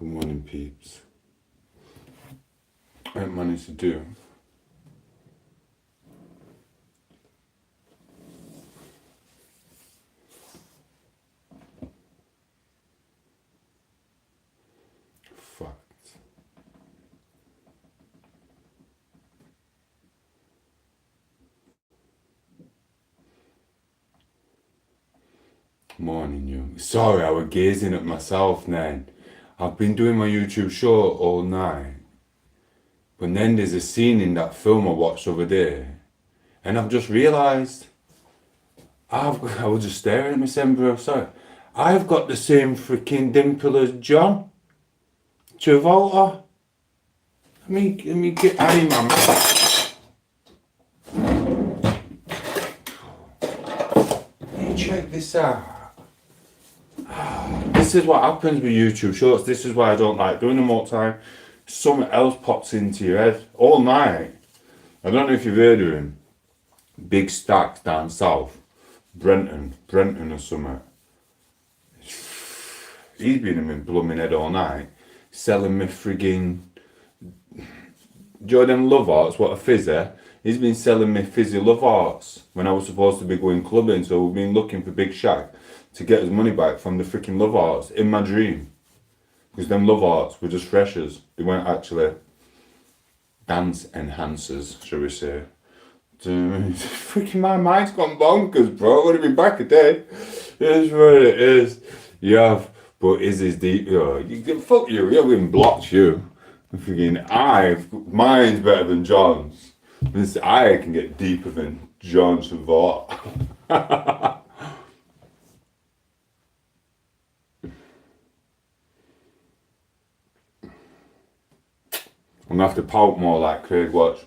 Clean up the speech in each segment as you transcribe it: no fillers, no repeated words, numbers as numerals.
Good morning, peeps. I haven't managed to do facts. Morning, you. Sorry, I was gazing at myself then. I've been doing my YouTube show all night. But then there's a scene in that film I watched over there. And I've just realised, I was just staring at myself, bro, sorry. I've got the same freaking dimple as John Travolta. Let me get out of my check this out. This is what happens with YouTube shorts. This is why I don't like doing them all the time. Something else pops into your head all night. I don't know if you've heard of him. Big Stacks down south. Brenton or something. He's been in my blooming head all night. Selling me frigging Jordan Love Arts, what a fizzer. He's been selling me fizzy Love Arts when I was supposed to be going clubbing, so we've been looking for Big Shaq to get his money back from the freaking Love Arts in my dream. Because them Love Arts were just freshers. They weren't actually dance enhancers, shall we say. Freaking my mind's gone bonkers, bro. I want to be back a day. It's what it is. Yeah, but is this deep? Fuck you, you haven't blocked you. Freaking mine's better than John's. This I can get deeper than John's thought. I'm gonna have to pout more like Craig Watch.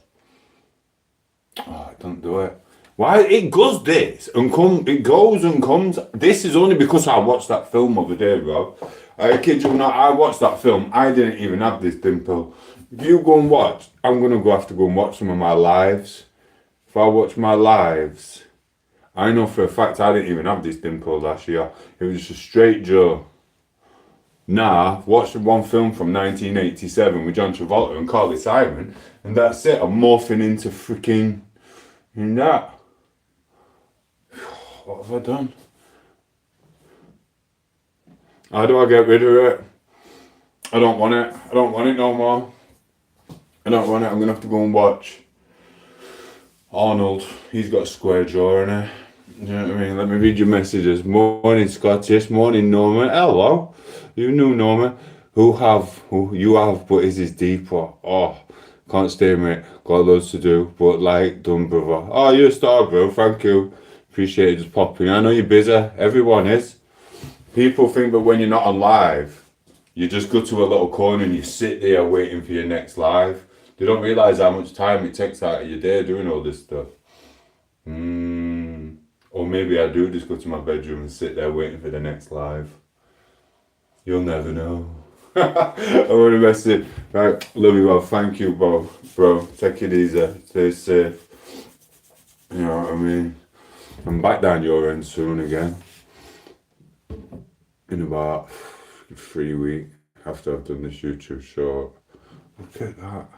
Oh, don't do it. Why it goes this and it goes and comes. This is only because I watched that film over there, bro. I kid you not, I watched that film. I didn't even have this dimple. If you go and watch, I'm gonna have to go and watch some of my lives. If I watch my lives, I know for a fact I didn't even have this dimple last year. It was just a straight Joe. Nah, watched one film from 1987 with John Travolta and Carly Simon, and that's it. I'm morphing into freaking that. What have I done? How do I get rid of it? I don't want it. I don't want it no more. I don't want it. I'm gonna have to go and watch Arnold. He's got a square jaw in it. You know what I mean? Let me read your messages. Morning, Scottish. Morning, Norman. Hello. You knew Norman. Who you have, but is deeper. Oh, can't stay, mate. Got loads to do, but like, done, brother. Oh, you're a star, bro. Thank you. Appreciate it just popping. I know you're busy. Everyone is. People think that when you're not on live, you just go to a little corner and you sit there waiting for your next live. They don't realise how much time it takes out of your day doing all this stuff. Or maybe I do just go to my bedroom and sit there waiting for the next live. You'll never know. I want to mess it. Right, love you, well. Thank you, bro. Take it easy. Stay safe. You know what I mean? I'm back down your end soon again. In about 3 weeks after I've done this YouTube show. Look at that.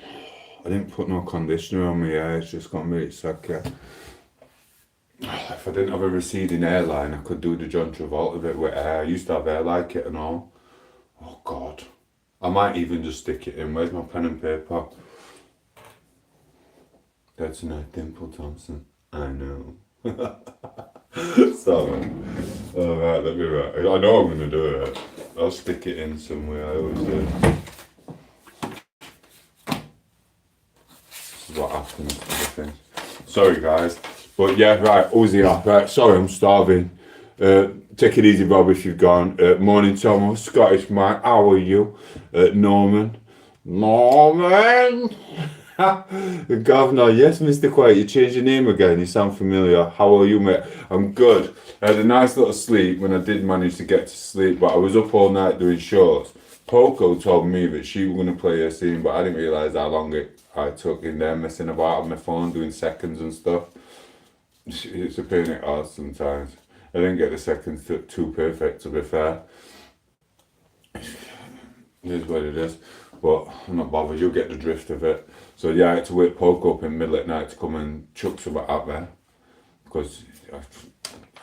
I didn't put no conditioner on my hair. It's just got me sucky. If I didn't have a receding hairline, I could do the John Travolta bit with hair. I used to have hair like it and all. Oh God. I might even just stick it in. Where's my pen and paper? That's no Dimple Thompson. I know. Sorry. Alright, let me write. I know I'm going to do it. I'll stick it in somewhere. I always do. This is what happens to the things. Sorry, guys. But yeah, right, Uzi up. Right, sorry, I'm starving. Take it easy, Bob, if you've gone. Morning, Thomas, Scottish man. How are you? Norman. The governor, yes, Mr. Quiet, you changed your name again. You sound familiar. How are you, mate? I'm good. I had a nice little sleep when I did manage to get to sleep, but I was up all night doing shorts. Poco told me that she was going to play her scene, but I didn't realise how long I took in there messing about on my phone, doing seconds and stuff. It's a pain in the arse sometimes. I didn't get the seconds too perfect, to be fair. It is what it is. But I'm not bothered, you'll get the drift of it. So yeah, I had to wake Poco up in the middle at night to come and chuck something out there. Because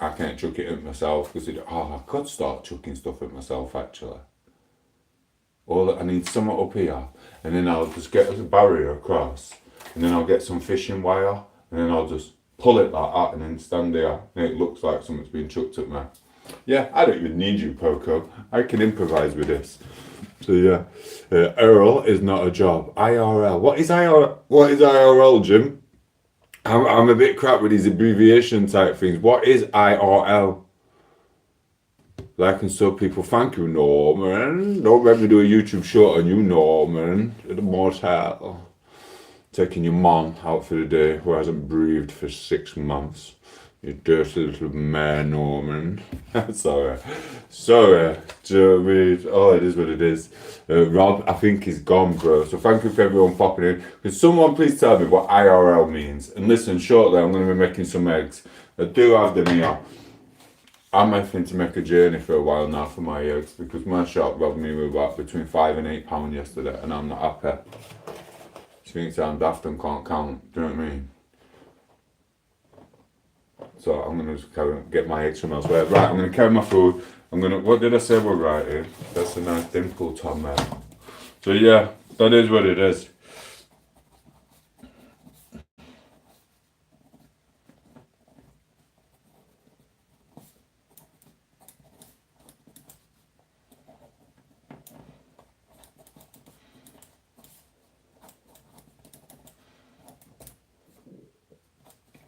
I can't chuck it at myself. Because I could start chucking stuff at myself actually. I need something up here. And then I'll just get a barrier across. And then I'll get some fishing wire. And then I'll just pull it like that and then stand there. And it looks like something's been chucked at me. Yeah, I don't even need you, Poco. I can improvise with this. So yeah, IRL is not a job. IRL. What is IRL? What is IRL, Jim? I'm a bit crap with these abbreviation type things. What is IRL? Like and sub people, thank you, Norman. Don't let me do a YouTube short on you, Norman. At the motel. Taking your mom out for the day who hasn't breathed for 6 months. You dirty little man, Norman. Sorry. Oh, it is what it is. Rob, I think he's gone, bro. So thank you for everyone popping in. Could someone please tell me what IRL means? And listen, shortly I'm going to be making some eggs. I do have them here. I'm having to make a journey for a while now for my eggs because my shop robbed me with about between £5 and £8 yesterday and I'm not happy. She thinks I'm daft and can't count. Do you know what I mean? So I'm going to get my eggs from elsewhere. Right, I'm going to carry my food. What did I say we're writing? That's a nice dimple, Tom, man. So yeah, that is what it is.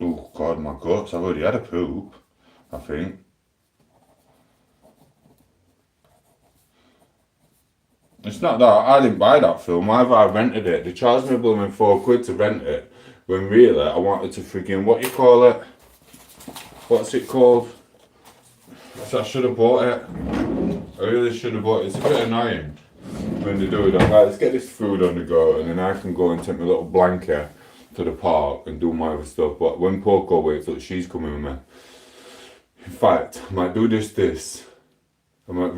Oh God, my guts. I've already had a poop, I think. It's not that, I didn't buy that film, I rented it. They charged me blooming £4 to rent it, when really I wanted to friggin', what you call it? What's it called? So I should have bought it. I really should have bought it. It's a bit annoying when they do that. Right, let's get this food on the go and then I can go and take my little blanket to the park and do my other stuff. But when Poco wakes up, she's coming with me. In fact, I might do this. I might,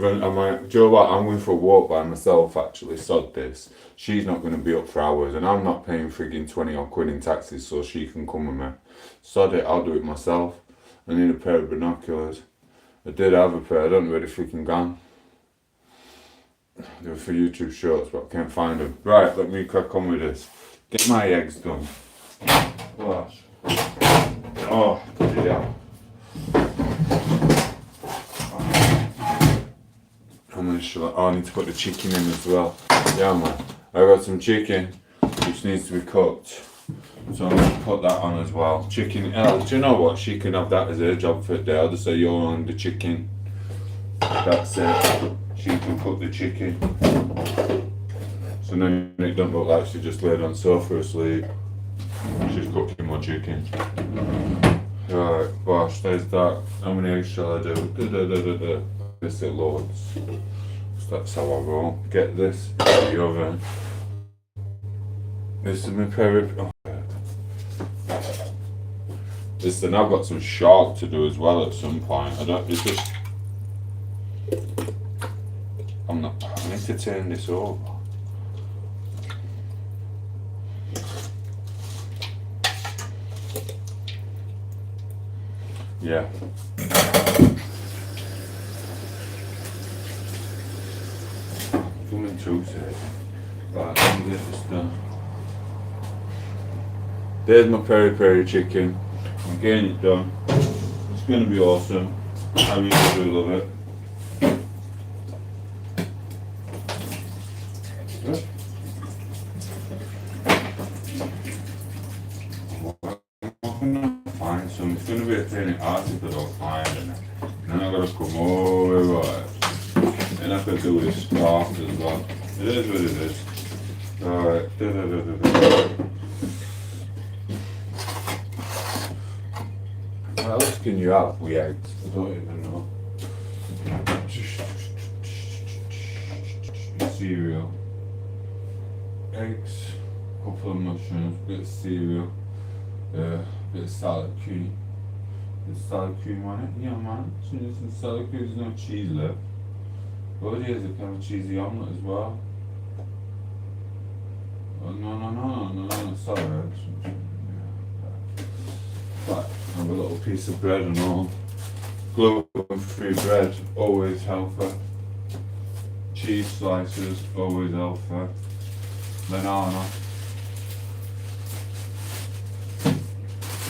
do you know what, I'm going for a walk by myself actually, sod this. She's not going to be up for hours and I'm not paying friggin' 20 odd quid in taxis so she can come with me. Sod it, I'll do it myself. I need a pair of binoculars. I did have a pair, I don't know where they freaking gone. They were for YouTube shorts but I can't find them. Right, let me crack on with this. Get my eggs done. Gosh. Oh, yeah. I need to put the chicken in as well. Yeah man, I got some chicken which needs to be cooked. So I'm going to put that on as well. Chicken, do you know what? She can have that as her job for the day. I'll just say you're on the chicken. That's it. She can cook the chicken. So then it don't look like she just laid on sofa asleep. She's cooking my chicken. Right, gosh, there's that. How many eggs shall I do? This is loads. So that's how I roll. Get this in the oven. This is my peri. Listen, I've got some shark to do as well at some point. It's just. I need to turn this over. Yeah. Coming through today. Right, let me get this done. There's my peri chicken. I'm getting it done. It's going to be awesome. I really do love it. Find some. It's going to be a pain in the ass if I don't find it. Then I've got to come over right. Then I could do this scarf as well. It is what it is. Alright. What else can you have with eggs? I don't even know. Cereal. Eggs. Couple of mushrooms. Bit of cereal. Bit of salad cream. Bit of salad cream on it. Yeah man. As soon as some salad cream, there's no cheese left. Oh, it is a kind of cheesy omelette as well. Oh, no, sorry. But have a little piece of bread and all. Gluten-free bread, always healthy. Cheese slices, always healthy. Banana.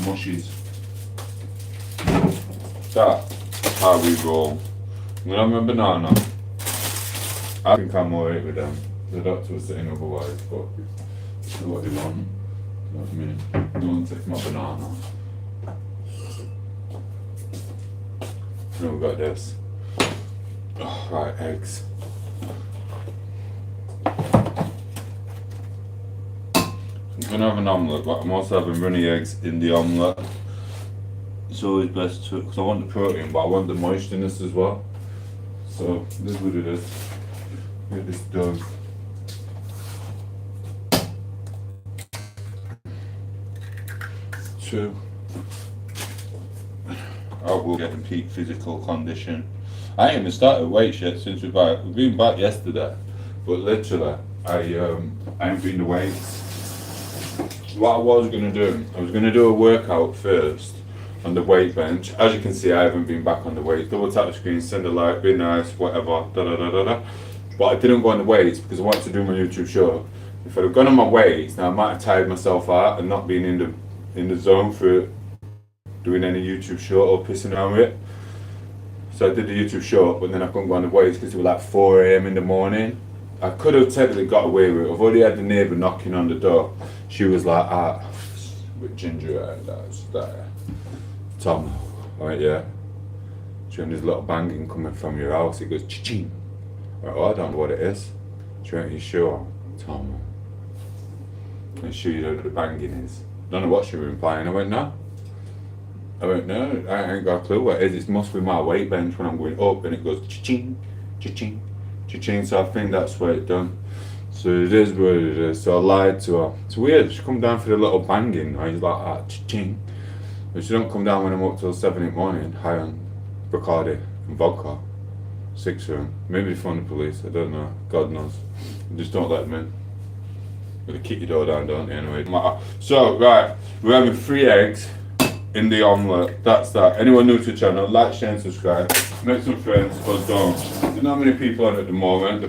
Mushies. That's how we roll. I'm gonna have my banana. I think I'm alright with them. The doctor was saying otherwise, but it's what they want. You know what I mean? Don't take my banana. Then we've got this. Oh, right, eggs. I'm gonna have an omelette, but I'm also having runny eggs in the omelette. It's always best to, because I want the protein, but I want the moistureness as well. So this is what it is. Get this done. Two. I will get in peak physical condition. I ain't even started weights yet since we've been back yesterday, but literally I ain't been to weights. What I was gonna do, I was gonna do a workout first on the weight bench. As you can see, I haven't been back on the weights. Double tap the screen, send a like, be nice, whatever, da da da da da. But I didn't go on the weights because I wanted to do my YouTube show. If I'd have gone on my weights, now I might have tired myself out and not been in the zone for doing any YouTube show or pissing around with it. So I did the YouTube show, but then I couldn't go on the weights because it was like 4 AM in the morning. I could have technically got away with it. I've already had the neighbour knocking on the door. She was like, with ginger hair, that's that. Tom, right, yeah. She went, there's a little banging coming from your house. It goes, cha-ching. Right, oh, I don't know what it is. She went, are you sure? Tom, I'm sure you know what the banging is. I don't know what she was implying. I went, no. No, I ain't got a clue what it is. It must be my weight bench when I'm going up and it goes cha-ching, cha-ching, cha-ching. So I think that's what it done. So it is what it is. So I lied to her. It's weird. She come down for the little banging. I was like, cha-ching. But she don't come down when I'm up till 7 in the morning, high on Bacardi and vodka. 6 room. Maybe they phone the police. I don't know. God knows. Just don't let them in. But they kick your door down, don't they, anyway? So, right. We're having 3 eggs in the omelette. That's that. Anyone new to the channel, like, share and subscribe. Make some friends, or don't. There's not many people on at the moment,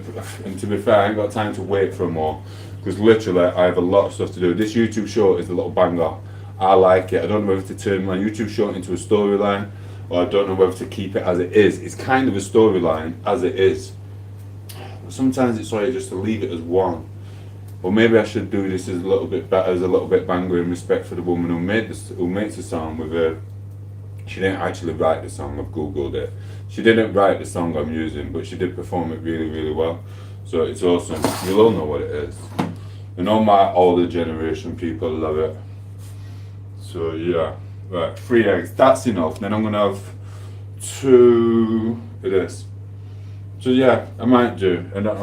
and to be fair, I ain't got time to wait for more, because literally I have a lot of stuff to do. This YouTube show is a little banger. I like it. I don't know whether to turn my YouTube show into a storyline, or I don't know whether to keep it as it is. It's kind of a storyline as it is. But sometimes it's like just to leave it as one. Or maybe I should do this as a little bit better, as a little bit banger in respect for the woman who makes the song with her. She didn't actually write the song, I've googled it. She didn't write the song I'm using, but she did perform it really, really well. So it's awesome. You'll all know what it is. And all my older generation people love it. So yeah, right, 3 eggs, that's enough. Then I'm gonna have 2 of this. So yeah, I might do, I don't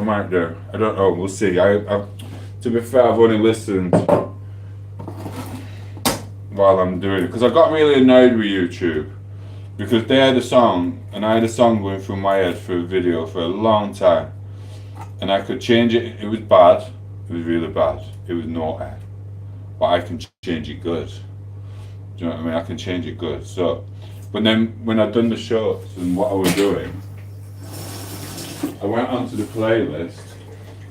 know, we'll see. To be fair, I've only listened while I'm doing it, because I got really annoyed with YouTube, because they had a song, and I had a song going through my head for a video for a long time, and I could change it. It was bad, it was really bad, it was naughty, but I can change it good. Do you know what I mean? I can change it good. So, but then when I'd done the shorts and what I was doing, I went onto the playlist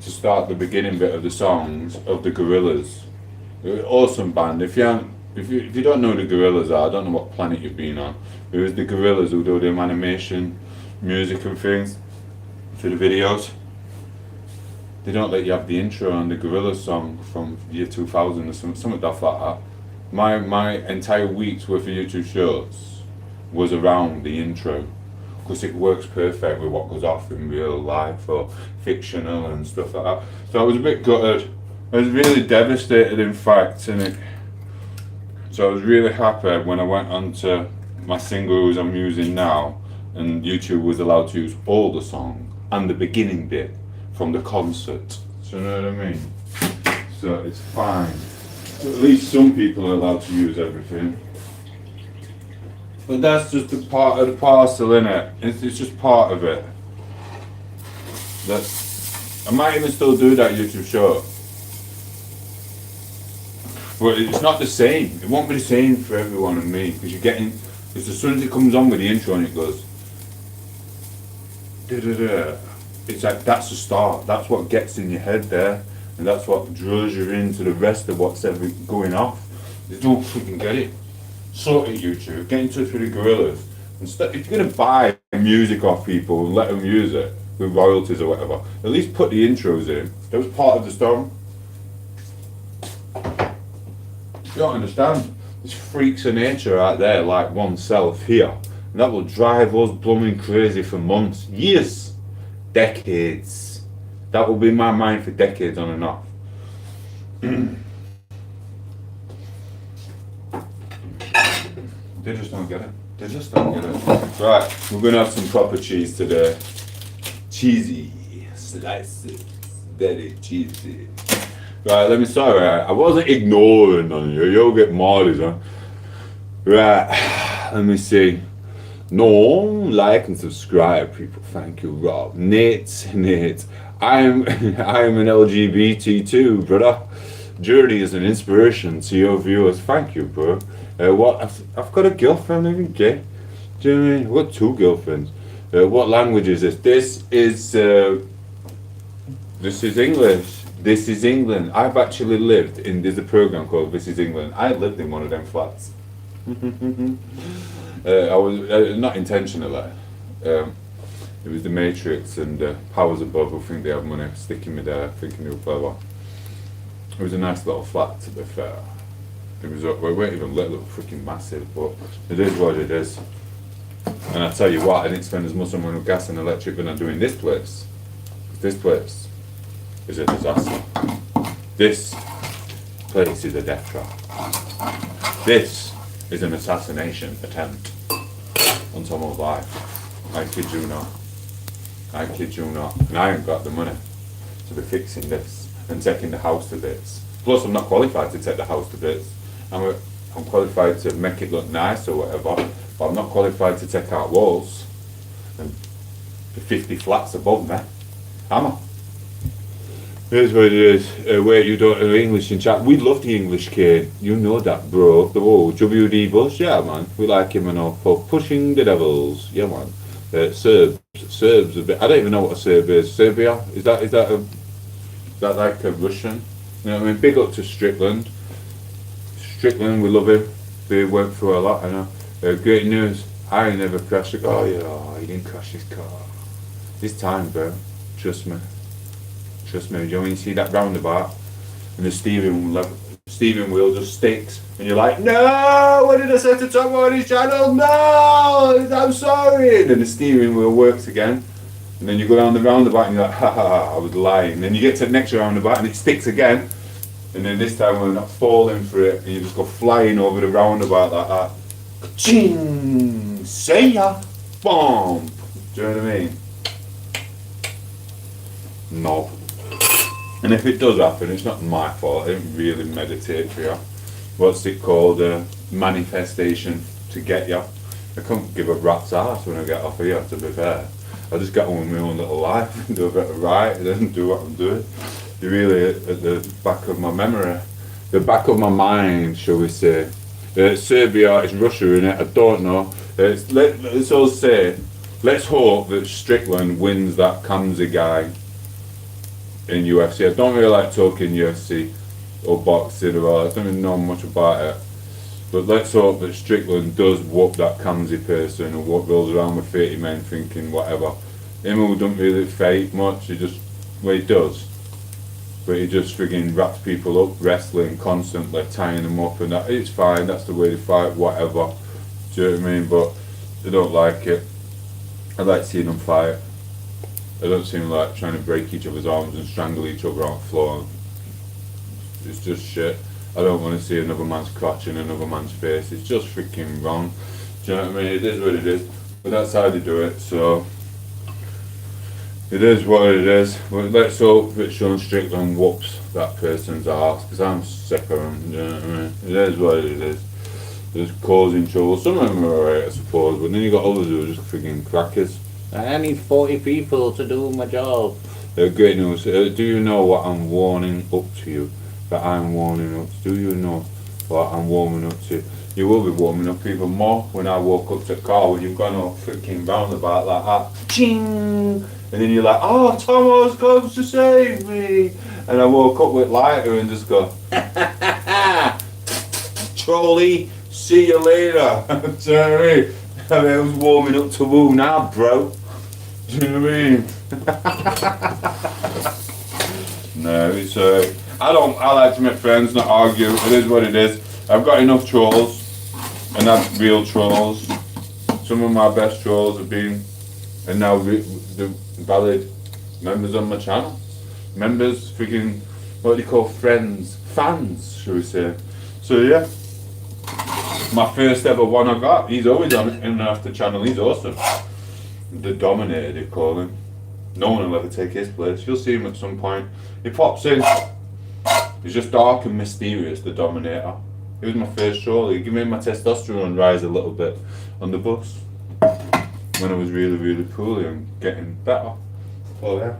to start the beginning bit of the songs of the Gorillas. They're an awesome band. If you don't know who the Gorillas are, I don't know what planet you've been on. It was the Gorillas who do them animation, music and things for the videos. They don't let you have the intro on the Gorillas song from year 2000 or something like that. My entire week's worth of YouTube shorts was around the intro, because it works perfect with what goes off in real life or fictional and stuff like that. So I was a bit gutted. I was really devastated, in fact, so I was really happy when I went onto my singles I'm using now, and YouTube was allowed to use all the song and the beginning bit from the concert. So you know what I mean? So it's fine. So at least some people are allowed to use everything. But that's just a part of the parcel, innit? It's just part of it. I might even still do that YouTube short. But it's not the same. It won't be the same for everyone and me. Because because as soon as it comes on with the intro and it goes, da-da-da, it's like, that's the start. That's what gets in your head there. And that's what draws you into the rest of what's ever going off. You don't freaking get it. Sort it, YouTube. Get in touch with the gorillas. And if you're going to buy music off people and let them use it with royalties or whatever, at least put the intros in. That was part of the storm. You don't understand. There's freaks of nature out there like oneself here. And that will drive us blooming crazy for months, years, decades. That will be in my mind for decades on and off. They just don't get it. They just don't get it. Right, we're going to have some proper cheese today. Cheesy slices. Very cheesy. Right, I wasn't ignoring on you. You'll get mad, huh? Right, let me see. No, like and subscribe, people. Thank you, Rob. Nate. I'm an LGBT too, brother. Journey is an inspiration to your viewers. Thank you, bro. I've got a girlfriend, even gay. Do you know what I mean? I've got 2 girlfriends. What language is this? This is English. This is England. I've actually lived in, there's a program called This is England. I lived in one of them flats. I was, not intentionally. It was the Matrix and powers above who think they have money, sticking me there, thinking they were clever. It was a nice little flat, to be fair. It was, well, it weren't even lit, it was freaking massive, but it is what it is. And I tell you what, I didn't spend as much money on gas and electric than I do in this place. This place is a disaster. This place is a death trap. This is an assassination attempt on someone's life. I kid you not. I kid you not. And I ain't got the money to be fixing this and taking the house to bits. Plus, I'm not qualified to take the house to bits. I'm qualified to make it look nice or whatever, but I'm not qualified to take out walls and the 50 flats above me. Am I? Here's what it is. Wait, you don't know English in chat. We love the English kid. You know that, bro. Oh, WD Bush, yeah, man. We like him and all for pushing the devils. Yeah, man. Serbs a bit. I don't even know what a Serb is. Serbia? Is that like a Russian? You know what I mean? Big up to Strickland. Strickland, we love him. They went through a lot, I know. Great news. I never crashed a car. Oh yeah, he didn't crash his car. This time, bro. Trust me. Trust me. You see that roundabout and the steering wheel just sticks, and you're like, no, what did I say to Tom on his channel? No, I'm sorry. And then the steering wheel works again, and then you go down the roundabout and you're like, ha, I was lying. And then you get to the next roundabout and it sticks again, and then this time we're not falling for it, and you just go flying over the roundabout like that. Ching, see ya, boom. Do you know what I mean? No. And if it does happen, it's not my fault. I didn't really meditate for you. What's it called? Manifestation to get you. I can't give a rat's ass when I get off here, to be fair. I just get on with my own little life and do a bit of right and then do what I'm doing. You're really at the back of my memory. The back of my mind, shall we say. Serbia is Russia, innit? I don't know. Let's all say, let's hope that Strickland wins that Kamsi guy in UFC. I don't really like talking UFC or boxing or all. I don't really know much about it. But let's hope that Strickland does whoop that Kamsi person and what goes around with 30 men thinking whatever. Him who don't really fight much, he does. But he just frigging wraps people up, wrestling constantly, tying them up and that. It's fine, that's the way they fight, whatever. Do you know what I mean? But I don't like it. I like seeing them fight. I don't seem like trying to break each other's arms and strangle each other on the floor. It's just shit. I don't want to see another man's crotch in another man's face. It's just freaking wrong. Do you know what I mean? It is what it is. But that's how they do it, so it is what it is. But let's hope that Sean Strickland whoops that person's arse, because I'm sick of him. Do you know what I mean? It is what it is. There's causing trouble. Some of them are alright, I suppose, but then you got others who are just freaking crackers. I need 40 people to do my job. Great news. Do you know what I'm warning up to you? That I'm warning up. Do you know what I'm warming up to? You will be warming up even more when I walk up to the car when you've gone all freaking roundabout like that. Ching! And then you're like, oh, tom8os comes to save me. And I woke up with lighter and just go, trolley, see you later. Do you know what I mean? I mean, I was warming up to woo now, bro. Do you know what I mean? No, it's I like to make friends, not argue. It is what it is. I've got enough trolls, and that's real trolls. Some of my best trolls have been, and now the valid members on my channel. Members, freaking, what do you call friends? Fans, shall we say. So yeah, my first ever one I got, he's always on in and off the channel, he's awesome. The Dominator, they call him. No one will ever take his place. You'll see him at some point. He pops in. He's just dark and mysterious, the Dominator. He was my first troll. He made my testosterone rise a little bit on the bus. When I was really, really poorly and getting better. Oh yeah.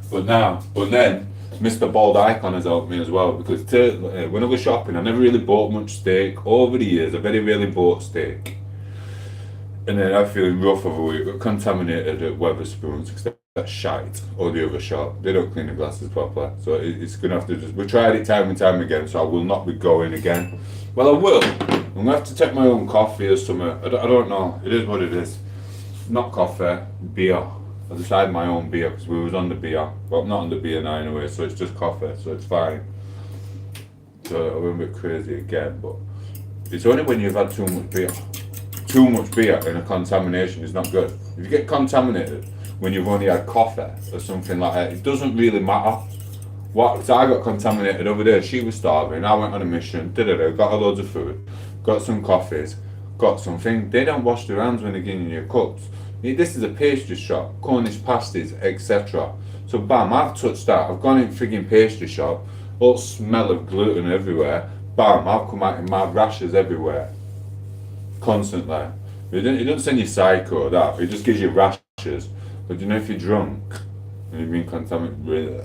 But then, Mr. Bald Icon has helped me as well, because when I was shopping, I never really bought much steak. Over the years, I very rarely bought steak. And then I'm feeling rough over a week, got contaminated at Weatherspoons, because that's shite, or the other shop. They don't clean the glasses properly. So it's going to have to just, we tried it time and time again, so I will not be going again. Well, I will. I'm going to have to take my own coffee or something. I don't know. It is what it is. Not coffee, beer. I decided my own beer because we was on the beer. Well, I'm not on the beer now anyway, so it's just coffee, so it's fine. So I went a bit crazy again, but it's only when you've had too much beer. Too much beer and a contamination is not good. If you get contaminated when you've only had coffee or something like that, it doesn't really matter. So I got contaminated over there, she was starving, I went on a mission, got her loads of food, got some coffees, got something. They don't wash their hands when they're getting your cups. This is a pastry shop, Cornish pasties, etc. So bam, I've touched that. I've gone in frigging pastry shop, all smell of gluten everywhere. Bam, I've come out in my rashes everywhere. Constantly. It doesn't send you psycho, that. It just gives you rashes. But you know, if you're drunk and you've been contaminated,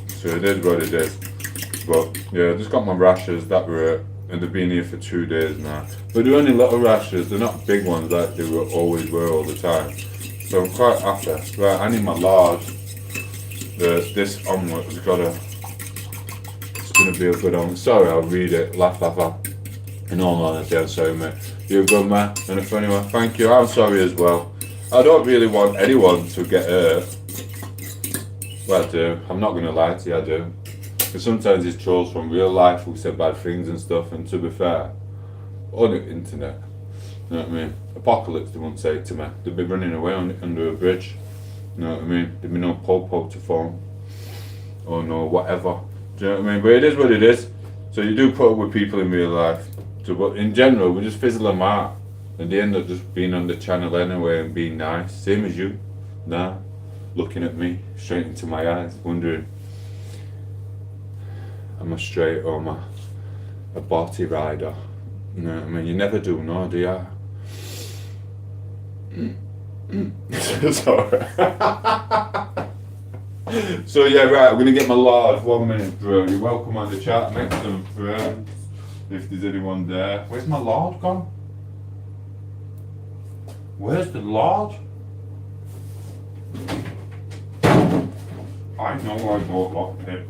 so it is what it is. But yeah, I just got my rashes, that were it. And they've been here for 2 days now. But they're only little rashes, they're not big ones like they always were all the time. So I'm quite happy. Right, I need my lard. This omelette has got it's going to be a good omelette. Sorry, I'll read it. Laugh. In all honesty, I'm sorry, mate. You're a good man and a funny one. Thank you. I'm sorry as well. I don't really want anyone to get hurt. Well, I do. I'm not going to lie to you, I do. Because sometimes it's trolls from real life who say bad things and stuff, and to be fair, on the internet, you know what I mean? Apocalypse, they won't say it to me. They'd be running away under a bridge, you know what I mean? There'd be no Poco to phone, or no whatever, do you know what I mean? But it is what it is. So you do put up with people in real life, but in general, we just fizzle them out, and they end up just being on the channel anyway and being nice, same as you, nah, looking at me straight into my eyes, wondering, am I straight or am I a body rider? You know what I mean? You never do, no, do you? Sorry. So yeah, right, I'm gonna get my lard. 1 minute, bro. You're welcome on the chat. Make some friends if there's anyone there. Where's my lard gone? Where's the lard? I know I bought what pit.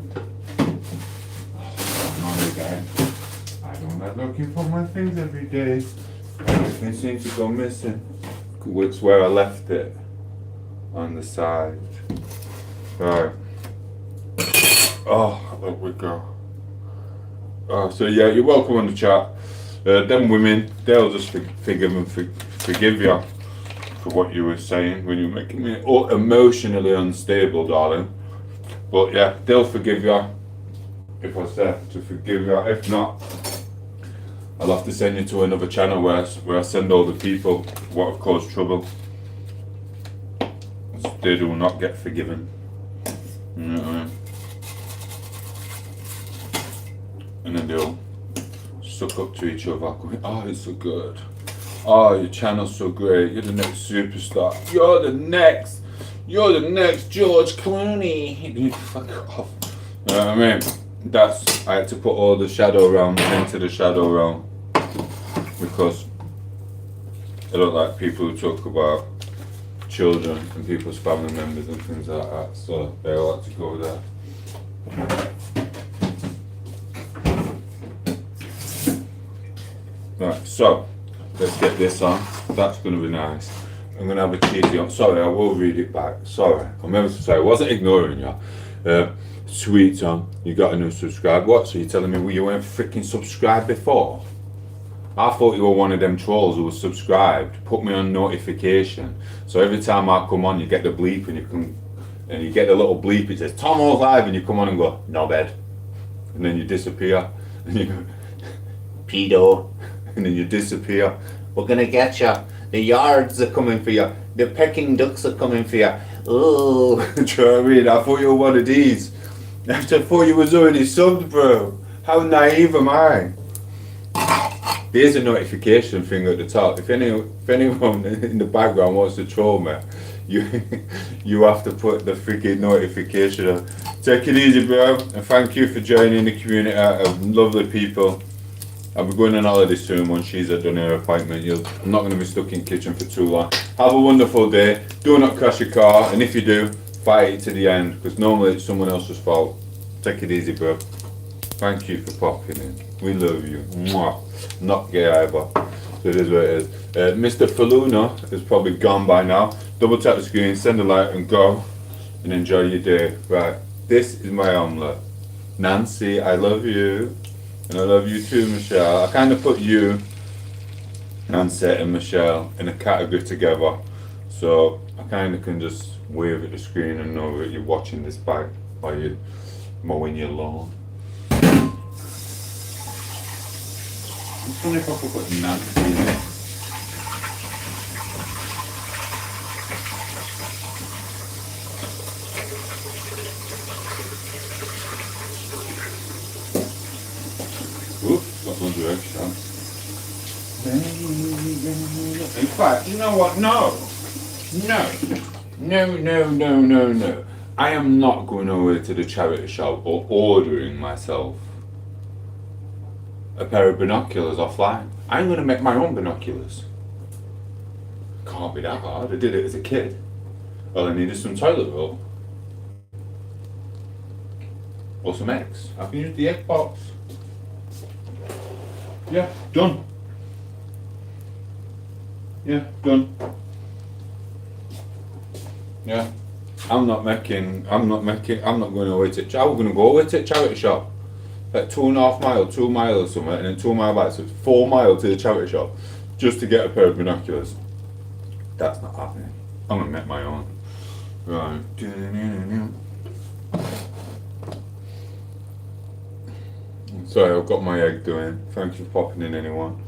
Again. I don't like looking for my things every day. Everything seems to go missing. It's where I left it. On the side. Right. Oh, look we go. Oh, so yeah, you're welcome on the chat. Them women, they'll just forgive you for what you were saying when you were making me emotionally unstable, darling. But yeah, they'll forgive you. If I say to forgive you, if not, I'll have to send you to another channel where I send all the people what have caused trouble. They do not get forgiven. You know what I mean? And then they'll suck up to each other going, oh, it's so good. Oh, your channel's so great. You're the next superstar. You're the next George Clooney. You fuck off. You know what I mean? I had to put all the shadow realm into the shadow realm because I don't like people who talk about children and people's family members and things like that. So they all had to go there. Right, so let's get this on. That's going to be nice. I'm going to have a cheesy on. Sorry, I will read it back. Sorry. I'm ever so sorry. I wasn't ignoring you. Sweet on. You got a new subscribe. What? So you're telling me you weren't freaking subscribed before? I thought you were one of them trolls who was subscribed. Put me on notification. So every time I come on, you get the bleep and you get the little bleep. It says tom8os live, and you come on and go no bed, and then you disappear, and you go pedo, and then you disappear. We're gonna get you. The yards are coming for you. The pecking ducks are coming for you. Oh, do you know what I mean? I thought you were one of these. I thought you was already subbed, bro. How naive am I? There's a notification thing at the top. If anyone in the background wants to troll me, you have to put the freaking notification on. Take it easy, bro, and thank you for joining the community of lovely people. I'll be going on holiday soon once she's done her appointment. I'm not going to be stuck in the kitchen for too long. Have a wonderful day. Do not crash your car, and if you do, fight it to the end, because normally it's someone else's fault. Take it easy, bro. Thank you for popping in. We love you. Mwah. Not gay either. So it is what it is. Mr. Faluna is probably gone by now. Double tap the screen, send a like and go. And enjoy your day. Right. This is my omelette. Nancy, I love you. And I love you too, Michelle. I kind of put you, Nancy and Michelle in a category together. So I kind of can just wave at the screen and know that you're watching this back while you're mowing your lawn. I wonder if I could put Nancy in it. Oops, got one direction. In fact, you know what? No. I am not going over to the charity shop or ordering myself a pair of binoculars offline. I'm going to make my own binoculars. Can't be that hard. I did it as a kid. All I needed some toilet roll. Or some eggs. I can use the egg box. Yeah, done. Yeah, done. Yeah. I'm not going away to I'm going to go away to the charity shop. Like 2.5 miles, 2 miles or something, and then 2 mile back, so 4 miles to the charity shop just to get a pair of binoculars. That's not happening. I'm gonna make my own. Right. Sorry, I've got my egg doing. Thanks for popping in, anyone.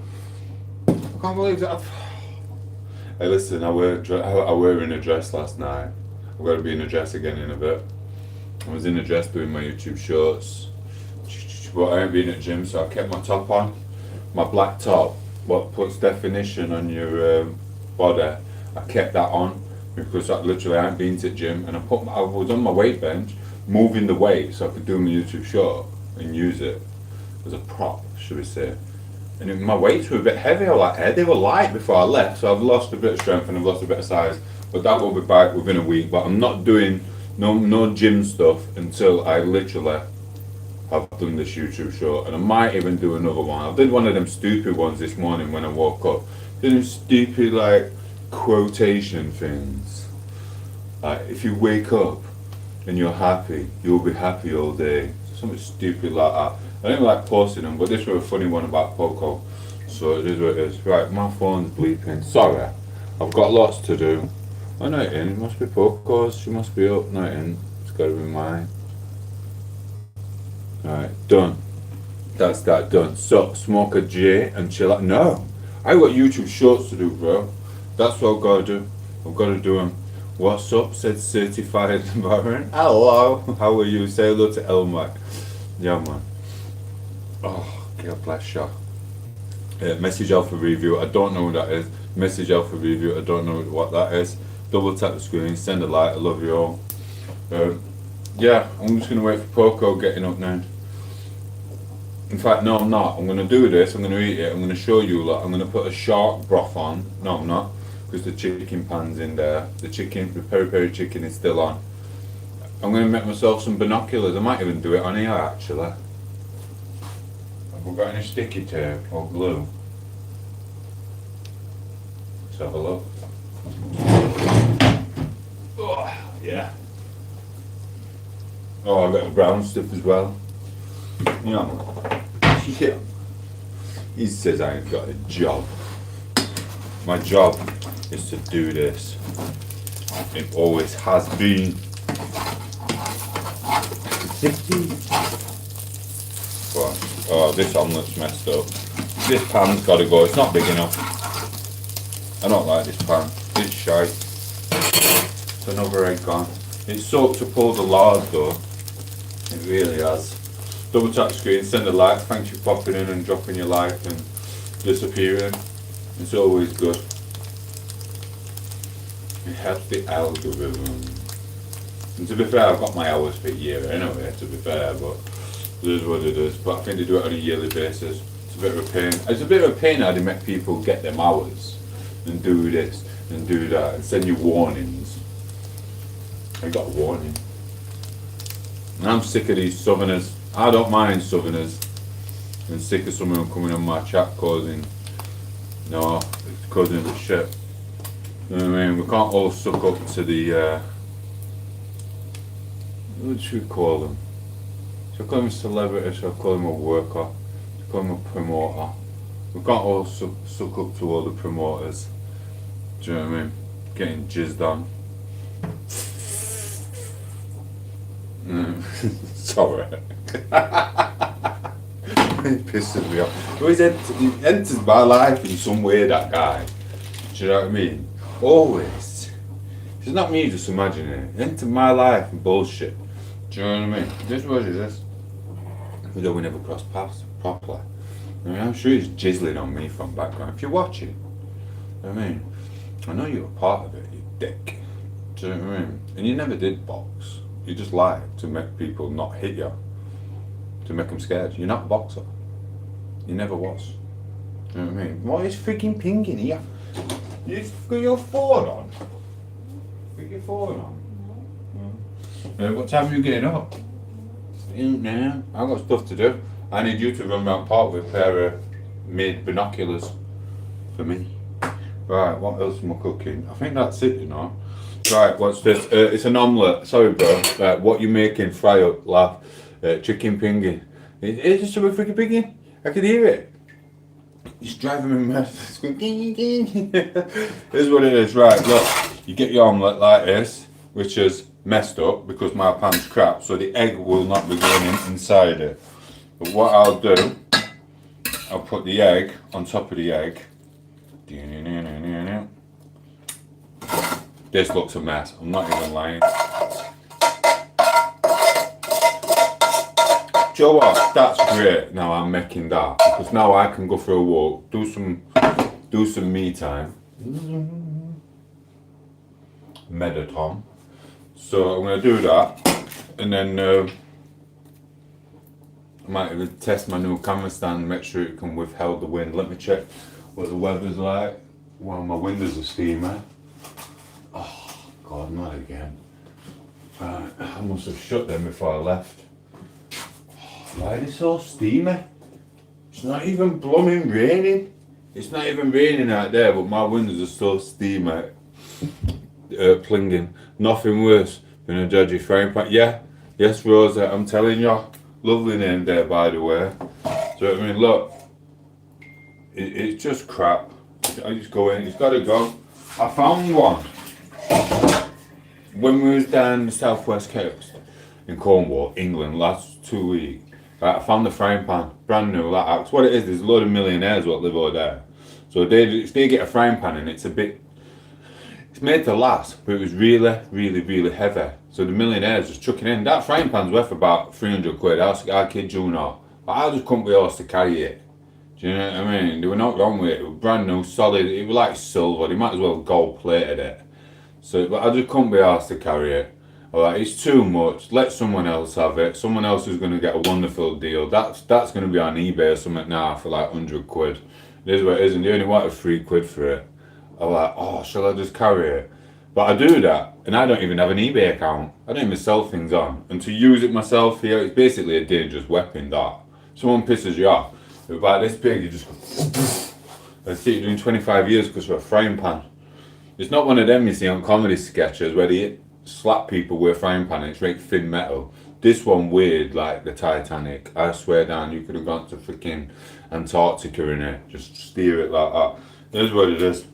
I can't believe that. Hey, listen, I were in a dress last night. I've got to be in a dress again in a bit. I was in a dress doing my YouTube shorts. But I ain't been at the gym, so I kept my top on. My black top, what puts definition on your body, I kept that on because that literally I ain't been to the gym, and I was on my weight bench, moving the weight so I could do my YouTube short and use it as a prop, should we say. And my weights were a bit heavy, they were light before I left, so I've lost a bit of strength and I've lost a bit of size, but that will be back within a week. But I'm not doing no gym stuff until I literally have done this YouTube short, and I might even do another one. I did one of them stupid ones this morning when I woke up. Them stupid like quotation things. Like, if you wake up and you're happy, you'll be happy all day. Something stupid like that. I didn't like posting them, but this was a funny one about Poco. So it is what it is. Right, my phone's bleeping. Sorry, I've got lots to do. Oh, not in. It must be Pocos. She must be up. Not in. It's got to be mine. Alright, done. That's that done. So, smoke a J and chill out. No, I got YouTube shorts to do, bro. That's what I've got to do. I've got to do them. What's up, said certified Baron. Hello. How are you? Say hello to Elmar. Yeah, man. Oh, God bless you. Message Alpha Review, I don't know what that is. Message Alpha Review, I don't know what that is. Double tap the screen, send a like, I love you all. Yeah, I'm just going to wait for Poco getting up now. In fact, no, I'm not. I'm going to do this, I'm going to eat it, I'm going to show you that. I'm going to put a shark broth on. No, I'm not, because the chicken pan's in there. The peri peri chicken is still on. I'm going to make myself some binoculars. I might even do it on here, actually. Have we got any sticky tape or glue? Let's have a look. Oh, yeah. Oh, I've got the brown stuff as well. Yeah. Yeah. He says I ain't got a job. My job is to do this. It always has been. Oh, this omelette's messed up. This pan's got to go. It's not big enough. I don't like this pan. It's shite. It's another egg gone. It's soaked up all the lard though. It really has. Double tap screen, send a like. Thanks for popping in and dropping your like and disappearing. It's always good. It helps the algorithm. And to be fair, I've got my hours per year anyway, to be fair, but it is what it is. But I think they do it on a yearly basis. It's a bit of a pain. It's a bit of a pain how they make people get them hours and do this and do that and send you warnings. I got a warning. And I'm sick of these southerners. I don't mind southerners. I'm sick of someone coming on my chat causing a bit shit. You know what I mean? We can't all suck up to the what should we call them? Should I call him a celebrity? Should I call him a worker? Should I call him a promoter? We can't all suck up to all the promoters. Do you know what I mean? Getting jizzed on. Sorry. He pisses me off. He enters my life in some way, that guy. Do you know what I mean? Always. It's not me just imagining it. He entered my life in bullshit. Do you know what I mean? This was this. Although we never crossed paths properly. I mean, I'm sure he's jizzling on me from background. If you're watching, you know what I mean? I know you're a part of it, you dick. Do you know what I mean? And you never did box. You just lied to make people not hit you. To make them scared. You're not a boxer. You never was. Do you know what I mean? What is freaking pinging here? You've got your phone on. Put your phone on. What time are you getting up? Now. I've got stuff to do. I need you to run round park with a pair of made binoculars for me. Right, what else am I cooking? I think that's it, you know. Right, what's this? It's an omelette. Sorry, bro. What you making? Fry up, laugh. Chicken pinging. It's just a freaking pinging. I can hear it. It's driving me mad. It's going ding ding. Here's what it is. Right, look. You get your omelette like this, which is messed up because my pan's crap, so the egg will not be going inside it. But what I'll do, I'll put the egg on top of the egg. This looks a mess. I'm not even lying. Do you know what? That's great. Now I'm making that because now I can go for a walk, do some me time. Mediton. So I'm gonna do that, and then I might even test my new camera stand, make sure it can withhold the wind. Let me check what the weather's like. Well, my windows are steaming. Oh God, not again. Right, I must have shut them before I left. Why are they so steamy? It's not even blooming raining. It's not even raining out there, but my windows are so steamy. Plinging. Nothing worse than a dodgy frying pan. Yeah, yes, Rosa, I'm telling you. Lovely name there, by the way. So, I mean, look. It's just crap. I just go in, it's got to go. I found one. When we was down the southwest coast in Cornwall, England, last 2 weeks, I found the frying pan, brand new. That's what it is. There's a load of millionaires what live over there. So if they get a frying pan and it's made to last, but it was really, really, really heavy. So the millionaires just chucking in. That frying pan's worth about 300 quid. I kid you not. But I just couldn't be asked to carry it. Do you know what I mean? They were not wrong with it. It was brand new, solid. It was like silver. They might as well have gold plated it. So, but I just couldn't be asked to carry it. Alright, it's too much. Let someone else have it. Someone else who's going to get a wonderful deal. That's going to be on eBay or something now for like 100 quid. It is what it is, and they only wanted 3 quid for it. I'm like, oh, shall I just carry it? But I do that, and I don't even have an eBay account. I don't even sell things on. And to use it myself here, it's basically a dangerous weapon, that. Someone pisses you off. It's about this big, you just go, I see you doing 25 years because of a frying pan. It's not one of them you see on comedy sketches where they slap people with a frying pan and it's like thin metal. This one weighed like the Titanic. I swear down, you could have gone to freaking Antarctica in it. Just steer it like that. Here's what it is.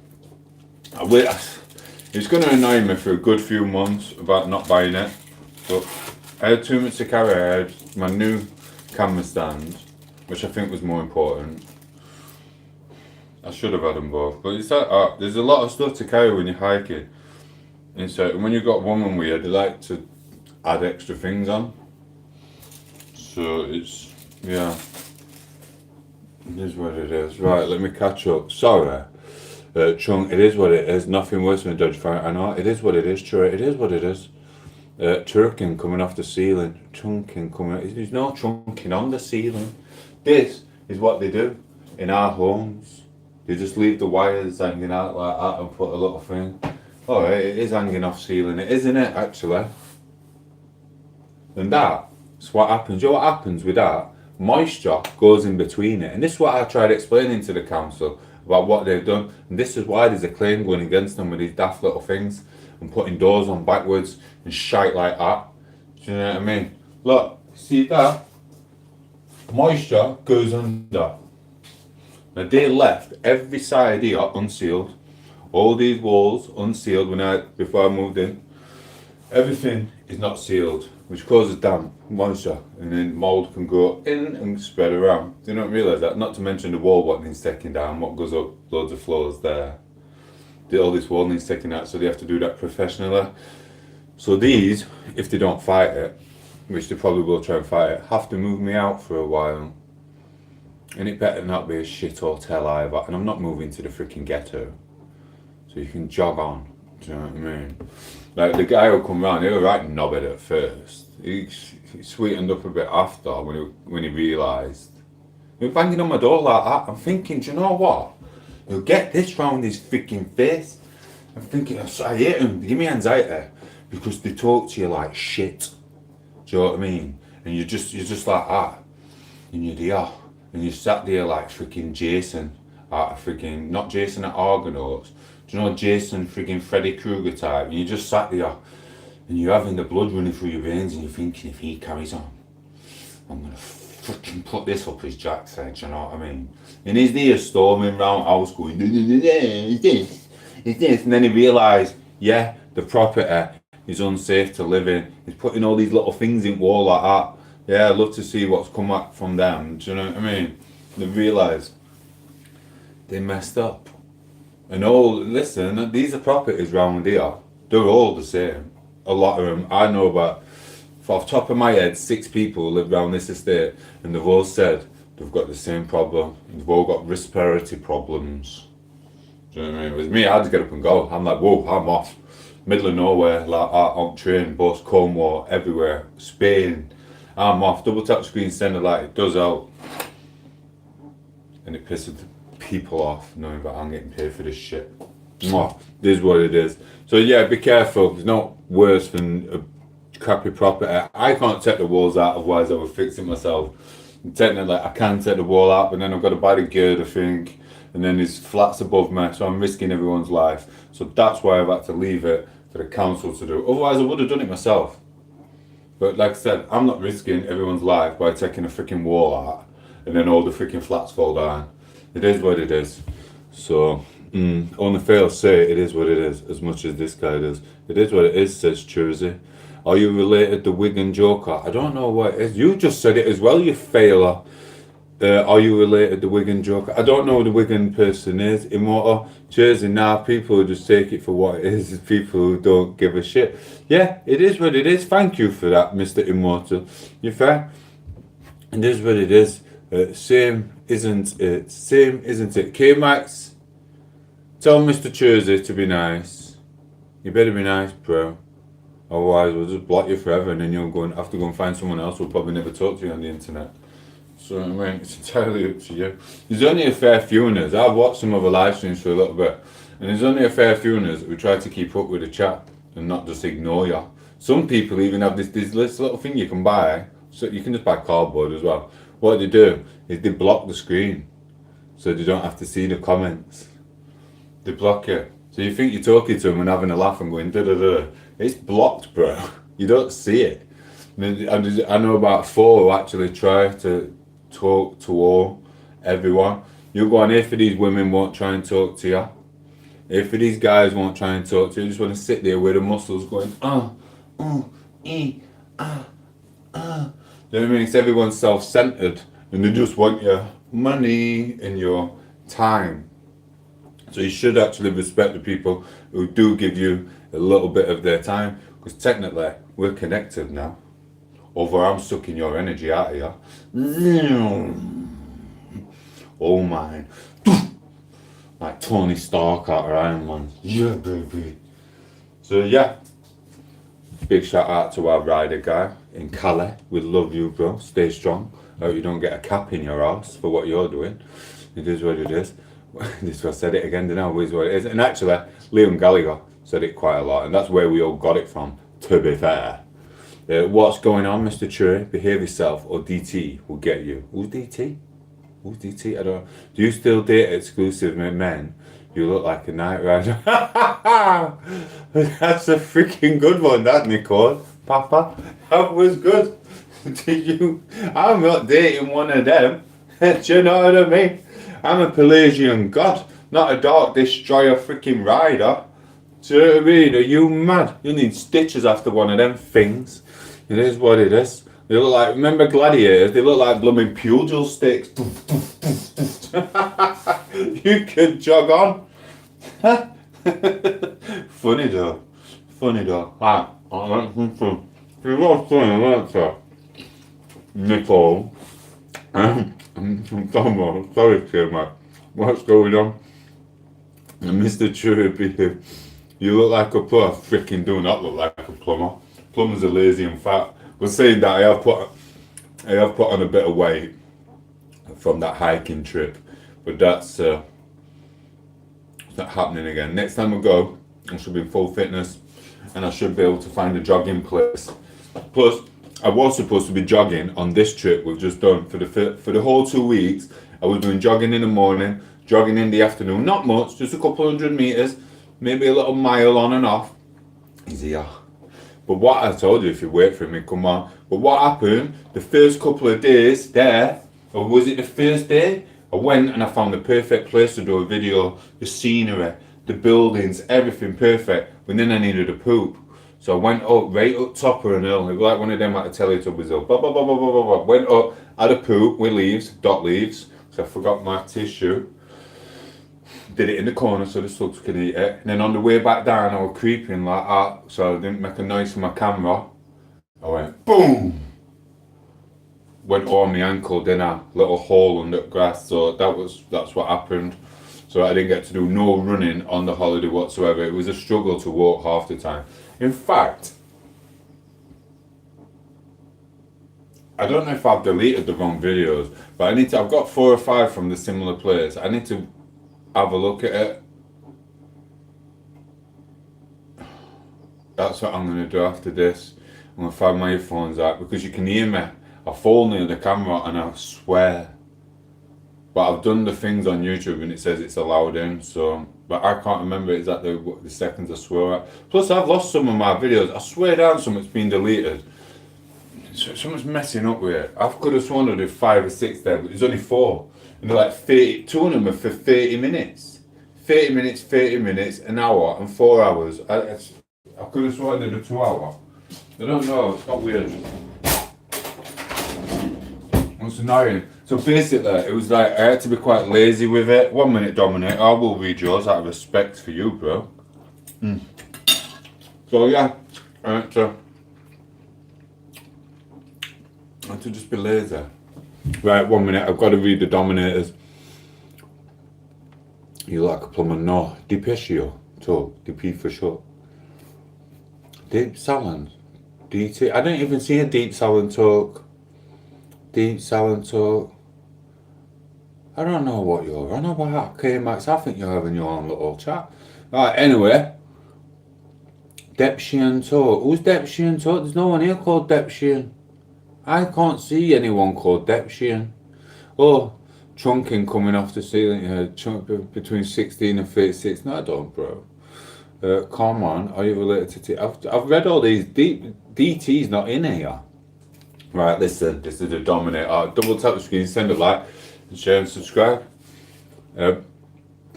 It's going to annoy me for a good few months about not buying it. But I had too much to carry. I had my new camera stand, which I think was more important. I should have had them both. But it's like, there's a lot of stuff to carry when you're hiking. And so when you've got women with you, they like to add extra things on. So it's, yeah. It is what it is. Right, let me catch up. Sorry. Chung, it is what it is. Nothing worse than a dodgy fire. I know, it is what it is. True, it is what it is. Chunking coming off the ceiling. Chunking coming. There's no chunking on the ceiling. This is what they do in our homes. They just leave the wires hanging out like that and put a little thing. Oh, it is hanging off ceiling. It isn't it, actually. And that's what happens. You know what happens with that? Moisture goes in between it. And this is what I tried explaining to the council about what they've done. And this is why there's a claim going against them with these daft little things and putting doors on backwards and shite like that. Do you know what I mean? Look, see that? Moisture goes under. Now they left every side here unsealed. All these walls unsealed before I moved in. Everything is not sealed, which causes damp, moisture, and then mould can go in and spread around. They don't realise that. Not to mention the wall what needs taking down, what goes up, loads of floors there. All this wall needs taking out, so they have to do that professionally. So these, if they don't fight it, which they probably will try and fight it, have to move me out for a while. And it better not be a shit hotel either. And I'm not moving to the freaking ghetto. So you can jog on. Do you know what I mean? Like the guy who come round, he was right knobhead at first. He sweetened up a bit after when he realised. He was banging on my door like that. I'm thinking, do you know what? He'll get this round his freaking face. I'm thinking, I hate him. They give me anxiety because they talk to you like shit. Do you know what I mean? And you're just like that. And you're there. And you sat there like freaking Jason at a freaking, not Jason at Argonauts. Do you know Jason freaking Freddy Krueger type? And you just sat there and you're having the blood running through your veins and you're thinking, if he carries on, I'm gonna freaking put this up his Jack said, do you know what I mean? And he's there storming round house going, it's this. And then he realised, yeah, the property is unsafe to live in. He's putting all these little things in wall like that. Yeah, I'd love to see what's come back from them. Do you know what I mean? They realised they messed up. And listen, these are properties round here. They're all the same. A lot of them. I know about, off the top of my head, 6 people live around this estate and they've all said they've got the same problem. They've all got respiratory problems. Do you know what I mean? With me, I had to get up and go. I'm like, whoa, I'm off. Middle of nowhere, like on train, bus, Cornwall, everywhere. Spain. I'm off. Double tap screen sender light. It does help. And it pisses people off knowing that I'm getting paid for this shit. Mwah. This is what it is. So yeah, be careful. It's not worse than a crappy property. I can't take the walls out, otherwise I would fix it myself. And technically, I can take the wall out, but then I've got to buy the girder thing, and then there's flats above me, so I'm risking everyone's life. So that's why I've had to leave it for the council to do. Otherwise, I would have done it myself. But like I said, I'm not risking everyone's life by taking a freaking wall out, and then all the freaking flats fall down. It is what it is. So, only fail say it is what it is, as much as this guy does. It is what it is, says Churzy. Are you related to Wigan Joker? I don't know what it is. You just said it as well, you failer. Are you related to Wigan Joker? I don't know who the Wigan person is. Immortal. Churzy, nah, people who just take it for what it is. People who don't give a shit. Yeah, it is what it is. Thank you for that, Mr. Immortal. You're fair. It is what it is. Same, isn't it? Same, isn't it? K-Max, tell Mr. Chersey to be nice. You better be nice, bro. Otherwise, we'll just block you forever, and then you'll have to go and find someone else who'll probably never talk to you on the internet. So, I mean, it's entirely up to you. There's only a fair few in us. I've watched some other live streams for a little bit, and there's only a fair few in us who try to keep up with the chat and not just ignore you. Some people even have this little thing you can buy, so you can just buy cardboard as well. What they do is they block the screen, so they don't have to see the comments. They block it. So you think you're talking to them and having a laugh and going da-da-da. It's blocked, bro. You don't see it. I know about 4 who actually try to talk to everyone. You go on here for these women won't try and talk to you. If for these guys won't try and talk to you, just want to sit there with the muscles going, You know what I mean? It's everyone's self-centered and they just want your money and your time. So you should actually respect the people who do give you a little bit of their time, because technically we're connected now. Over I'm sucking your energy out of you. Oh mine. Like Tony Stark out of Iron Man. Yeah, baby. So yeah. Big shout out to our rider guy in Calais. We love you, bro. Stay strong. I hope you don't get a cap in your ass for what you're doing. It is what it is. This I said it again, didn't I? It is what it is. And actually, Liam Gallagher said it quite a lot, and that's where we all got it from, to be fair. What's going on, Mr. Cherry? Behave yourself, or DT will get you. Who's DT? Who's DT? I don't know. Do you still date exclusive men? You look like a night rider. That's a freaking good one, that, Nicole. Papa, that was good. I'm not dating one of them. Do you know what I mean? I'm a Pelagian god, not a dark destroyer freaking rider. Do you know what I mean? Are you mad? You need stitches after one of them things. It is what it is. They look like, remember gladiators? They look like blooming pugil sticks. You could jog on. Funny though. Funny though. Ah, I went from it was funny, wasn't it? Nicole. Sorry, kid, mate. What's going on? And Mr. Chirpy, you look like a plumber. Freaking do not look like a plumber. Plumbers are lazy and fat. But saying that, I have put on a bit of weight from that hiking trip. But that's not happening again. Next time I go, I should be in full fitness, and I should be able to find a jogging place. Plus, I was supposed to be jogging on this trip we've just done for the whole 2 weeks. I was doing jogging in the morning, jogging in the afternoon. Not much, just a couple 100 meters, maybe a little mile on and off. Easier. But what I told you, if you wait for me, come on. But what happened, the first couple of days there, or was it the first day? I went and I found the perfect place to do a video, the scenery, the buildings, everything perfect. But then I needed a poop. So I went up, right up top of an hill. It was like one of them like the Teletubbies hill. Blah, blah, blah, blah, blah, blah, blah. Went up, had a poop with leaves, dot leaves. So I forgot my tissue. Did it in the corner so the slugs could eat it. And then on the way back down, I was creeping like that, so I didn't make a noise for my camera. I went boom! Went on my ankle, didn't I? Little hole under the grass, so that's what happened. So I didn't get to do no running on the holiday whatsoever. It was a struggle to walk half the time. In fact, I don't know if I've deleted the wrong videos, but I've got 4 or 5 from the similar place. I need to have a look at it. That's what I'm going to do after this. I'm going to find my earphones out, because you can hear me. I fall near the camera and I swear. But I've done the things on YouTube and it says it's allowed in, so. But I can't remember exactly what the seconds I swear at. Plus I've lost some of my videos. I swear down something's been deleted. Something's messing up with it. I could have sworn I did 5 or 6 there, but there's only 4. And they're like 30, 2 of them are for 30 minutes. 30 minutes, 30 minutes, an hour and 4 hours. I could have sworn I did a 2 hour. I don't know, it's got weird. It's annoying. So basically, it was like I had to be quite lazy with it. 1 minute, Dominic. I will read yours out of respect for you, bro. So yeah, I had to just be lazy. Right, 1 minute. I've got to read the Dominators. You like a plumber? No. Depression. Talk. DP for sure. Deep Salon. DT. I didn't even see a Deep Salon talk. Deep Salon talk. I don't know what you're on about. Okay, Max, I think you're having your own little chat. Right, anyway. Depshian talk. Who's Depshian talk? There's no one here called Depshian. I can't see anyone called Depshian. Oh, chunking coming off the ceiling. Chunk between 16 and 36. No, I don't, bro. Come on, are you related to T? I've read all these. DT's not in here. Right, listen, this is the Dominator. Double tap the screen, send a like, and share and subscribe.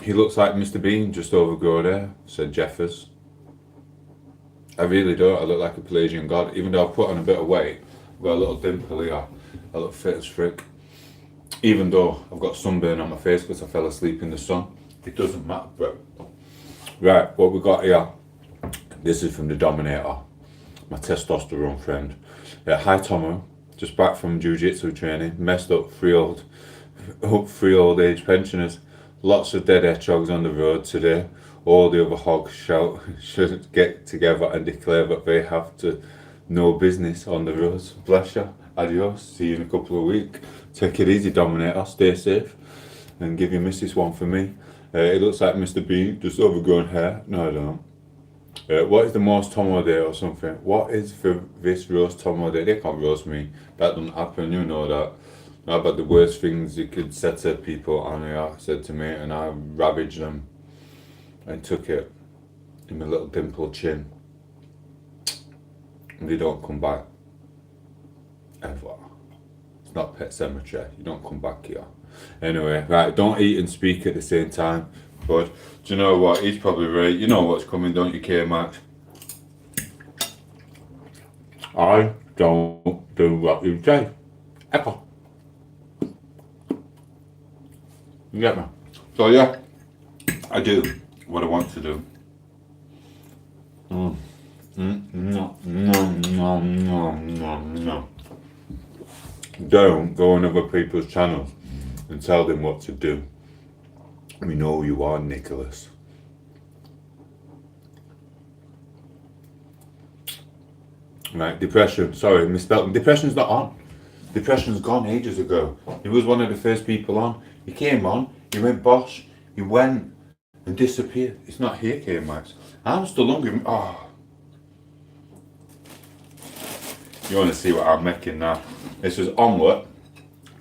He looks like Mr. Bean, just overgrown there, said Jeffers. I really don't. I look like a Pelagian god, even though I've put on a bit of weight. I've got a little dimple here. I look fit as frick. Even though I've got sunburn on my face because I fell asleep in the sun. It doesn't matter, bro. Right, what we got here. This is from the Dominator, my testosterone friend. Hi Tomo, just back from jiu-jitsu training. Messed up three old age pensioners. Lots of dead hedgehogs on the road today. All the other hogs should get together and declare that they have to no business on the roads. Bless you. Adios. See you in a couple of weeks. Take it easy, Dominator. Stay safe. And give your missus one for me. It looks like Mr. Bean, just overgrown hair. No, I don't. What is the most Tomo day or something? What is for this roast Tomo day? They can't roast me. That doesn't happen, you know that. How about the worst things you could say to people, Anya said to me, and I ravaged them and took it in my little dimpled chin. And they don't come back. Ever. It's not Pet Cemetery. You don't come back here. Anyway, right, don't eat and speak at the same time. But do you know what? He's probably right. You know what's coming, don't you, K-Max? I don't do what you say. Ever. You get me? So yeah, I do what I want to do. Don't go on other people's channels and tell them what to do. We know who you are, Nicholas. Right, depression. Sorry, misspelled. Depression's not on. Depression's gone ages ago. He was one of the first people on. He came on, he went bosh, he went and disappeared. It's not here, K-Max. I'm still hungry. Oh. You want to see what I'm making now? This is omelette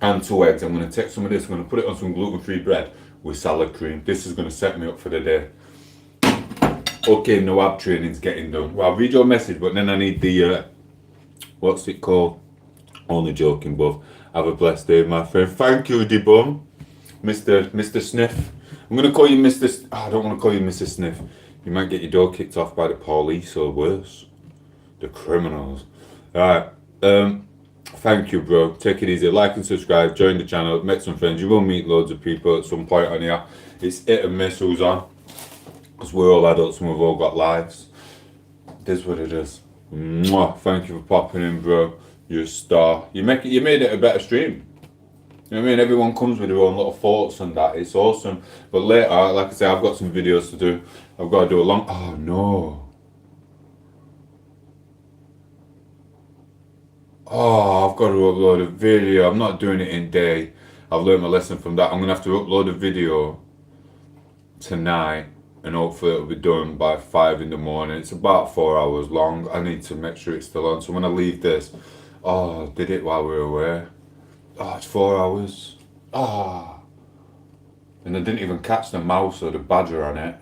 and 2 eggs. I'm going to take some of this, I'm going to put it on some gluten-free bread with salad cream. This is going to set me up for the day. Okay, no ab training's getting done. Well, I'll read your message, but then I need the, what's it called? Only joking, buff. Have a blessed day, my friend. Thank you, Debum. Mr. Sniff. I'm going to call you Mr. I don't want to call you Mr. Sniff. You might get your door kicked off by the police or worse. The criminals. Alright. Thank you, bro. Take it easy. Like and subscribe. Join the channel. Make some friends. You will meet loads of people at some point on here. It's hit and miss who's on. Because we're all adults and we've all got lives. It is what it is. Mwah. Thank you for popping in, bro. You're a star. You made it a better stream. You know what I mean? Everyone comes with their own little thoughts and that. It's awesome. But later, like I say, I've got some videos to do. I've got to do a long... Oh, no. Oh, I've got to upload a video. I'm not doing it in day. I've learned my lesson from that. I'm going to have to upload a video tonight. And hopefully it'll be done by 5 in the morning. It's about 4 hours long. I need to make sure it's still on. So when I leave this... Oh, did it while we were away. Oh, it's 4 hours. Ah. And I didn't even catch the mouse or the badger on it.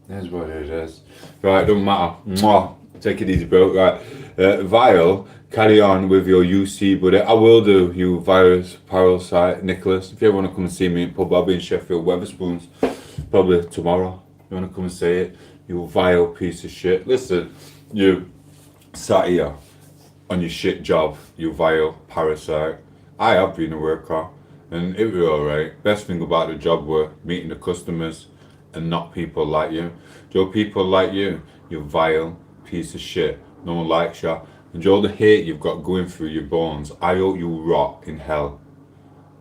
Here's what it is. Right, don't matter. Mwah. Take it easy, bro. Right. Vile, carry on with your UC, buddy. I will do, you virus parasite, Nicholas. If you ever want to come and see me in pub, I'll be in Sheffield Weatherspoons. Probably tomorrow. You want to come and say it? You vile piece of shit. Listen, you sat here on your shit job, you vile parasite. I have been a worker and it was alright. Best thing about the job were meeting the customers and not people like you. Joe, people like you, you vile piece of shit. No one likes you. And Joe, the hate you've got going through your bones, I hope you rot in hell.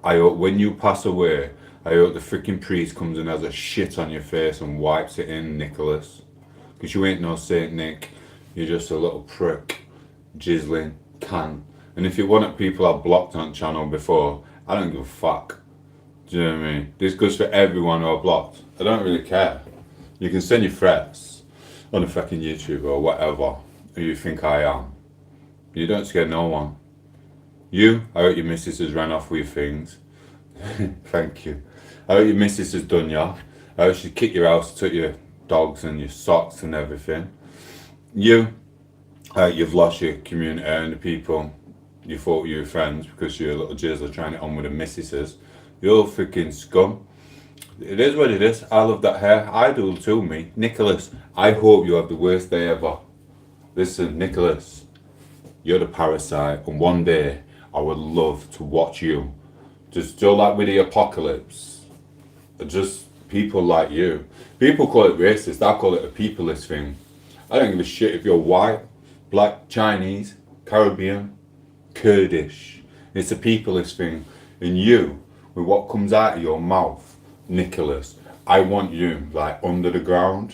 I hope when you pass away, I hope the freaking priest comes and has a shit on your face and wipes it in, Nicholas. Because you ain't no Saint Nick. You're just a little prick, jizzling can. And if you want people I've blocked on channel before, I don't give a fuck. Do you know what I mean? This goes for everyone who I've blocked. I don't really care. You can send your threats on a fucking YouTube or whatever who you think I am. You don't scare no one. You, I hope your missus has ran off with your things. Thank you. I hope your missus has done you. I hope she kicked your house, took your dogs and your socks and everything. You, you've lost your community and the people you thought you were friends because you're a little jizzler trying it on with the missuses. You're freaking scum. It is what it is. I love that hair. I do too, me. Nicholas, I hope you have the worst day ever. Listen, Nicholas, you're the parasite, and one day I would love to watch you. Just like with the apocalypse. Just people like you. People call it racist. I call it a peopleist thing. I don't give a shit if you're white, black, Chinese, Caribbean, Kurdish. It's a peopleist thing. And you, with what comes out of your mouth, Nicholas, I want you like under the ground.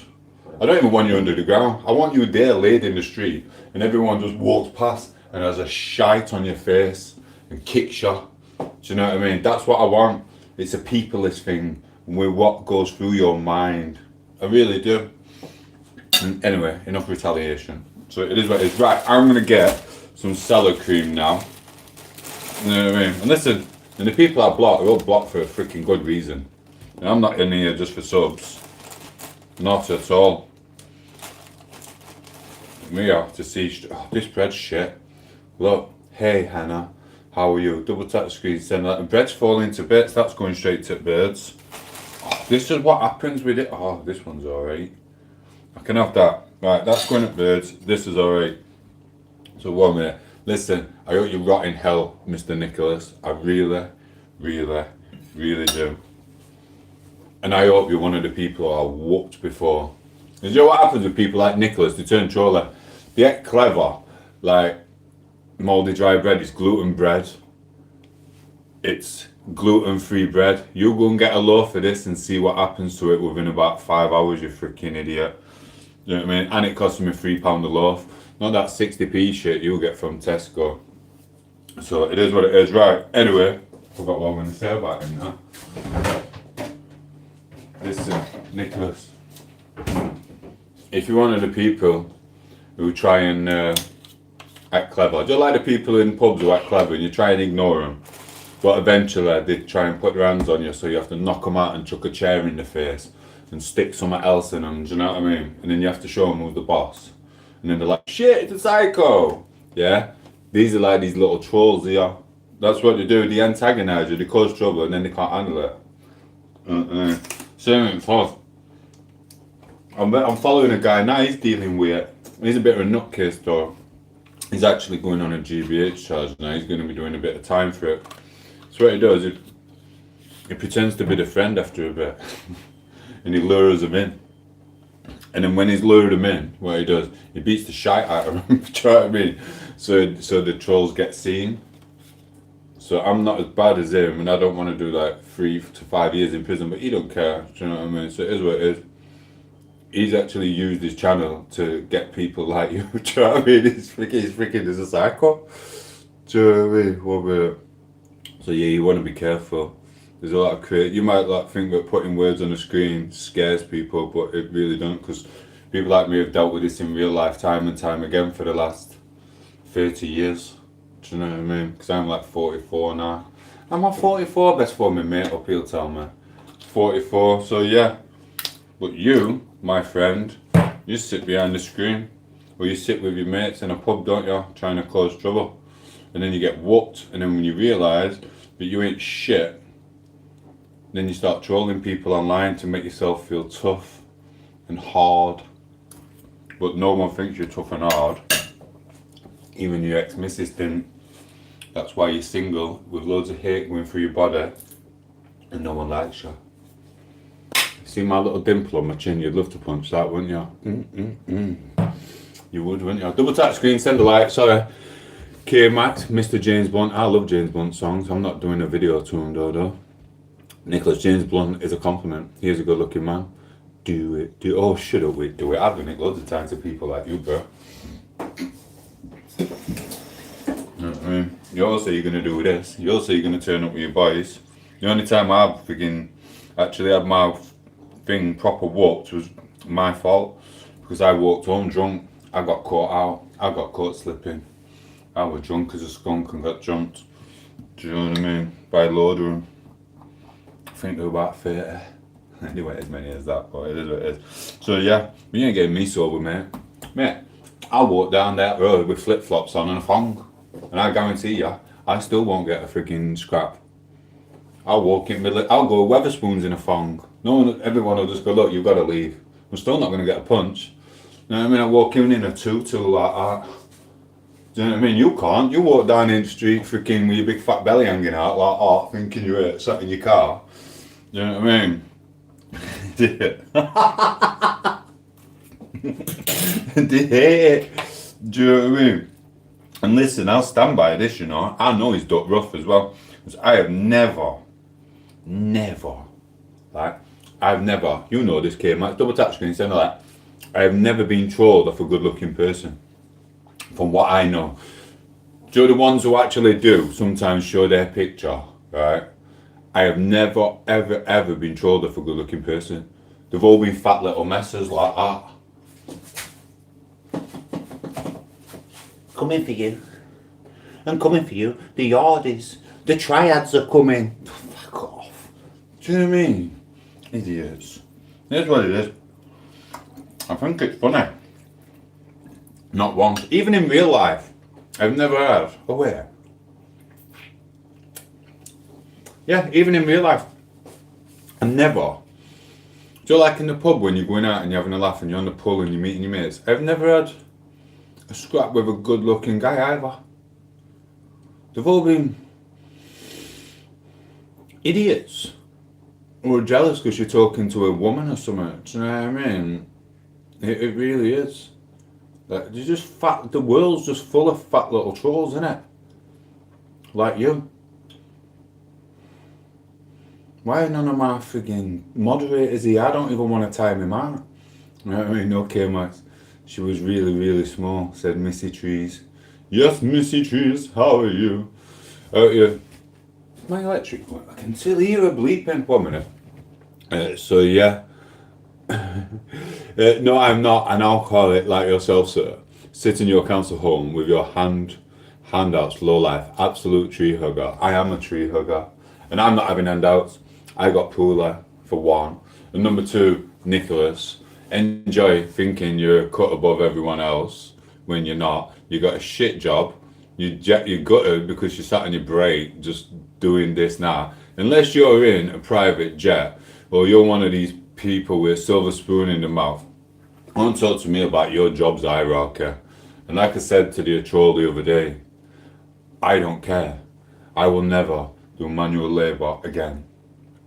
I don't even want you under the ground. I want you there laid in the street and everyone just walks past and has a shite on your face and kicks you. Do you know what I mean? That's what I want. It's a peopleist thing with what goes through your mind. I really do. And anyway, enough retaliation. So it is what it is. Right, I'm going to get some salad cream now. You know what I mean? And listen, and the people I block are all blocked for a freaking good reason. And I'm not in here just for subs. Not at all. We have to see. Oh, this bread's shit. Look, hey Hannah, how are you? Double tap the screen, send that. And bread's falling to bits. That's going straight to birds. Oh, this is what happens with it. Oh, this one's alright. I can have that. Right, that's going at birds. This is alright. So 1 minute. Listen, I hope you rot in hell, Mr. Nicholas. I really, really, really do. And I hope you're one of the people I whooped before. And you know what happens with people like Nicholas? They turn troller. They get clever. Like mouldy dry bread is gluten bread. It's gluten-free bread. You go and get a loaf of this and see what happens to it within about 5 hours, you freaking idiot. You know what I mean? And it costs me £3 a loaf. Not that 60p shit you'll get from Tesco. So it is what it is. Right, anyway, forgot what I'm going to say about him now. Listen, Nicholas, if you're one of the people who try and act clever, just like the people in pubs who act clever and you try and ignore them, but eventually they try and put their hands on you so you have to knock them out and chuck a chair in the face and stick something else in them, do you know what I mean? And then you have to show them who's the boss. And then they're like, shit, it's a psycho. Yeah? These are like these little trolls here. That's what they do. They antagonise you, they cause trouble, and then they can't handle it. Same forth. I'm following a guy now, he's dealing with it. He's a bit of a nutcase though. He's actually going on a GBH charge now. He's going to be doing a bit of time for it. So what he does, he pretends to be the friend after a bit. And he lures him in. And then when he's lured him in, what he does, he beats the shite out of him. Do you know what I mean? So the trolls get seen. So I'm not as bad as him, and I don't want to do like 3 to 5 years in prison, but he don't care. Do you know what I mean? So it is what it is. He's actually used his channel to get people like you. Do you know what I mean? He's freaking as a psycho. Do you know what I mean? 1 minute. So yeah, you want to be careful. There's a lot of you might like think that putting words on the screen scares people, but it really don't, because people like me have dealt with this in real life time and time again for the last 30 years. Do you know what I mean? Because I'm like 44 now. I'm at 44, best for my mate up, he'll tell me. 44, so yeah. But you, my friend, you sit behind the screen, or you sit with your mates in a pub, don't you, trying to cause trouble. And then you get whooped, and then when you realise that you ain't shit, then you start trolling people online to make yourself feel tough and hard. But no one thinks you're tough and hard. Even your ex-missus didn't. That's why you're single with loads of hate going through your body and no one likes you. See my little dimple on my chin? You'd love to punch that, wouldn't you? You would, wouldn't you? Double tap screen, send a like, sorry. K-Max, Mr. James Blunt. I love James Blunt songs. I'm not doing a video to him though. Nicholas, James Blunt is a compliment. He is a good looking man. Do it. Oh, shut up, wait, do it. I've done it loads of times to people like you, bro. You know what I mean? You also you're going to do this. You also you're going to turn up with your boys. The only time I've actually had my thing proper walked was my fault. Because I walked home drunk. I got caught out. I got caught slipping. I was drunk as a skunk and got jumped. Do you know what I mean? By a load of them. I think they were about 30. Anyway, as many as that, but it is what it is. So yeah, you ain't getting me sober, mate. Mate, I'll walk down that road with flip-flops on and a thong. And I guarantee you, I still won't get a freaking scrap. I'll walk in middle. I'll go Weatherspoons in a thong. Everyone will just go, look, you've got to leave. I'm still not going to get a punch. You know what I mean? I walk in a tutu like that. Do you know what I mean? You can't. You walk down in the street freaking with your big fat belly hanging out like that, thinking you're sat in your car. Do you know what I mean? Did it? Did it? Do you know what I mean? And listen, I'll stand by this, you know. I know he's duck rough as well. Because I have never, you know this, K-Max, double touch screen, saying that. I have never been trolled off a good looking person. From what I know. Do you know the ones who actually do sometimes show their picture, right? I have never, ever been trolled off a good looking person. They've all been fat little messes like that. Coming for you. I'm coming for you. The yardies. The triads are coming. Fuck off. Do you know what I mean? Idiots. Here's what it is. I think it's funny. Not once. Even in real life. I've never heard. Oh wait. Yeah, even in real life. I never. Do you like in the pub when you're going out and you're having a laugh and you're on the pull and you're meeting your mates? I've never had a scrap with a good looking guy either. They've all been idiots. Or jealous because you're talking to a woman or something. Do you know what I mean? It really is. Like, you're just fat. The world's just full of fat little trolls, isn't it? Like you. Why are none of my frigging moderators here? I don't even want to time him out. You know what I mean? Okay, Max. She was really, really small, said Missy Trees. Yes, Missy Trees, how are you? Yeah. My electric one. I can still hear her bleeping. 1 minute. So, yeah. No, I'm not an alcoholic like yourself, sir. Sit in your council home with your handouts, low life, absolute tree hugger. I am a tree hugger. And I'm not having handouts. I got Pooler, for one. And number two, Nicholas. Enjoy thinking you're cut above everyone else when you're not. You got a shit job. You gutted because you sat on your break just doing this now. Unless you're in a private jet or you're one of these people with a silver spoon in the mouth. Don't talk to me about your job's hierarchy. And like I said to the troll the other day, I don't care. I will never do manual labour again.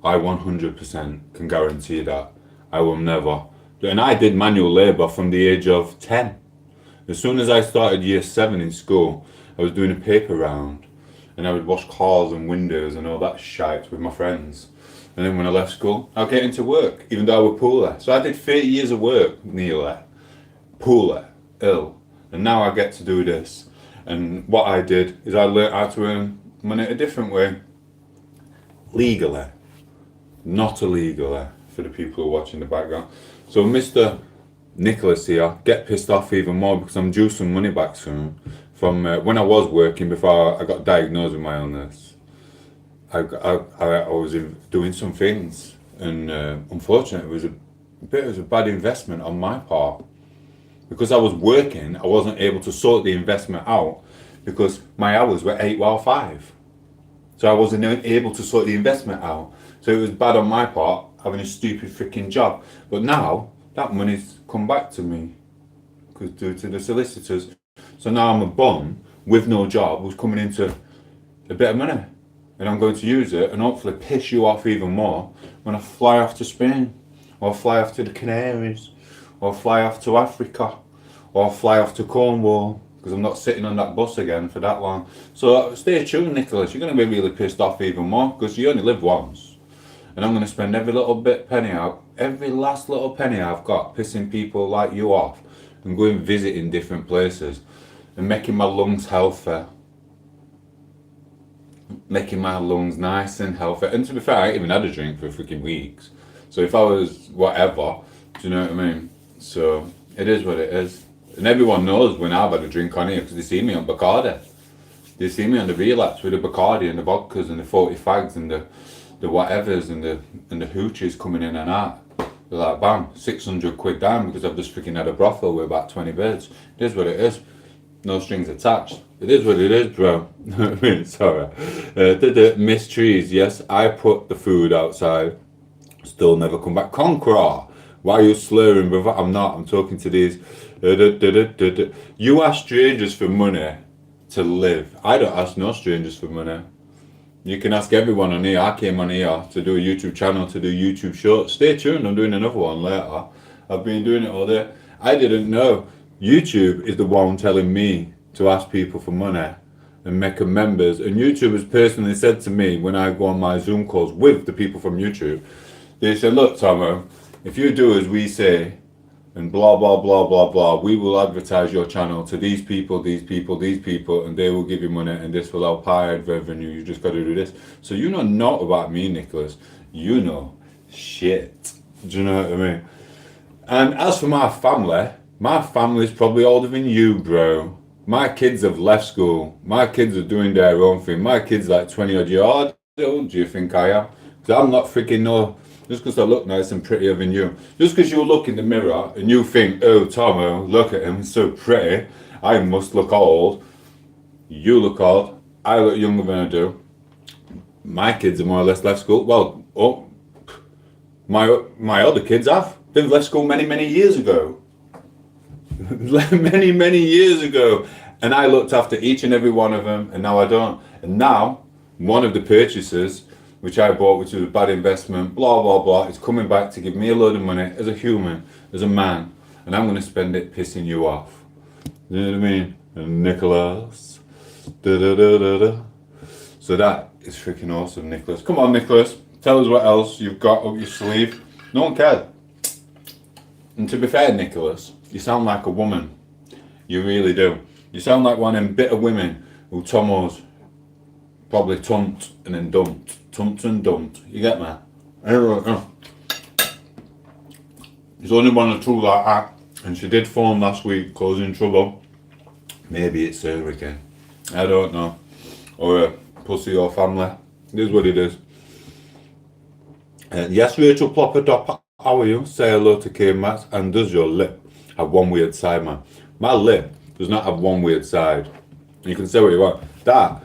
I 100% can guarantee that. I will never. And I did manual labour from the age of 10. As soon as I started year 7 in school, I was doing a paper round and I would wash cars and windows and all that shite with my friends. And then when I left school, I'll get into work, even though I was poorly. So I did 30 years of work, nearly. Poorly, ill. And now I get to do this. And what I did is I learned how to earn money a different way. Legally. Not illegally, for the people who are watching the background. So Mr. Nicholas here, get pissed off even more because I'm due some money back soon. From when I was working before I got diagnosed with my illness. I was doing some things, and unfortunately it was a bad investment on my part. Because I was working, I wasn't able to sort the investment out because my hours were 8 while 5. So I wasn't able to sort the investment out. So it was bad on my part, having a stupid freaking job. But now, that money's come back to me because due to the solicitors. So now I'm a bum with no job who's coming into a bit of money. And I'm going to use it and hopefully piss you off even more when I fly off to Spain, or fly off to the Canaries, or fly off to Africa, or fly off to Cornwall, because I'm not sitting on that bus again for that long. So stay tuned, Nicholas. You're going to be really pissed off even more because you only live once. And I'm going to spend every little bit penny out, every last little penny I've got, pissing people like you off and going visiting different places and making my lungs healthy. Making my lungs nice and healthy. And to be fair, I ain't even had a drink for freaking weeks. So if I was whatever, do you know what I mean? So it is what it is. And everyone knows when I've had a drink on here because they see me on Bacardi. They see me on the relapse with the Bacardi and the vodkas and the 40 fags and the whatevers and the hoochies coming in and out. They're like, bam, 600 quid down because I've just freaking had a brothel with about 20 beds. It is what it is. No strings attached. It is what it is, bro. I mean, sorry. Miss Trees, yes, I put the food outside. Still never come back. Conqueror, why are you slurring, brother? I'm not. I'm talking to these. You ask strangers for money to live. I don't ask no strangers for money. You can ask everyone on here. I came on here to do a YouTube channel, to do YouTube shorts. Stay tuned, I'm doing another one later. I've been doing it all day. I didn't know. YouTube is the one telling me to ask people for money and make them members. And YouTube has personally said to me when I go on my Zoom calls with the people from YouTube, they said, look, Tomo, if you do as we say, and blah, blah, blah, blah, blah, we will advertise your channel to these people, these people, these people, and they will give you money, and this will help higher revenue. You just got to do this. So you know not about me, Nicholas. You know shit. Do you know what I mean? And as for my family's probably older than you, bro. My kids have left school. My kids are doing their own thing. My kids like 20 odd years old. Do you think I am? Because I'm not freaking no... Just because I look nice and prettier than you. Just because you look in the mirror and you think, oh, Tomo, look at him, he's so pretty. I must look old. You look old. I look younger than I do. My kids are more or less left school. Well, my other kids have. They've left school many, many years ago. many, many years ago. And I looked after each and every one of them, and now I don't. And now, one of the purchases, which I bought, which was a bad investment, blah, blah, blah, it's coming back to give me a load of money as a human, as a man, and I'm going to spend it pissing you off. You know what I mean? And Nicholas. Da-da-da-da-da. So that is freaking awesome, Nicholas. Come on, Nicholas. Tell us what else you've got up your sleeve. No one cared. And to be fair, Nicholas, you sound like a woman. You really do. You sound like one of them bitter women who tom8os probably tumped and then dumped. Tumped and dumped. You get me? There's only one or two like that. And she did phone last week, causing trouble. Maybe it's her again. I don't know. Or a pussy or family. It is what it is. Yes, Rachel Plopper Dop, how are you? Say hello to K-Max. And does your lip have one weird side, man? My lip does not have one weird side. You can say what you want. That,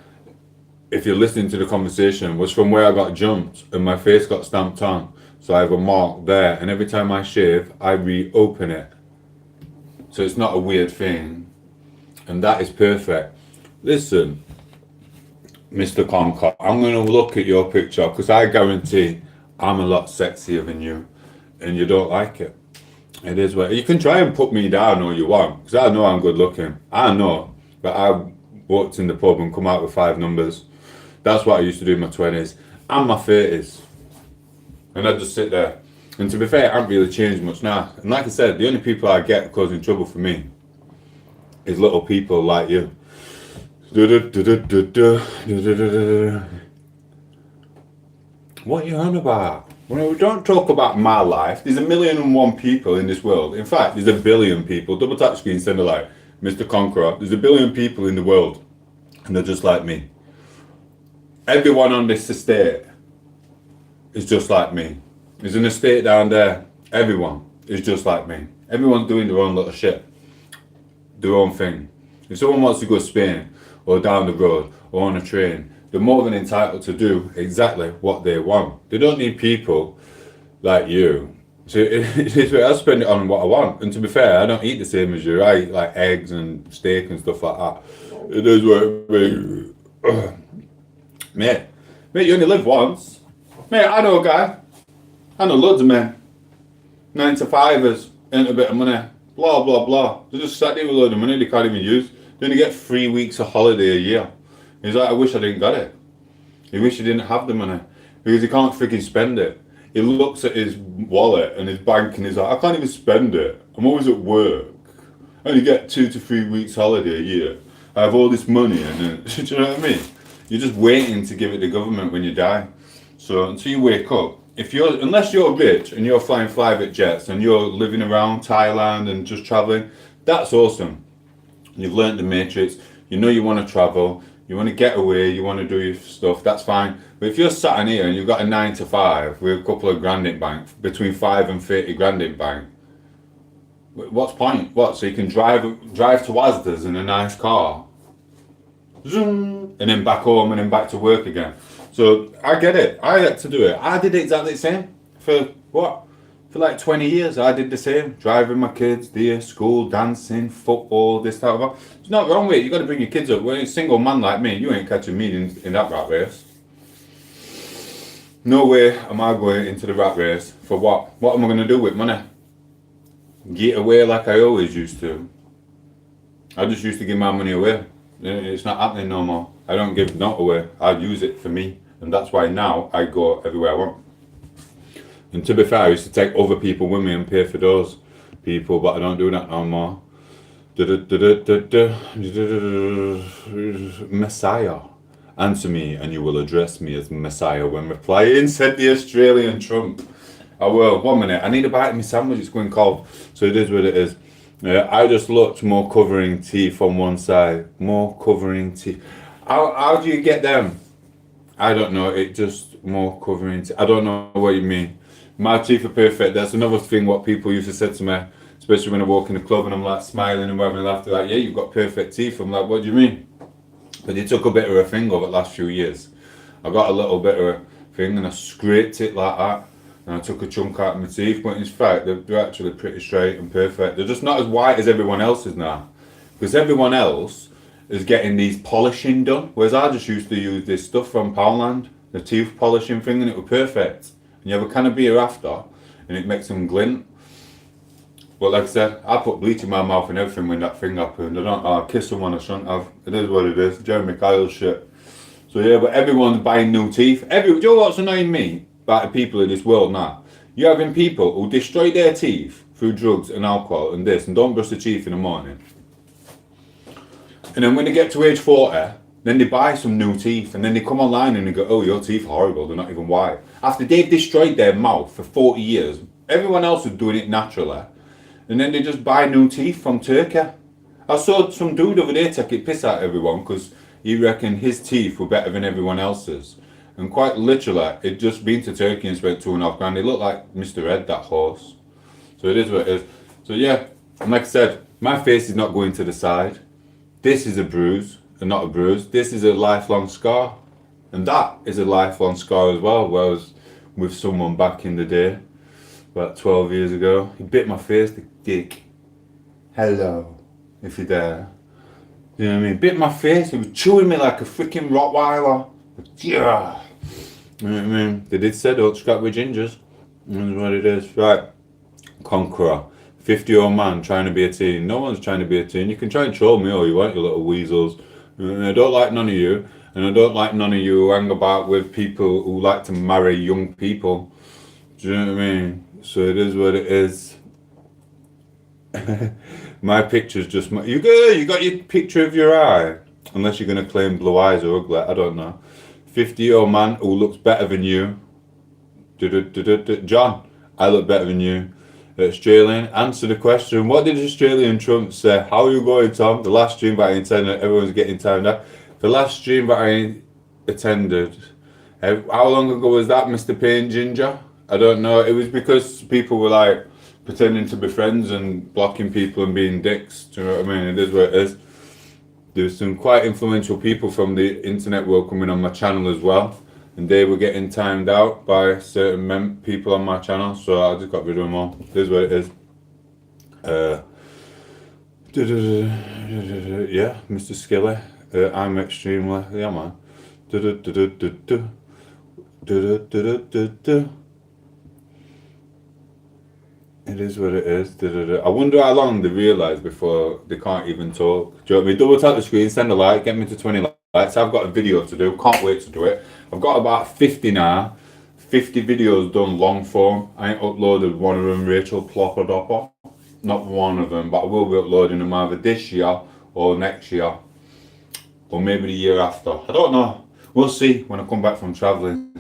if you're listening to the conversation, was from where I got jumped and my face got stamped on. So I have a mark there, and every time I shave, I reopen it. So it's not a weird thing. And that is perfect. Listen, Mr. Concord, I'm going to look at your picture because I guarantee I'm a lot sexier than you, and you don't like it. It is what you can try and put me down all you want because I know I'm good looking. I know, but I walked in the pub and come out with 5 numbers. That's what I used to do in my 20s and my 30s. And I'd just sit there. And to be fair, I haven't really changed much now. And like I said, the only people I get causing trouble for me is little people like you. What are you on about? Well, we don't talk about my life. There's 1,000,001 people in this world. In fact, there's 1 billion people. Double tap screen, send a like. Mr. Conqueror. There's 1 billion people in the world. And they're just like me. Everyone on this estate is just like me. There's an estate down there. Everyone is just like me. Everyone's doing their own little shit. Their own thing. If someone wants to go to Spain or down the road or on a train, they're more than entitled to do exactly what they want. They don't need people like you. So I spend it on what I want. And to be fair, I don't eat the same as you. I eat like eggs and steak and stuff like that. It is what it means. Mate, you only live once. Mate, I know a guy. I know loads of men. 9 to 5ers, earn a bit of money. Blah, blah, blah. They just sat there with a load of money they can't even use. You only get 3 weeks of holiday a year. He's like, I wish I didn't got it. He wish he didn't have the money because he can't freaking spend it. He looks at his wallet and his bank and he's like, I can't even spend it. I'm always at work. I only get 2 to 3 weeks holiday a year. I have all this money and then, do you know what I mean? You're just waiting to give it to government when you die. So until you wake up, unless you're rich and you're flying private jets and you're living around Thailand and just traveling, that's awesome. You've learned the matrix. You know you want to travel. You want to get away. You want to do your stuff. That's fine. But if you're sat in here and you've got a 9 to 5 with a couple of grand in bank, between 5 and 30 grand in bank, what's point? What? So you can drive to Asda's in a nice car, zoom, and then back home and then back to work again. So I get it. I had to do it. I did exactly the same for what? For like 20 years. I did the same. Driving my kids there, school, dancing, football, this type of that. It's not wrong with it. You got to bring your kids up. When you're a single man like me, you ain't catching me in that rat race. No way am I going into the rat race. For what? What am I going to do with money? Get away like I always used to. I just used to give my money away. It's not happening no more. I don't give not away. I use it for me. And that's why now I go everywhere I want. And to be fair, I used to take other people with me and pay for those people, but I don't do that no more. Messiah. Answer me and you will address me as Messiah when replying, said the Australian Trump. I will. 1 minute. I need a bite of my sandwich. It's going cold. So it is what it is. I just looked more covering teeth on one side. More covering teeth. How do you get them? I don't know. It just more covering teeth. I don't know what you mean. My teeth are perfect. That's another thing what people used to say to me, especially when I walk in the club and I'm like smiling and having a laugh. They're like, yeah, you've got perfect teeth. I'm like, what do you mean? But it took a bit of a thing over the last few years. I got a little bit of a thing and I scraped it like that. And I took a chunk out of my teeth, but in fact, they're actually pretty straight and perfect. They're just not as white as everyone else's now. Because everyone else is getting these polishing done, whereas I just used to use this stuff from Poundland, the teeth polishing thing, and it was perfect. And you have a can of beer after, and it makes them glint. But like I said, I put bleach in my mouth and everything when that thing happened. I kiss someone I shouldn't have. It is what it is. Jeremy Kyle's shit. So yeah, but everyone's buying new teeth. Do you know what's annoying me? About the people in this world now. You're having people who destroy their teeth through drugs and alcohol and this and don't brush their teeth in the morning. And then when they get to age 40, then they buy some new teeth and then they come online and they go, oh, your teeth are horrible, they're not even white. After they've destroyed their mouth for 40 years, everyone else is doing it naturally. And then they just buy new teeth from Turkey. I saw some dude over there take it piss out everyone because he reckoned his teeth were better than everyone else's. And quite literally, he'd just been to Turkey and spent $2.5 grand. He looked like Mr. Ed, that horse. So it is what it is. So yeah, and like I said, my face is not going to the side. This is a bruise, and not a bruise. This is a lifelong scar. And that is a lifelong scar as well. Where I was with someone back in the day, about 12 years ago. He bit my face, the dick. Hello, if you're there. You know what I mean? Bit my face, he was chewing me like a freaking Rottweiler. Yeah. You know what I mean? They did say don't scrap with gingers. That's what it is. Right. Conqueror. 50-year-old man trying to be a teen. No one's trying to be a teen. You can try and troll me all you want, you little weasels. I don't like none of you. And I don't like none of you who hang about with people who like to marry young people. Do you know what I mean? So it is what it is. My picture's just my... You got your picture of your eye. Unless you're going to claim blue eyes are ugly. I don't know. 50-year-old man who looks better than you. John, I look better than you. Australian, answer the question. What did Australian Trump say? How are you going, Tom? The last stream that I attended, everyone's getting timed out. The last stream that I attended, how long ago was that, Mr. Payne Ginger? I don't know. It was because people were like pretending to be friends and blocking people and being dicks. Do you know what I mean? It is what it is. There's some quite influential people from the internet world coming on my channel as well, and they were getting timed out by certain people on my channel, so I just got rid of them all. This is what it is. Yeah, Mr. Skilly. I'm extremely, yeah man. It is what it is. Da-da-da. I wonder how long they realise before they can't even talk. Do you know what I mean? Double tap the screen, send a like, get me to 20 likes. I've got a video to do, can't wait to do it. I've got about 50 now. 50 videos done long form. I ain't uploaded one of them, Rachel Plopper Dopper. Not one of them, but I will be uploading them either this year or next year. Or maybe the year after. I don't know. We'll see when I come back from travelling.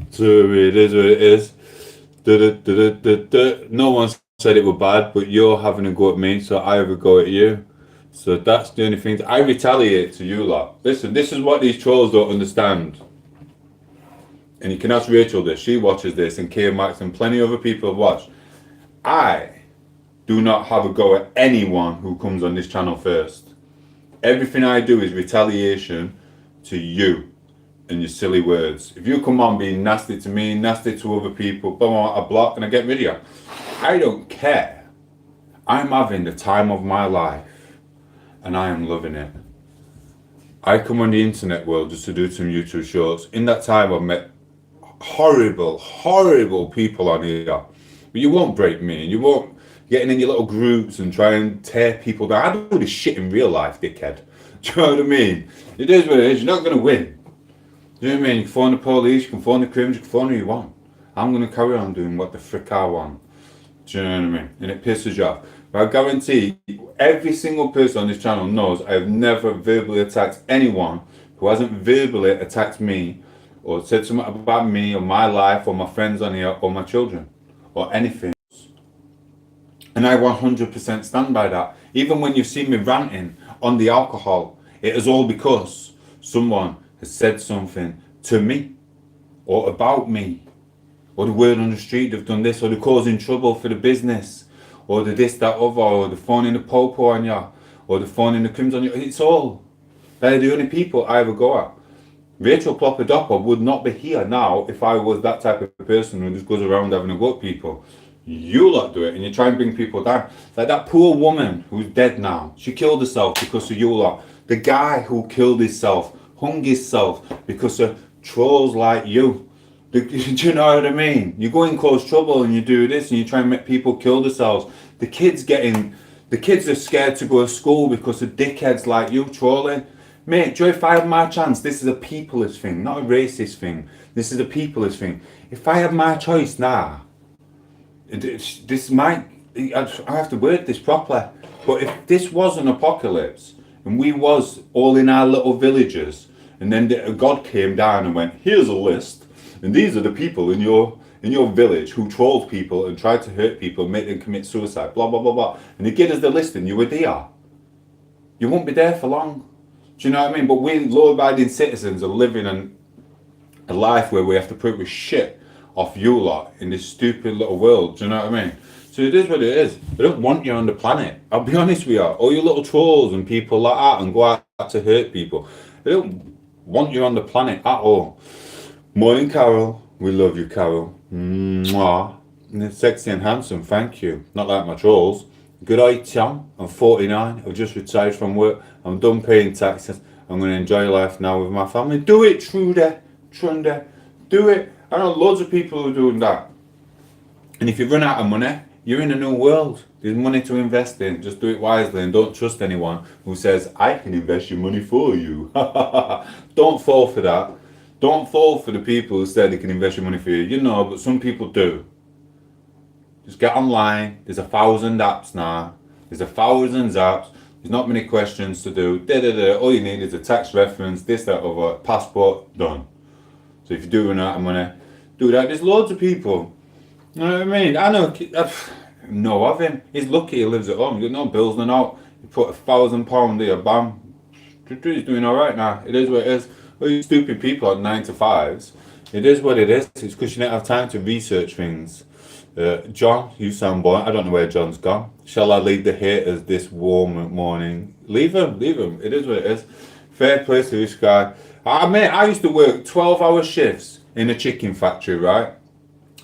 So it is what it is. No one said it was bad, but you're having a go at me, so I have a go at you. So that's the only thing. I retaliate to you lot. Listen, this is what these trolls don't understand. And you can ask Rachel this. She watches this, and K Max and plenty of other people have watched. I do not have a go at anyone who comes on this channel first. Everything I do is retaliation to you and your silly words. If you come on being nasty to me, nasty to other people, blah, blah, blah, I block and I get rid of you. I don't care. I'm having the time of my life and I am loving it. I come on the internet world just to do some YouTube shorts. In that time I've met horrible, horrible people on here. But you won't break me and you won't get in your little groups and try and tear people down. I do this shit in real life, dickhead. Do you know what I mean? It is what it is. You're not going to win. Do you know what I mean? You can phone the police, you can phone the criminals, you can phone who you want. I'm going to carry on doing what the frick I want. Do you know what I mean? And it pisses you off. But I guarantee every single person on this channel knows I have never verbally attacked anyone who hasn't verbally attacked me or said something about me or my life or my friends on here or my children or anything. And I 100% stand by that. Even when you see me ranting on the alcohol, it is all because someone has said something to me or about me, or the word on the street they've done this, or they're causing trouble for the business, or the this, that, other, or the phone in the Poco on you, or the phone in the crims on you. It's all. They're the only people I ever go at. Rachel Plopper Dopper would not be here now if I was that type of person who just goes around having a go at people. You lot do it and you try and bring people down. Like that poor woman who's dead now. She killed herself because of you lot. The guy who killed himself, hung himself because of trolls like you. Do you know what I mean? You go in cause trouble and you do this and you try and make people kill themselves. The kids are scared to go to school because of dickheads like you trolling. Mate, Joe, if I had my chance, this is a peopleist thing, not a racist thing. This is a peopleist thing. If I had my choice now, this might, I have to word this properly, but if this was an apocalypse and we was all in our little villages and then God came down and went, here's a list and these are the people in your village who trolled people and tried to hurt people and make them commit suicide, blah, blah, blah, blah, and they give us the list and you were there, you won't be there for long. Do you know what I mean? But we law-abiding citizens are living a life where we have to put with shit off you lot in this stupid little world. Do you know what I mean? So it is what it is. I don't want you on the planet. I'll be honest with you. All you little trolls and people like that and go out to hurt people. I don't want you on the planet at all. Morning, Carol. We love you, Carol. Mwah. And sexy and handsome, thank you. Not like my trolls. Good eye, Tom. I'm 49. I've just retired from work. I'm done paying taxes. I'm going to enjoy life now with my family. Do it, Trude. Do it. I know loads of people who are doing that. And if you run out of money, you're in a new world. There's money to invest in. Just do it wisely and don't trust anyone who says, I can invest your money for you. Don't fall for that. Don't fall for the people who said they can invest your money for you. You know, but some people do. Just get online. There's 1,000 apps now. There's 1,000 apps. There's not many questions to do. All you need is a tax reference, this, that, other, passport, done. So if you do run out of money, do that. There's loads of people. You know what I mean? I know of him. He's lucky he lives at home. He's got no bills, no out. You put £1,000 there, bam. He's doing alright now. It is what it is. All you stupid people at 9 to 5s. It is what it is. It's because you don't have time to research things. John, you sound boring. I don't know where John's gone. Shall I leave the haters this warm morning? Leave him. It is what it is. Fair play to this guy. I used to work 12-hour shifts in a chicken factory, right?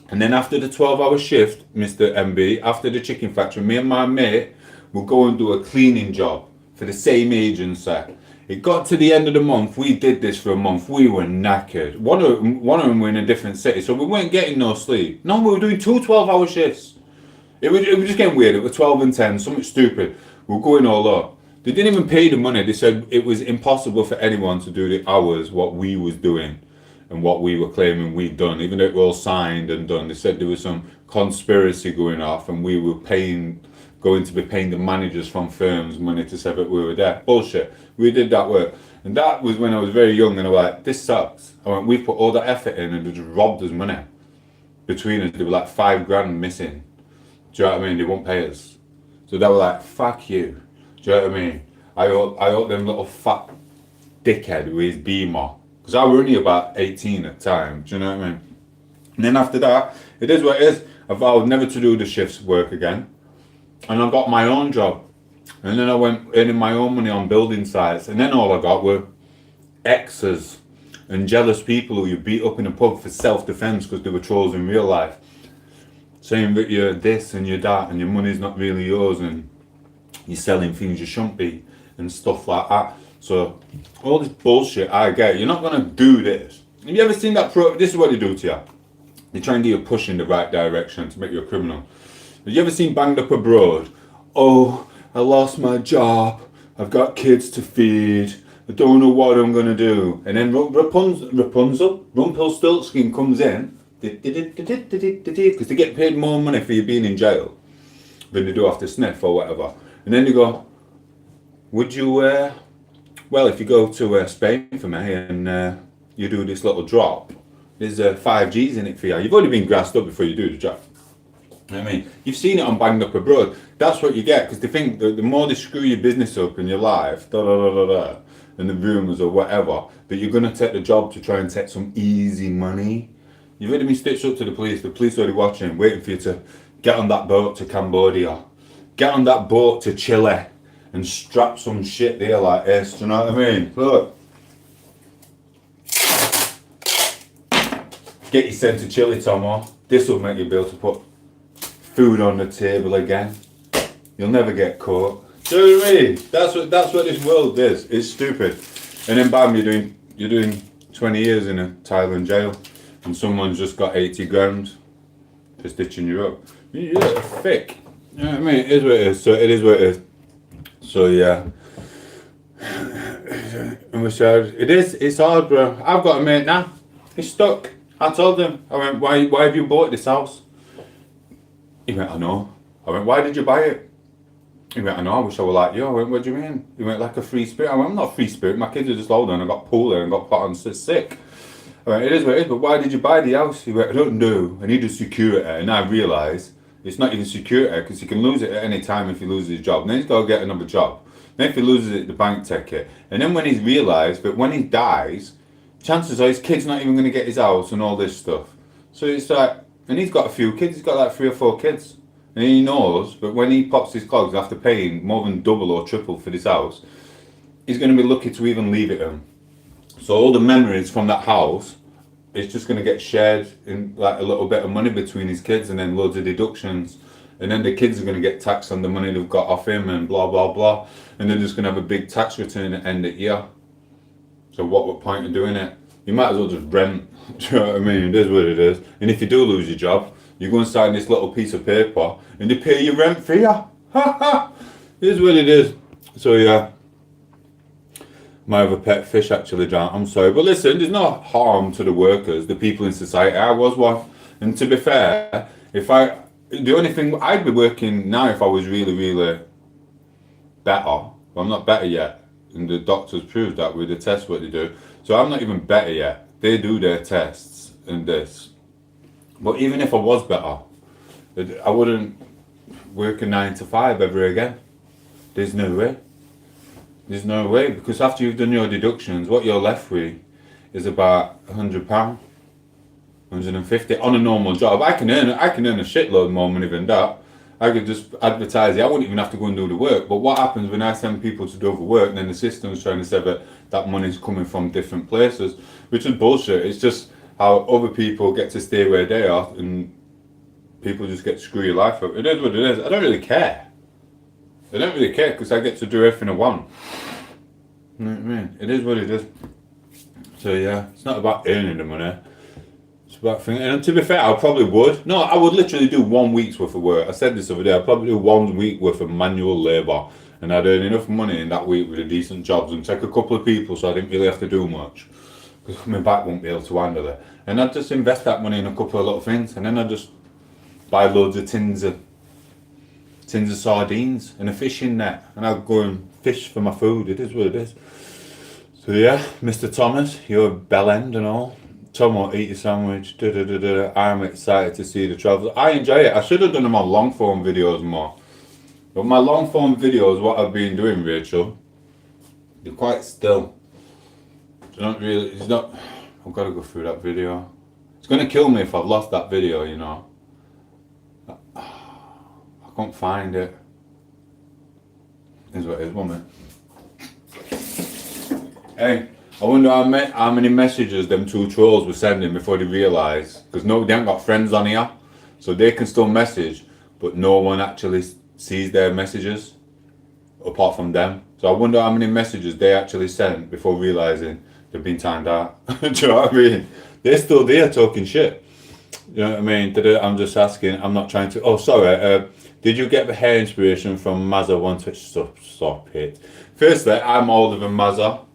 And then after the 12-hour shift, Mr. MB, after the chicken factory, me and my mate would go and do a cleaning job for the same agency. It got to the end of the month. We did this for a month. We were knackered. One of them were in a different city, so we weren't getting no sleep. No, we were doing 2 12-hour shifts. It was just getting weird. It was 12 and 10, something stupid. We were going all up. They didn't even pay the money. They said it was impossible for anyone to do the hours what we was doing and what we were claiming we'd done, even though it was all signed and done. They said there was some conspiracy going off and we were going to be paying the managers from firms money to say that we were there. Bullshit. We did that work. And that was when I was very young and I was like, this sucks. I went, we put all that effort in and they just robbed us money. Between us, they were like 5 grand missing. Do you know what I mean? They won't pay us. So they were like, fuck you. Do you know what I mean? I owe them little fat dickhead with his Beamer. Because I was only about 18 at the time. Do you know what I mean? And then after that, it is what it is. I vowed never to do the shifts work again. And I got my own job. And then I went earning my own money on building sites. And then all I got were exes and jealous people who you beat up in a pub for self-defense because they were trolls in real life. Saying that you're this and you're that and your money's not really yours and you're selling things you shouldn't be and stuff like that. So all this bullshit I get, you're not going to do this. Have you ever seen that this is what they do to you. They try and get you push in the right direction to make you a criminal. Have you ever seen Banged Up Abroad? Oh, I lost my job. I've got kids to feed. I don't know what I'm going to do. And then Rumpelstiltskin comes in because they get paid more money for you being in jail than they do after sniff or whatever. And then you go, would you, well, if you go to Spain for me and you do this little drop, there's 5 G's in it for you. You've already been grassed up before you do the job. I mean, you've seen it on Banged Up Abroad. That's what you get, because they think that the more they screw your business up in your life, and the rumours or whatever, that you're going to take the job to try and take some easy money. You've already been stitched up to the police are already watching, waiting for you to get on that boat to Cambodia, get on that boat to Chile, and strap some shit there like this, do you know what I mean? Look. Get you sent to Chile, Tomo. This will make you be able to put food on the table again. You'll never get caught. Do you know what I mean? That's what this world is. It's stupid. And then bam, you're doing 20 years in a Thailand jail, and someone's just got 80 grand for stitching you up. You're thick. You know what I mean? It is what it is. So it is what it is. So yeah. And we said it's hard, bro. I've got a mate now. He's stuck. I told him. I went, why have you bought this house? He went, I know. I went, why did you buy it? He went, I know, I wish I were like you. I went, what do you mean? He went, like a free spirit. I went, I'm not a free spirit. My kids are just older and I got pulled and got put on sick. I went, it is what it is, but why did you buy the house? He went, I don't know. I needed security. And I realised it's not even security because he can lose it at any time if he loses his job. And then he's got to get another job. Then if he loses it, the bank take it. And then when he's realised that when he dies, chances are his kid's not even going to get his house and all this stuff. So it's like, and he's got a few kids. He's got like 3 or 4 kids. And he knows that when he pops his clogs after paying more than double or triple for this house, he's going to be lucky to even leave it him. So all the memories from that house, it's just going to get shared in like a little bit of money between his kids and then loads of deductions. And then the kids are going to get taxed on the money they've got off him and blah, blah, blah. And they're just going to have a big tax return at the end of the year. So what point of doing it? You might as well just rent. Do you know what I mean? It is what it is. And if you do lose your job, you go and sign this little piece of paper and they pay your rent for you. Ha ha! It is what it is. So yeah. Might have a pet fish actually, John. I'm sorry. But listen, there's no harm to the workers, the people in society. I was one. And to be fair, the only thing I'd be working now if I was really, really better. Well, I'm not better yet. And the doctors proved that with the tests what they do. So I'm not even better yet. They do their tests and this. But even if I was better, I wouldn't work a 9 to 5 ever again. There's no way. There's no way, because after you've done your deductions, what you're left with is about £100, 150 on a normal job. I can earn a shitload more money than that. I could just advertise it. I wouldn't even have to go and do the work. But what happens when I send people to do the work, and then the system's trying to say that money's coming from different places, which is bullshit. It's just how other people get to stay where they are, and people just get to screw your life up. It is what it is. I don't really care. I don't really care because I get to do everything I want. You know what I mean? It is what it is. So yeah, it's not about earning the money. It's about thinking. And to be fair, I probably would. No, I would literally do 1 week's worth of work. I said this the other day. I'd probably do 1 week worth of manual labour, and I'd earn enough money in that week with a decent jobs and take a couple of people, so I didn't really have to do much because my back won't be able to handle it. And I'd just invest that money in a couple of little things, and then I'd just buy loads of tins of sardines and a fishing net, and I'd go and fish for my food. It is what it is. So yeah, Mr. Thomas, your bell end and all. Tom won't eat your sandwich. I'm excited to see the travels. I enjoy it. I should have done them on long form videos more. But my long form videos, what I've been doing, Rachel, they're quite still. They're not really, it's not, I've got to go through that video. It's going to kill me if I've lost that video, you know. I can't find it. Is what it is, one minute. Hey, I wonder how many messages them two trolls were sending before they realised, because they haven't got friends on here, so they can still message, but no one actually sees their messages apart from them. So I wonder how many messages they actually sent before realising they've been timed out. Do you know what I mean? They're still there talking shit. You know what I mean? I'm just asking. I'm not trying to. Oh, sorry. Did you get the hair inspiration from Mazza One Touch? Stop it. Firstly, I'm older than Mazza.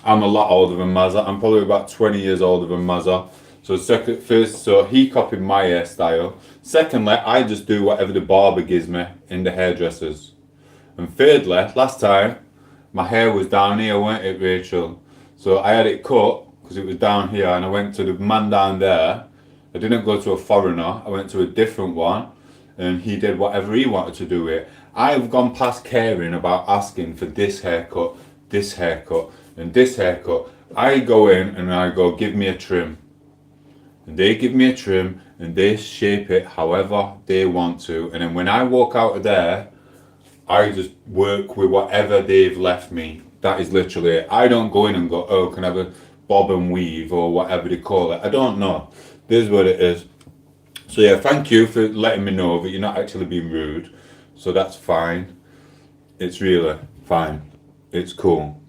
I'm a lot older than Mazza. I'm probably about 20 years older than Mazza. So he copied my hairstyle. Secondly, I just do whatever the barber gives me in the hairdressers. And thirdly, last time my hair was down here, weren't it, Rachel? So I had it cut because it was down here, and I went to the man down there. I didn't go to a foreigner. I went to a different one, and he did whatever he wanted to do it. I've gone past caring about asking for this haircut, and this haircut. I go in and I go, give me a trim. And they give me a trim and they shape it however they want to. And then when I walk out of there, I just work with whatever they've left me. That is literally it. I don't go in and go, oh, can I have a bob and weave or whatever they call it. I don't know. This is what it is. So yeah, thank you for letting me know that you're not actually being rude. So that's fine. It's really fine. It's cool.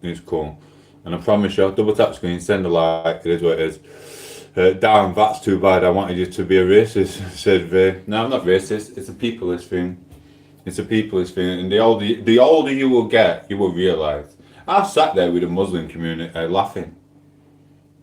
It's cool. And I promise you, double tap screen, send a like, it is what it is. Damn, that's too bad. I wanted you to be a racist, said Vay. No, I'm not racist. It's a peopleist thing. It's a peopleist thing. And the older you will get, you will realise. I've sat there with the Muslim community laughing.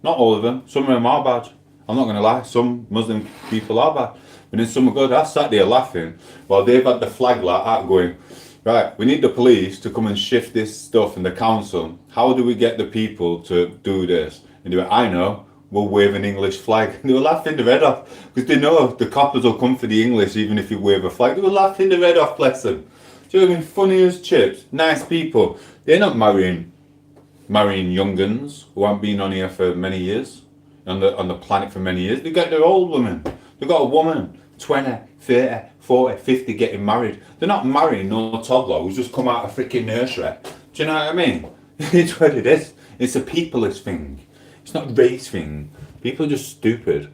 Not all of them. Some of them are bad. I'm not going to lie. Some Muslim people are bad. But then some are good. I've sat there laughing while they've had the flag like that going, right, we need the police to come and shift this stuff in the council. How do we get the people to do this? And they were, I know, we'll wave an English flag. And they were laughing their head off because they know the coppers will come for the English even if you wave a flag. They were laughing their head off, bless them. Do you know what I mean? Funny as chips, nice people. They're not marrying young uns who haven't been on here for many years, on the planet for many years. They got their old women. They've got a woman, 20, 30, 40, 50 getting married. They're not marrying no toddler who's just come out of freaking nursery. Do you know what I mean? It's what it is. It's a peopleist thing. It's not a race thing. People are just stupid.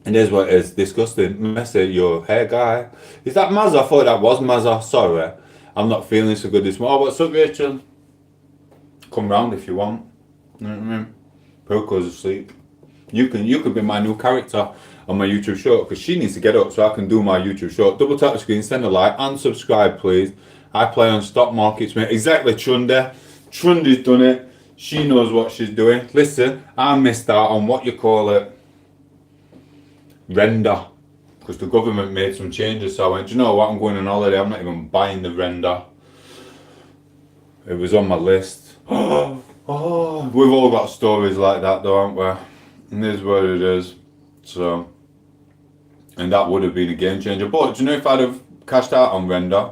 And there's what is disgusting. Messy, your hair guy. Is that Mazza? I thought that was Mazza. Sorry. I'm not feeling so good this morning. Oh, what's up, Rachel? Come round if you want. You know what I mean? Poco's asleep. You could be my new character on my YouTube short because she needs to get up so I can do my YouTube short. Double tap the screen, send a like, and subscribe, please. I play on stock markets, mate. Exactly, Trunda. Trunda's done it. She knows what she's doing. Listen, I missed out on what you call it, render, because the government made some changes. So I went, do you know what? I'm going on holiday. I'm not even buying the render. It was on my list. Oh, we've all got stories like that, though, haven't we? And this is what it is. So, and that would have been a game changer. But do you know, if I'd have cashed out on render,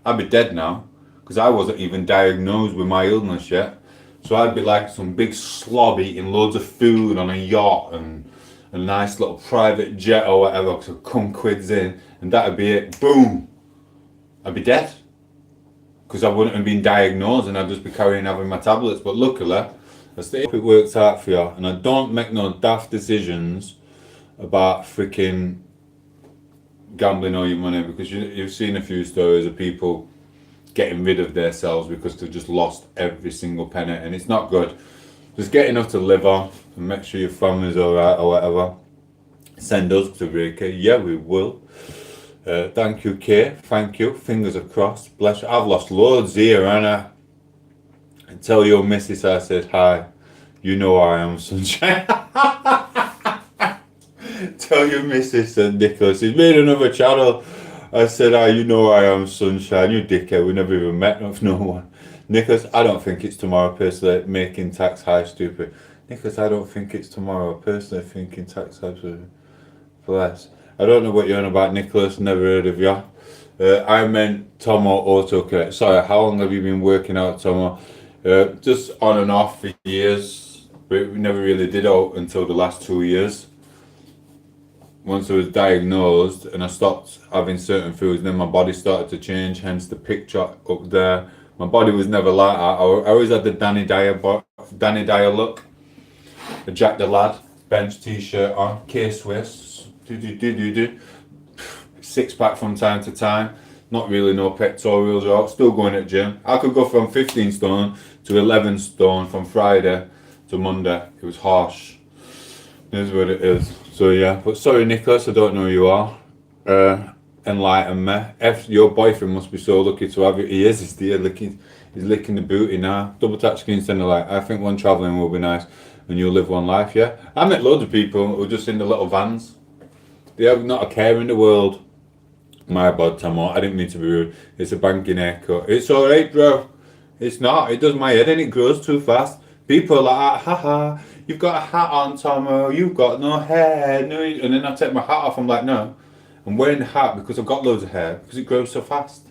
I'd be dead now, because I wasn't even diagnosed with my illness yet. So I'd be like some big slob eating loads of food on a yacht and a nice little private jet or whatever, so come quids in, and that'd be it. Boom! I'd be dead. Because I wouldn't have been diagnosed and I'd just be carrying having my tablets. But luckily, I hope it works out for you. And I don't make no daft decisions about freaking gambling all your money, because you've seen a few stories of people getting rid of themselves because they've just lost every single penny, and it's not good. Just get enough to live on and make sure your family's alright or whatever. Send us to Reiki. Yeah, we will. Thank you, Kay. Thank you. Fingers are crossed. Bless you. I've lost loads here, Anna. And tell your missus I said hi. You know I am, sunshine. Tell your missus and Nicholas. He's made another channel. I said, hi, you know I am, sunshine. You dickhead. We never even met no one. Nicholas, I don't think it's tomorrow, personally. Making tax high, stupid. Nicholas, I don't think it's tomorrow. Personally, thinking tax high, stupid. Bless. I don't know what you're on about, Nicholas. Never heard of you. I meant tom8os autocorrect. Sorry, how long have you been working out, tom8os? Just on and off for years. But we never really did out until the last 2 years. Once I was diagnosed and I stopped having certain foods, then my body started to change, hence the picture up there. My body was never like that. I always had the Danny Dyer look. The Jack the Lad bench t-shirt on, K-Swiss, six pack from time to time. Not really no pectorials out, still going at gym. I could go from 15 stone to 11 stone from Friday to Monday. It was harsh. It is what it is. So yeah, but sorry Nicholas, I don't know who you are. Enlighten me. Your boyfriend must be so lucky to have you. He is, he's licking the booty now. Double tap screen send a like. I think one travelling will be nice and you'll live one life, yeah? I met loads of people who are just in the little vans. They have not a care in the world. My bad, Tom8os. I didn't mean to be rude. It's a banking haircut. It's alright, bro. It's not. It does my head and it grows too fast. People are like, haha, you've got a hat on, Tom8os. You've got no hair. No. And then I take my hat off. I'm like, no. I'm wearing the hat because I've got loads of hair. Because it grows so fast.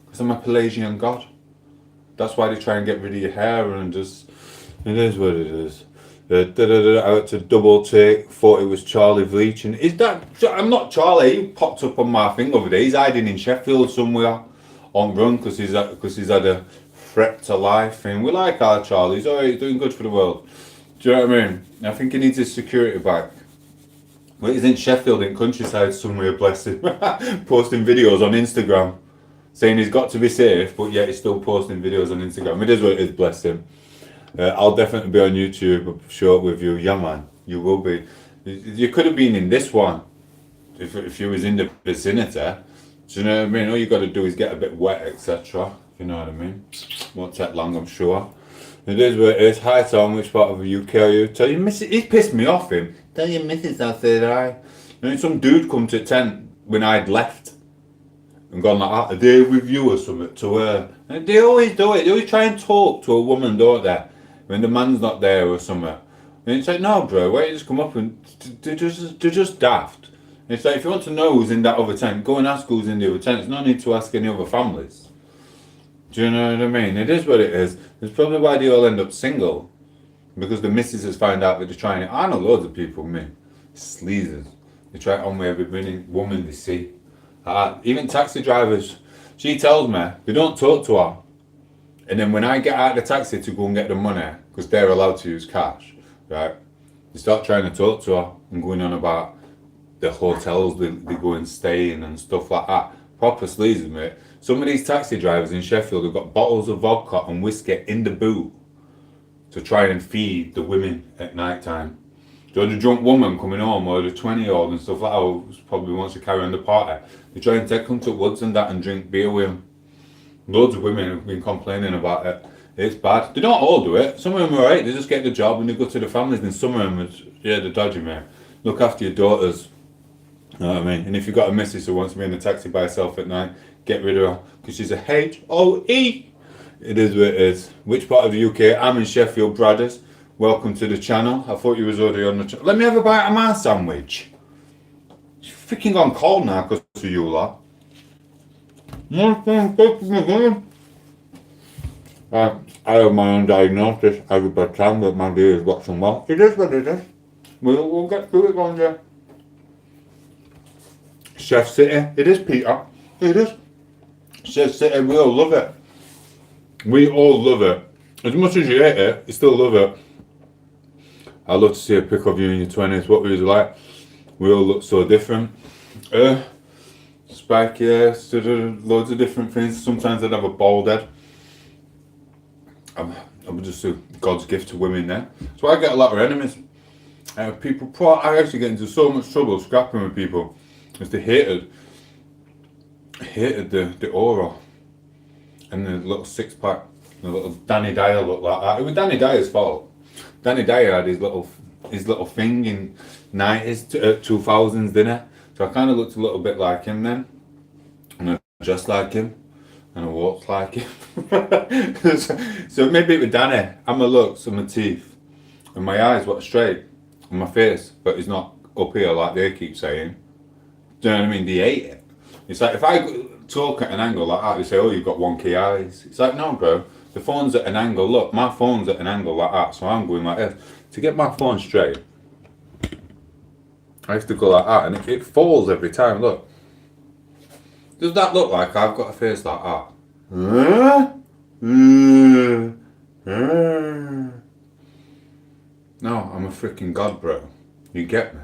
Because I'm a Pelagian god. That's why they try and get rid of your hair and just... It is what it is. I had to double take, thought it was Charlie Bleaching. Is that... I'm not Charlie. He popped up on my thing over there. He's hiding in Sheffield somewhere on run because he's had a threat to life thing. We like our Charlie. He's alright. He's doing good for the world. Do you know what I mean? I think he needs his security back. Well, he's in Sheffield in countryside somewhere, bless him. Posting videos on Instagram. Saying he's got to be safe, but yet he's still posting videos on Instagram. It is what it is, bless him. I'll definitely be on YouTube short with you. Yeah, man, you will be. You could have been in this one if you was in the vicinity. Do you know what I mean? All you got to do is get a bit wet, etc. You know what I mean? Won't take long, I'm sure. It is what it is. Hi, Tom. Which part of the UK are you? Tell your missus. He pissed me off, him. Tell your missus I said hi. And then some dude come to tent when I'd left and gone like, a day with you or something to her. And they always do it. They always try and talk to a woman, don't they? When the man's not there or something. And it's like, no, bro, why don't you just come up and... They're just daft. And it's like, if you want to know who's in that other tent, go and ask who's in the other tent. There's no need to ask any other families. Do you know what I mean? It is what it is. It's probably why they all end up single. Because the missus has found out that they're trying it. I know loads of people, me. Sleazers. They try it on with every woman they see. Even taxi drivers. She tells me, they don't talk to her. And then when I get out of the taxi to go and get the money, because they're allowed to use cash, right? They start trying to talk to her and going on about the hotels they go and stay in and stuff like that. Proper sleazes, mate. Some of these taxi drivers in Sheffield have got bottles of vodka and whiskey in the boot to try and feed the women at night time. So the drunk woman coming home, or the 20-year-old and stuff like that, who probably wants to carry on the party, they try and take them to woods and that and drink beer with them. Loads of women have been complaining about it. It's bad. They don't all do it. Some of them are right. They just get the job and they go to the families. And some of them, they're dodgy, mate. Look after your daughters. You know what I mean? And if you've got a missus who wants to be in the taxi by herself at night, get rid of her. Because she's a H-O-E. It is what it is. Which part of the UK? I'm in Sheffield, Brothers. Welcome to the channel. I thought you was already on the channel. Let me have a bite of my sandwich. It's freaking gone cold now because of you lot. I have my own diagnosis. I have a bad time, but my dear has got some more. It is what it is. We'll get through it one day. Chef City. It is, Peter. It is. Chef City, we all love it. We all love it. As much as you hate it, you still love it. I'd love to see a pic of you in your 20s. What were you like? We all look so different. spiky hair, loads of different things. Sometimes I'd have a bald head. I'm just a God's gift to women there. So I get a lot of enemies. I actually get into so much trouble scrapping with people because they hated the aura and the little six pack, the little Danny Dyer look like that. It was Danny Dyer's fault. Danny Dyer had his little thing in 90s, 2000s, didn't it? So I kind of looked a little bit like him then, and I dressed like him, and I walked like him. so maybe it was Danny, and my looks, and my teeth, and my eyes were straight, and my face, but it's not up here like they keep saying. Do you know what I mean? They hate it. It's like if I talk at an angle like that, they say, "Oh, you've got wonky eyes." It's like, no, bro. The phone's at an angle. Look, my phone's at an angle like that, so I'm going like this. To get my phone straight, I have to go like that, and it falls every time. Look. Does that look like I've got a face like that? No, I'm a freaking god, bro. You get me?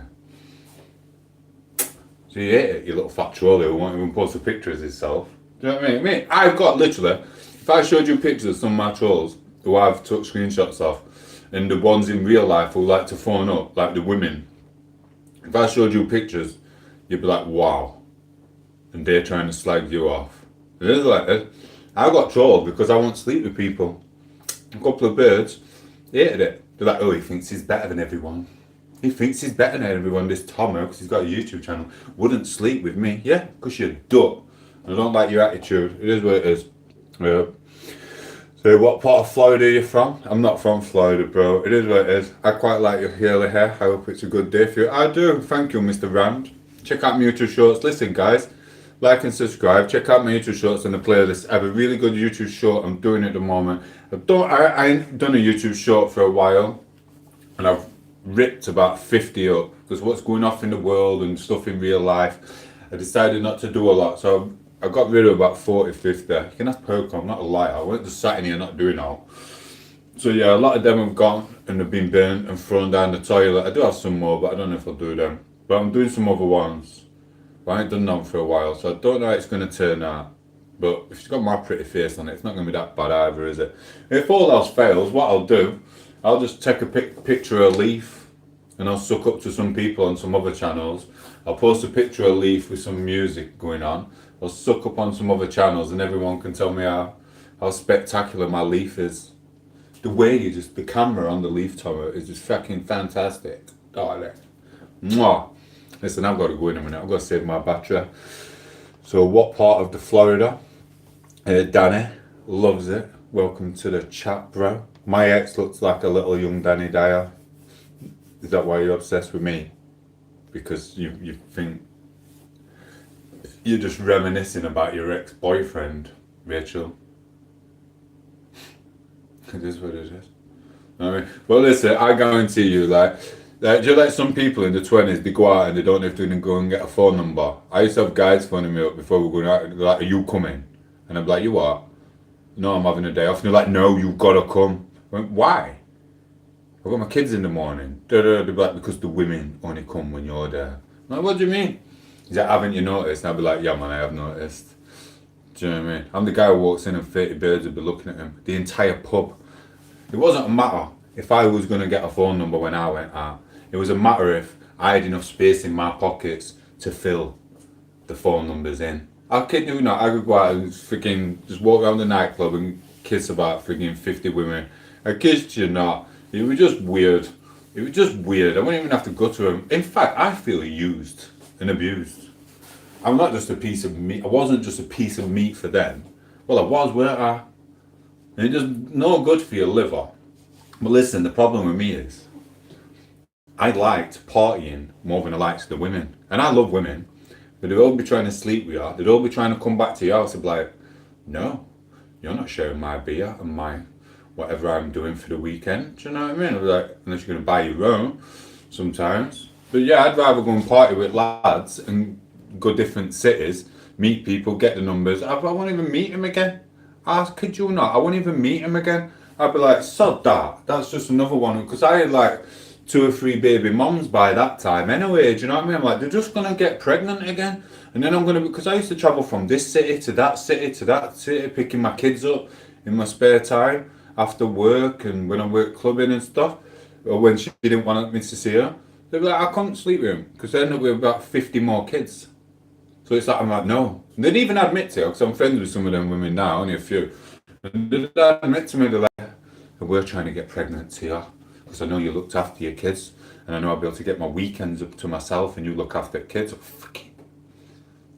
So you hate it, you little fat trolley who won't even post a picture of himself. Do you know what I mean? I've got literally, if I showed you pictures of some of my trolls who I've took screenshots of, and the ones in real life who like to phone up, like the women, if I showed you pictures, you'd be like, wow. And they're trying to slag you off. It is like this. I got trolled because I won't sleep with people. A couple of birds hated it. They're like, oh, he thinks he's better than everyone. He thinks he's better than everyone, this Tom8os, because he's got a YouTube channel, wouldn't sleep with me. Yeah, because you're duck. I don't like your attitude. It is what it is. Yeah. So what part of Florida are you from? I'm not from Florida, bro. It is what it is. I quite like your curly hair. I hope it's a good day for you. I do. Thank you, Mr. Rand. Check out my YouTube shorts. Listen, guys. Like and subscribe. Check out my YouTube shorts in the playlist. I have a really good YouTube short I'm doing at the moment. I ain't done a YouTube short for a while, and I've ripped about 50 up because what's going off in the world and stuff in real life, I decided not to do a lot. So I got rid of about 40, 50. You can ask Poco, I'm not a liar. I wasn't just sat in here not doing all. So yeah, a lot of them have gone and have been burnt and thrown down the toilet. I do have some more, but I don't know if I'll do them. But I'm doing some other ones. I ain't done them for a while, so I don't know how it's going to turn out. But if it's got my pretty face on it, it's not going to be that bad either, is it? If all else fails, what I'll do, I'll just take a picture of a leaf, and I'll suck up to some people on some other channels. I'll post a picture of a leaf with some music going on. I'll suck up on some other channels, and everyone can tell me how spectacular my leaf is. The way the camera on the leaf, Tom8os, is just fucking fantastic. Darling. Mwah. Listen, I've got to go in a minute. I've got to save my battery. So what part of the Florida? Danny loves it. Welcome to the chat, bro. My ex looks like a little young Danny Dyer. Is that why you're obsessed with me? Because you think you're just reminiscing about your ex-boyfriend, Rachel. It is what it is. I mean, well, listen, I guarantee you, do you like some people in the 20s, they go out and they don't have to go and get a phone number. I used to have guys phoning me up before we were going out, they're like, are you coming? And I'm like, you what? No, I'm having a day off. And they're like, no, you've got to come. I went, why? I've got my kids in the morning. They're like, because the women only come when you're there. I'm like, what do you mean? He's like, haven't you noticed? And I'll be like, yeah man, I have noticed. Do you know what I mean? I'm the guy who walks in and 30 birds will be looking at him. The entire pub. It wasn't a matter if I was going to get a phone number when I went out. It was a matter if I had enough space in my pockets to fill the phone numbers in. I kid you not, I could go out and just walk around the nightclub and kiss about 50 women. I kissed you not. It was just weird. It was just weird. I wouldn't even have to go to them. In fact, I feel used and abused. I'm not just a piece of meat. I wasn't just a piece of meat for them. Well, I was, weren't I? And it's just no good for your liver. But listen, the problem with me is, I liked partying more than I liked the women. And I love women. But they'd all be trying to sleep with you. They'd all be trying to come back to your house and be like, no, you're not sharing my beer and my whatever I'm doing for the weekend. Do you know what I mean? I'd be like, unless you're going to buy your own sometimes. But yeah, I'd rather go and party with lads and go different cities, meet people, get the numbers. I won't even meet him again. I kid you not, I won't even meet him again. I'd be like, sod that. That's just another one. Because I had 2 or 3 baby moms by that time anyway. Do you know what I mean? I'm like, they're just gonna get pregnant again, and then I'm gonna, because I used to travel from this city to that city to that city, picking my kids up in my spare time after work and when I work clubbing and stuff, or when she didn't want me to see her. They'd be like, I couldn't sleep with him because they ended up with about 50 more kids. So it's like, I'm like, no. And they'd even admit to it, because I'm friends with some of them women now, only a few. And they'd admit to me, they're like, we're trying to get pregnant to you because I know you looked after your kids, and I know I'll be able to get my weekends up to myself and you look after the kids. Fucking,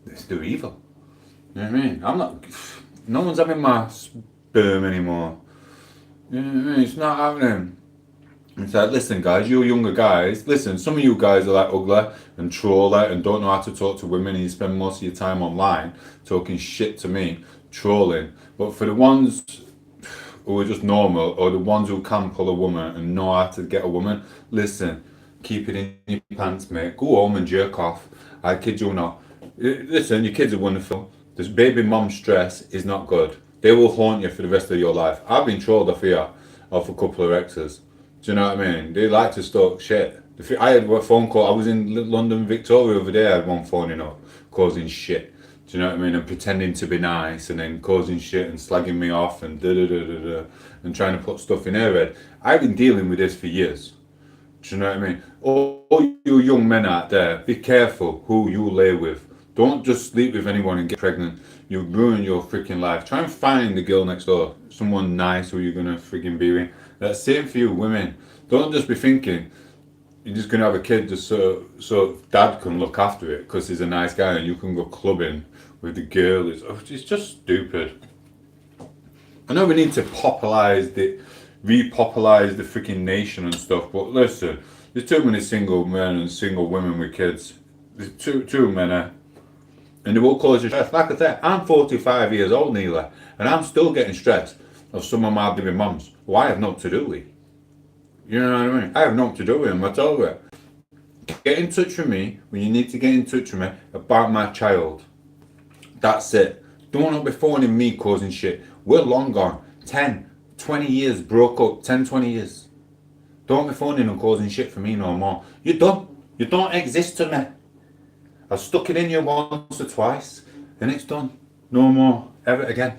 they're evil. You know what I mean? I'm not, no one's having my sperm anymore. You know what I mean? It's not happening. It's like, listen guys, you younger guys, listen, some of you guys are like ugly and troller and don't know how to talk to women, and you spend most of your time online talking shit to me, trolling. But for the ones who are just normal, or the ones who can pull a woman and know how to get a woman, listen, keep it in your pants, mate. Go home and jerk off. I kid you not. Listen, your kids are wonderful. This baby mom stress is not good. They will haunt you for the rest of your life. I've been trolled off here, off a couple of exes. Do you know what I mean? They like to talk shit. I had a phone call. I was in London, Victoria, the other day. I had one phoning up, causing shit. Do you know what I mean? And pretending to be nice, and then causing shit and slagging me off and and trying to put stuff in her head. I've been dealing with this for years. Do you know what I mean? All you young men out there, be careful who you lay with. Don't just sleep with anyone and get pregnant. You ruin your freaking life. Try and find the girl next door, someone nice who you're gonna freaking be with. That's same for you, women. Don't just be thinking you're just gonna have a kid just so dad can look after it because he's a nice guy and you can go clubbing with the girl. It's just stupid. I know we need to repopulise the freaking nation and stuff, but listen, there's too many single men and single women with kids. There's too many. And they will cause you stress. Like I said, I'm 45 years old, Neela, and I'm still getting stressed of some of my baby mums who I have nothing to do with. You know what I mean? I have nothing to do with them, I tell you. Get in touch with me when you need to get in touch with me about my child. That's it. Don't be phoning me causing shit. We're long gone. 10, 20 years broke up. 10, 20 years. Don't be phoning and causing shit for me no more. You're done. You don't exist to me. I've stuck it in you once or twice, and it's done. No more. Ever again.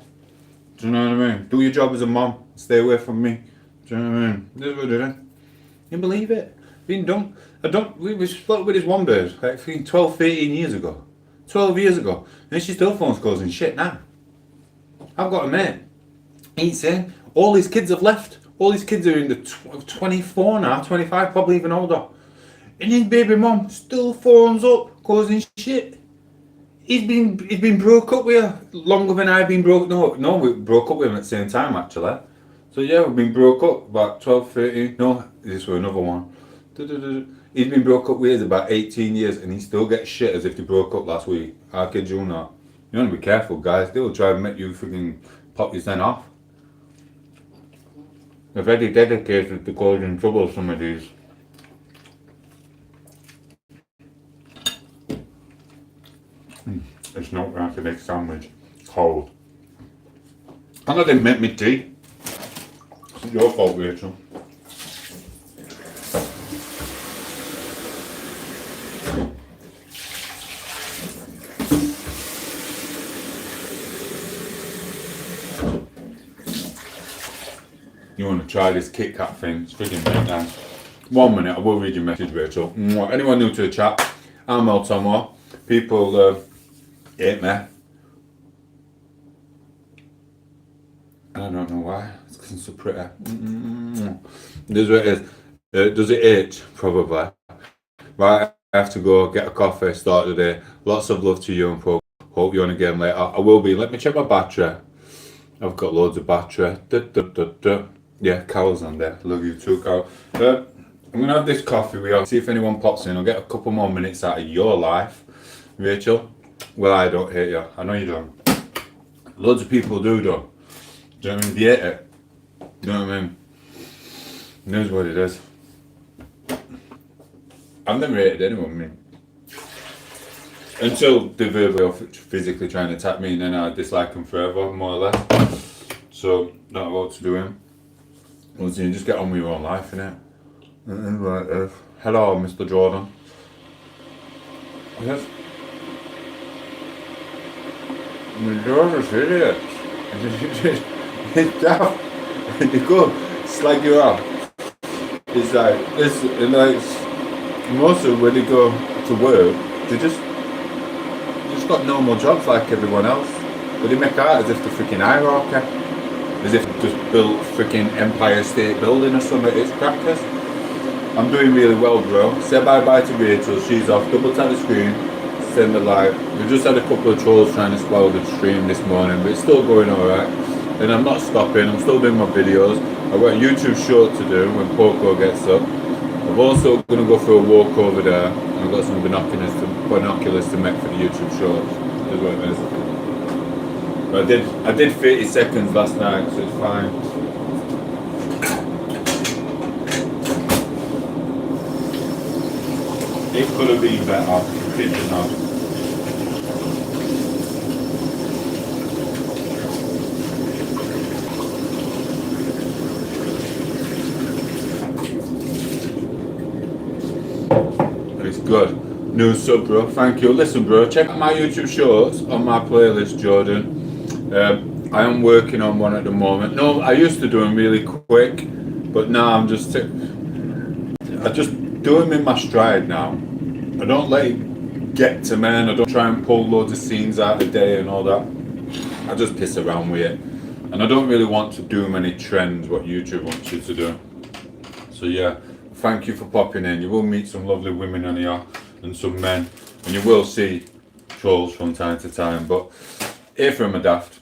Do you know what I mean? Do your job as a mom. Stay away from me. Do you know what I mean? This is what I did. You believe it? Been done. We split with this one bird like 12, 13 years ago. 12 years ago. And she still phones causing shit now. I've got a mate. He's saying all his kids have left. All his kids are in the 24 now, 25, probably even older. And his baby mum still phones up causing shit. He's been broke up with her longer than I've been broke. No, we broke up with him at the same time actually. So yeah, we've been broke up about 12, 13. No, this was another one. He's been broke up with us about 18 years, and he still gets shit as if they broke up last week. I kid you not. You want to be careful, guys. They will try and make you freaking pop your son off. They're very dedicated to causing trouble, some of these. It's not like a big sandwich. Cold. And I didn't make me tea. It's your fault, Rachel. You want to try this Kit Kat thing? It's freaking very nice. 1 minute, I will read your message, Rachel. Anyone new to the chat? I'm tom8os. People hate me. I don't know why. It's because I'm so pretty. This is what it is. Does it itch? Probably. Right, I have to go get a coffee, start the day. Lots of love to you and Poco. Hope you're on again later. I will be. Let me check my battery. I've got loads of battery. Yeah, Carol's on there. Love you too, Carol. I'm going to have this coffee with you. See if anyone pops in. I'll get a couple more minutes out of your life. Rachel, well, I don't hate you. I know you don't. Loads of people do, though. Do you know what I mean? They hate it. You know what I mean? Knows what it is. I've never hated anyone, me. Until they verbally or physically trying to attack me, and then I dislike them forever, more or less. So, not about to do him. Once you just get on with your own life, innit? Hello, Mr. Jordan. Yes. Jordan's idiot. It's daft. You go slag you up. It's like this, and like most of when they go to work, they just got normal jobs like everyone else, but they make out as if they're freaking hierarchy, as if they just built freaking Empire State Building or something. It's crackers. I'm doing really well, bro. Say bye bye to Rachel. She's off. Double tap the screen. Send the like. We just had a couple of trolls trying to spoil the stream this morning, but it's still going alright. And I'm not stopping. I'm still doing my videos. I've got a YouTube short to do when Poco gets up. I'm also going to go for a walk over there. And I've got some binoculars to make for the YouTube shorts. That's what it is. But I did 30 seconds last night, so it's fine. It could have been better, kid you not. It's good. New sub, bro. Thank you. Listen, bro, check out my YouTube shorts on my playlist, Jordan. I am working on one at the moment. No, I used to do them really quick, but now I just do them in my stride now. I don't let it get to me, and I don't try and pull loads of scenes out of the day and all that. I just piss around with it. And I don't really want to do many trends, what YouTube wants you to do. So yeah, thank you for popping in. You will meet some lovely women on here, and some men. And you will see trolls from time to time, but here from a daft.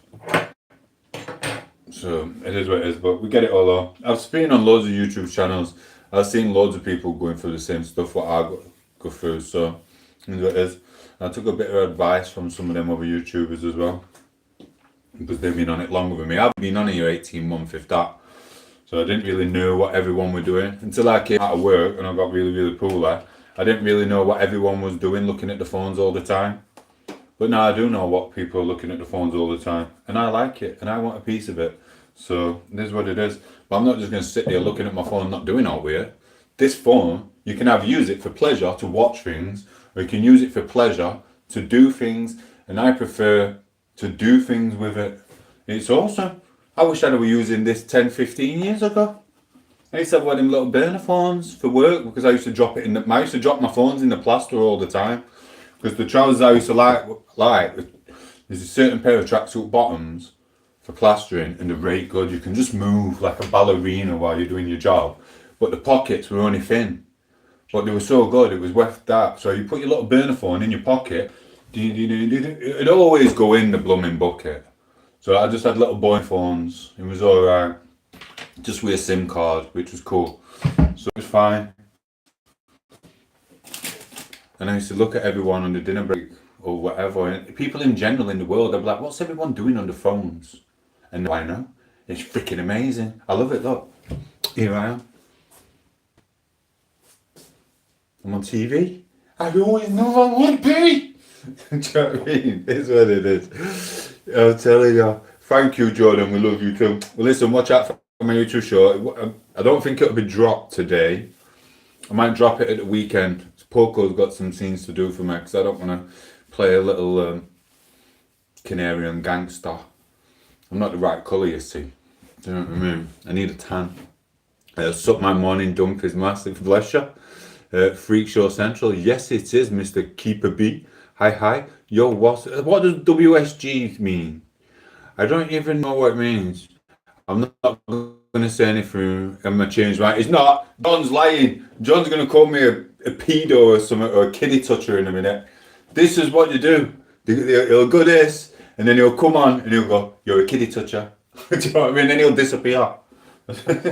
So it is what it is, but we get it all out. I've been on loads of YouTube channels. I've seen loads of people going through the same stuff what I go through, so it is what it is. I took a bit of advice from some of them other YouTubers as well, because they've been on it longer than me. I've been on here 18 months, if that. So I didn't really know what everyone were doing until I came out of work and I got really, really poor. I didn't really know what everyone was doing, looking at the phones all the time. But now I do know what people are looking at the phones all the time, and I like it, and I want a piece of it. So this is what it is. But I'm not just going to sit there looking at my phone, not doing all weird. This phone, you can use it for pleasure to watch things, or you can use it for pleasure to do things, and I prefer to do things with it. It's awesome. I wish I were using this 10, 15 years ago. I used to have one of them little burner phones for work, because I used to drop it in I used to drop my phones in the plaster all the time. Because the trousers I used to like, there's a certain pair of tracksuit bottoms for plastering, and they're very good. You can just move like a ballerina while you're doing your job. But the pockets were only thin. But they were so good, it was worth that. So you put your little burner phone in your pocket, it'd always go in the blooming bucket. So I just had little boy phones. It was alright. Just with a SIM card, which was cool. So it was fine. And I used to look at everyone on the dinner break or whatever, and people in general in the world, I'd be like, what's everyone doing on the phones? And I know, it's freaking amazing. I love it, look. Here I am. I'm on TV. I always know I would be. Do you know what I mean? It's what it is. I'm telling you. Thank you, Jordan. We love you too. Well, listen, watch out for my YouTube show. I don't think it'll be dropped today. I might drop it at the weekend. Poco's got some scenes to do for me, because I don't want to play a little Canarian gangster. I'm not the right colour, you see. Do you know what I mean? I need a tan. Suck my morning dump is massive. Bless you. Freak Show Central. Yes, it is, Mr. Keeper B. Hi. Yo, what does WSG mean? I don't even know what it means. I'm not going to say anything. I'm going to change my... It's not. John's lying. John's going to call me a pedo or something, or a kiddie toucher in a minute. This is what you do. He'll go this, and then he'll come on, and he'll go, you're a kiddie toucher. Do you know what I mean? Then he'll disappear.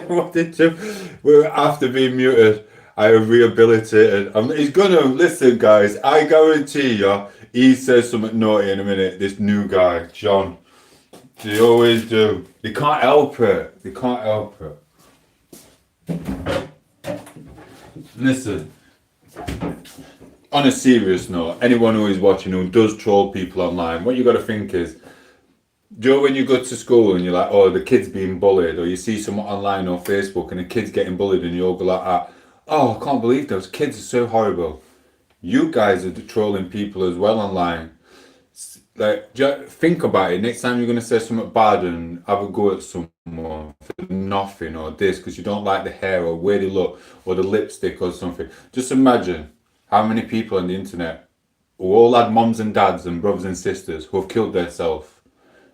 What did you... We're after being muted. I have rehabilitated. He's gonna listen, guys. I guarantee you, he says something naughty in a minute. This new guy, John. They always do. They can't help it. They can't help it. Listen. On a serious note, anyone who is watching who does troll people online, what you got to think is, do you know when you go to school and you're like, oh, the kid's being bullied, or you see someone online or Facebook and the kid's getting bullied, and you all go like that, Oh, I can't believe those kids are so horrible. You guys are trolling people as well online. Like, just think about it. Next time you're going to say something bad and have a go at someone for nothing or this because you don't like the hair or where they look or the lipstick or something. Just imagine how many people on the internet who all had moms and dads and brothers and sisters who have killed themselves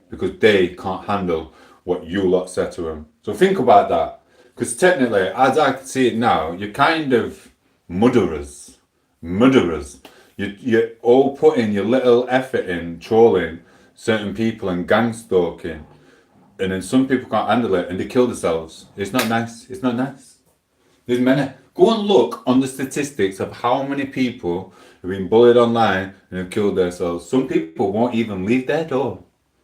because they can't handle what you lot said to them. So think about that. Because technically, as I can see it now, you're kind of murderers. Murderers. You're all putting your little effort in trolling certain people and gang stalking. And then some people can't handle it and they kill themselves. It's not nice. It's not nice. There's many. Go and look on the statistics of how many people have been bullied online and have killed themselves. Some people won't even leave their door.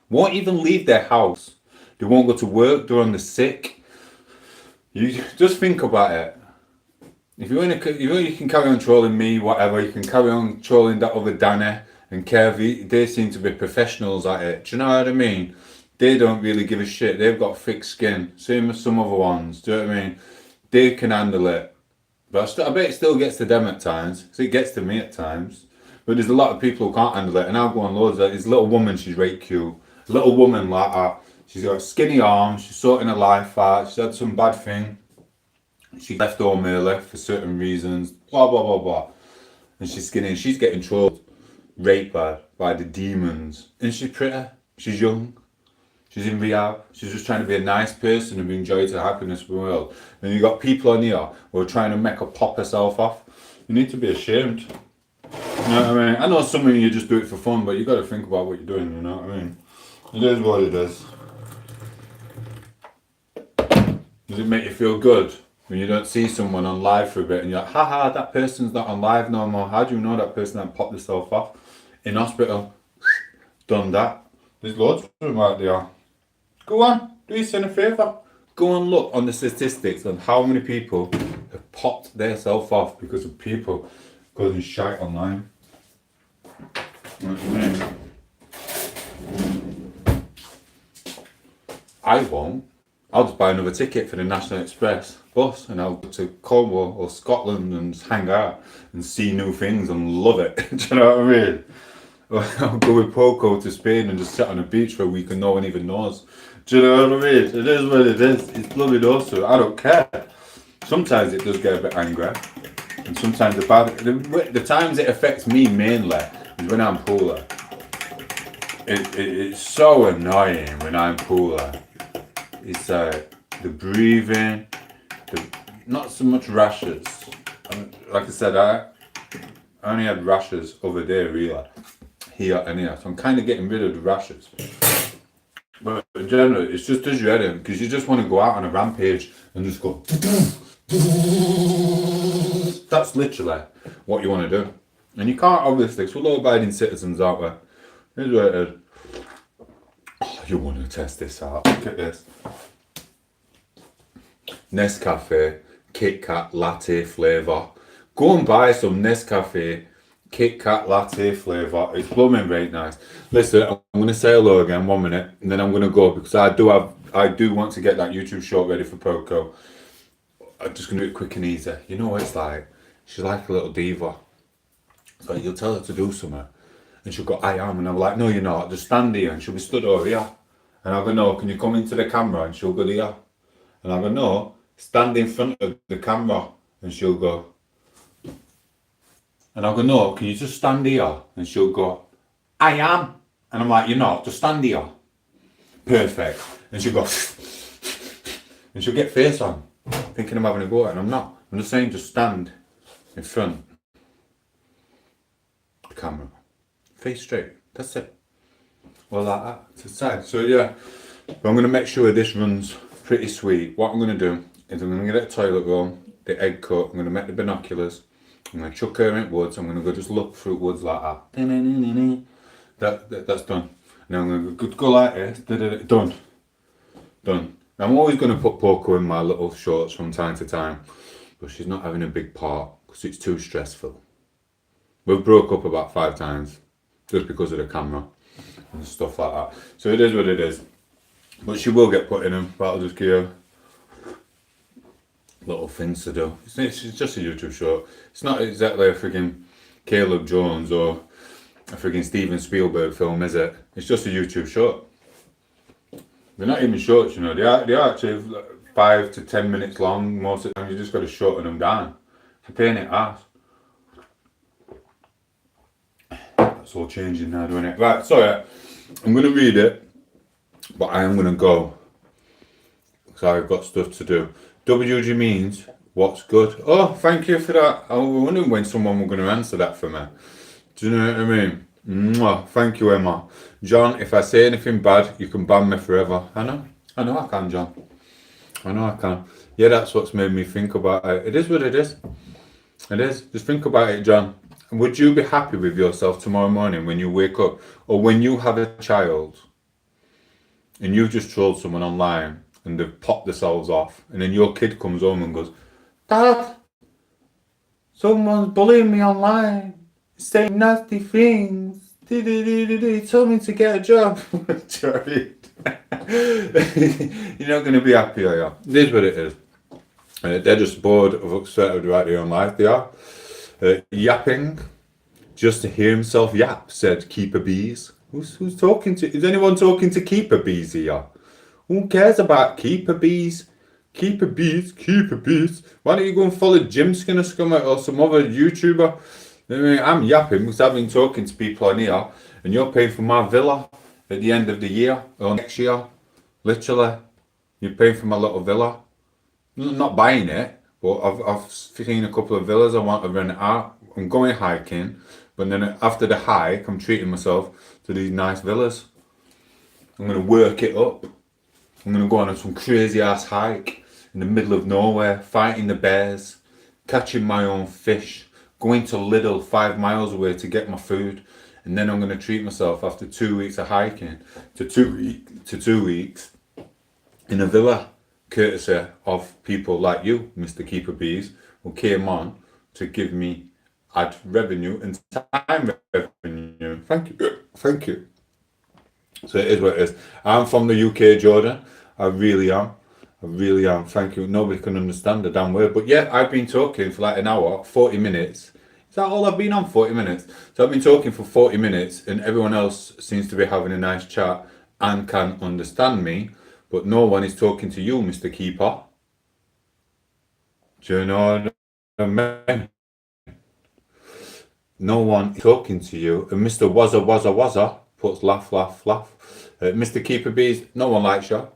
Won't even leave their house. They won't go to work. They're on the sick. You just think about it. If you can carry on trolling me, whatever. You can carry on trolling that other Danny and Kev. They seem to be professionals at it. Do you know what I mean? They don't really give a shit. They've got thick skin. Same as some other ones. Do you know what I mean? They can handle it. But I bet it still gets to them at times. So it gets to me at times. But there's a lot of people who can't handle it. And I'll go on loads of it. This little woman, she's really cute. A little woman like that. She's got skinny arms. She's sorting her life out. She's had some bad thing. She left home early for certain reasons. Blah, blah, blah, blah. And she's skinny. And she's getting trolled. Raped by the demons. And she's pretty. She's young. She's in rehab. She's just trying to be a nice person and enjoy the happiness of the world. And you got people on here who are trying to make her pop herself off. You need to be ashamed. You know what I mean? I know some of you just do it for fun, but you got to think about what you're doing. You know what I mean? It is what it is. Does it make you feel good when you don't see someone on live for a bit and you're like, haha, that person's not on live no more? How do you know that person that popped themselves off in hospital? Done that. There's loads of them out there. Go on, do yourself a favour. Go and look on the statistics on how many people have popped themselves off because of people causing shite online. I won't. I'll just buy another ticket for the National Express bus and I'll go to Cornwall or Scotland and hang out and see new things and love it. Do you know what I mean? Or I'll go with Poco to Spain and just sit on a beach for a week and no one even knows. Do you know what I mean? It is what it is. It's bloody awesome. I don't care. Sometimes it does get a bit angry. And sometimes the times it affects me mainly is when I'm poorly. It's so annoying when I'm poorly. It's the breathing, not so much rashes. Like I said, I only had rashes over there really. Here and here. So I'm kind of getting rid of the rashes. But in general, it's just as you head because you just want to go out on a rampage and just go. That's literally what you want to do. And you can't, obviously, because we're law-abiding citizens, aren't we? Here's what it is. Oh, you want to test this out. Look at this. Nescafe Kit Kat latte flavour. Go and buy some Nescafe Kit Kat latte flavour. It's blooming right nice. Listen, I'm going to say hello again 1 minute and then I'm going to go because I do want to get that YouTube short ready for Poco. I'm just going to do it quick and easy. You know what it's like? She's like a little diva. So you'll tell her to do something and she'll go, I am. And I'm like, no, you're not. Just stand here. And she'll be stood over here. And I'll go, no, can you come into the camera? And she'll go here. And I'll go, no, stand in front of the camera. And she'll go. And I'll go, no, can you just stand here? And she'll go, I am. And I'm like, you're not, just stand here. Perfect. And she'll go, and she'll get face on, thinking I'm having a go at it, and I'm not. I'm just saying, just stand in front of the camera. Face straight. That's it. Well, like that, to the side. So yeah, but I'm going to make sure this runs pretty sweet. What I'm going to do is I'm going to get a toilet roll, the egg cut, I'm going to make the binoculars, I'm going to chuck her in woods, I'm going to go just look through woods like that. That's done. Now I'm going to go like this, done. I'm always going to put Poco in my little shorts from time to time, but she's not having a big part because it's too stressful. We've broke up about 5 times just because of the camera and stuff like that. So it is what it is. But she will get put in them, but I'll just give her little things to do. It's just a YouTube short. It's not exactly a freaking Caleb Jones or a freaking Steven Spielberg film, is it? It's just a YouTube short. They're not even shorts, you know. They're actually 5 to 10 minutes long most of the time. You just got to shorten them down. It's a pain in the ass. That's all changing now, doing it? Right, sorry. I'm going to read it, but I am going to go. Because I've got stuff to do. WG means what's good. Oh, thank you for that. I was wondering when someone was going to answer that for me. Do you know what I mean? Mwah. Thank you, Emma. John, if I say anything bad, you can ban me forever. I know I can, John. I know I can. Yeah, that's what's made me think about it. It is what it is. It is. Just think about it, John. Would you be happy with yourself tomorrow morning when you wake up, or when you have a child and you just trolled someone online and they've popped themselves off, and then your kid comes home and goes, Dad, someone's bullying me online, saying nasty things. He told me to get a job. You're not going to be happy, are you? It is what it is. They're just bored of upset about their own life. They are. Yapping, just to hear himself yap, said Keeper Bees. Who's talking to? Is anyone talking to Keeper Bees here? Who cares about Keeper Bees? Keeper Bees, Keeper Bees. Why don't you go and follow Jim Skinner Scummer or some other YouTuber? I mean, I'm yapping because I've been talking to people on here, and you're paying for my villa at the end of the year or next year. Literally, you're paying for my little villa. I'm not buying it, but I've seen a couple of villas I want to rent out. I'm going hiking, but then after the hike, I'm treating myself to these nice villas. I'm going to work it up. I'm going to go on some crazy ass hike in the middle of nowhere, fighting the bears, catching my own fish, going to Lidl 5 miles away to get my food, and then I'm going to treat myself after 2 weeks of hiking to 2 weeks in a villa, courtesy of people like you, Mr. Keeper Bees, who came on to give me ad revenue and time revenue. Thank you. So it is what it is. I'm from the UK, Jordan. I really am. Thank you. Nobody can understand a damn word. But yeah, I've been talking for like an hour, 40 minutes. Is that all I've been on? 40 minutes. So I've been talking for 40 minutes and everyone else seems to be having a nice chat and can understand me. But no one is talking to you, Mr. Keeper. Do you know what I mean? No one is talking to you. And Mr. Wazza puts laugh. Mr. Keeper Bees, no one likes you.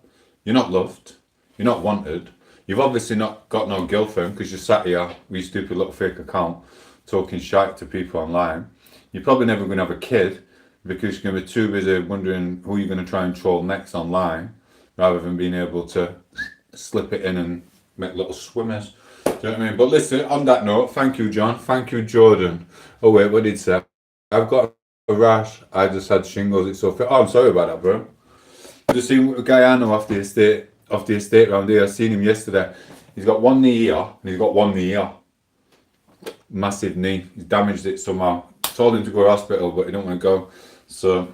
You're not loved. You're not wanted. You've obviously not got no girlfriend because you sat here with your stupid little fake account talking shite to people online. You're probably never going to have a kid because you're going to be too busy wondering who you're going to try and troll next online rather than being able to slip it in and make little swimmers. Do you know what I mean? But listen, on that note, thank you, John. Thank you, Jordan. Oh, wait, what did he say? I've got a rash. I just had shingles. It's so fit. Oh, I'm sorry about that, bro. I just seen a guy I know off the estate around here. I seen him yesterday. He's got one knee here and he's got one knee here. Massive knee. He's damaged it somehow. Told him to go to hospital, but he don't want to go. So,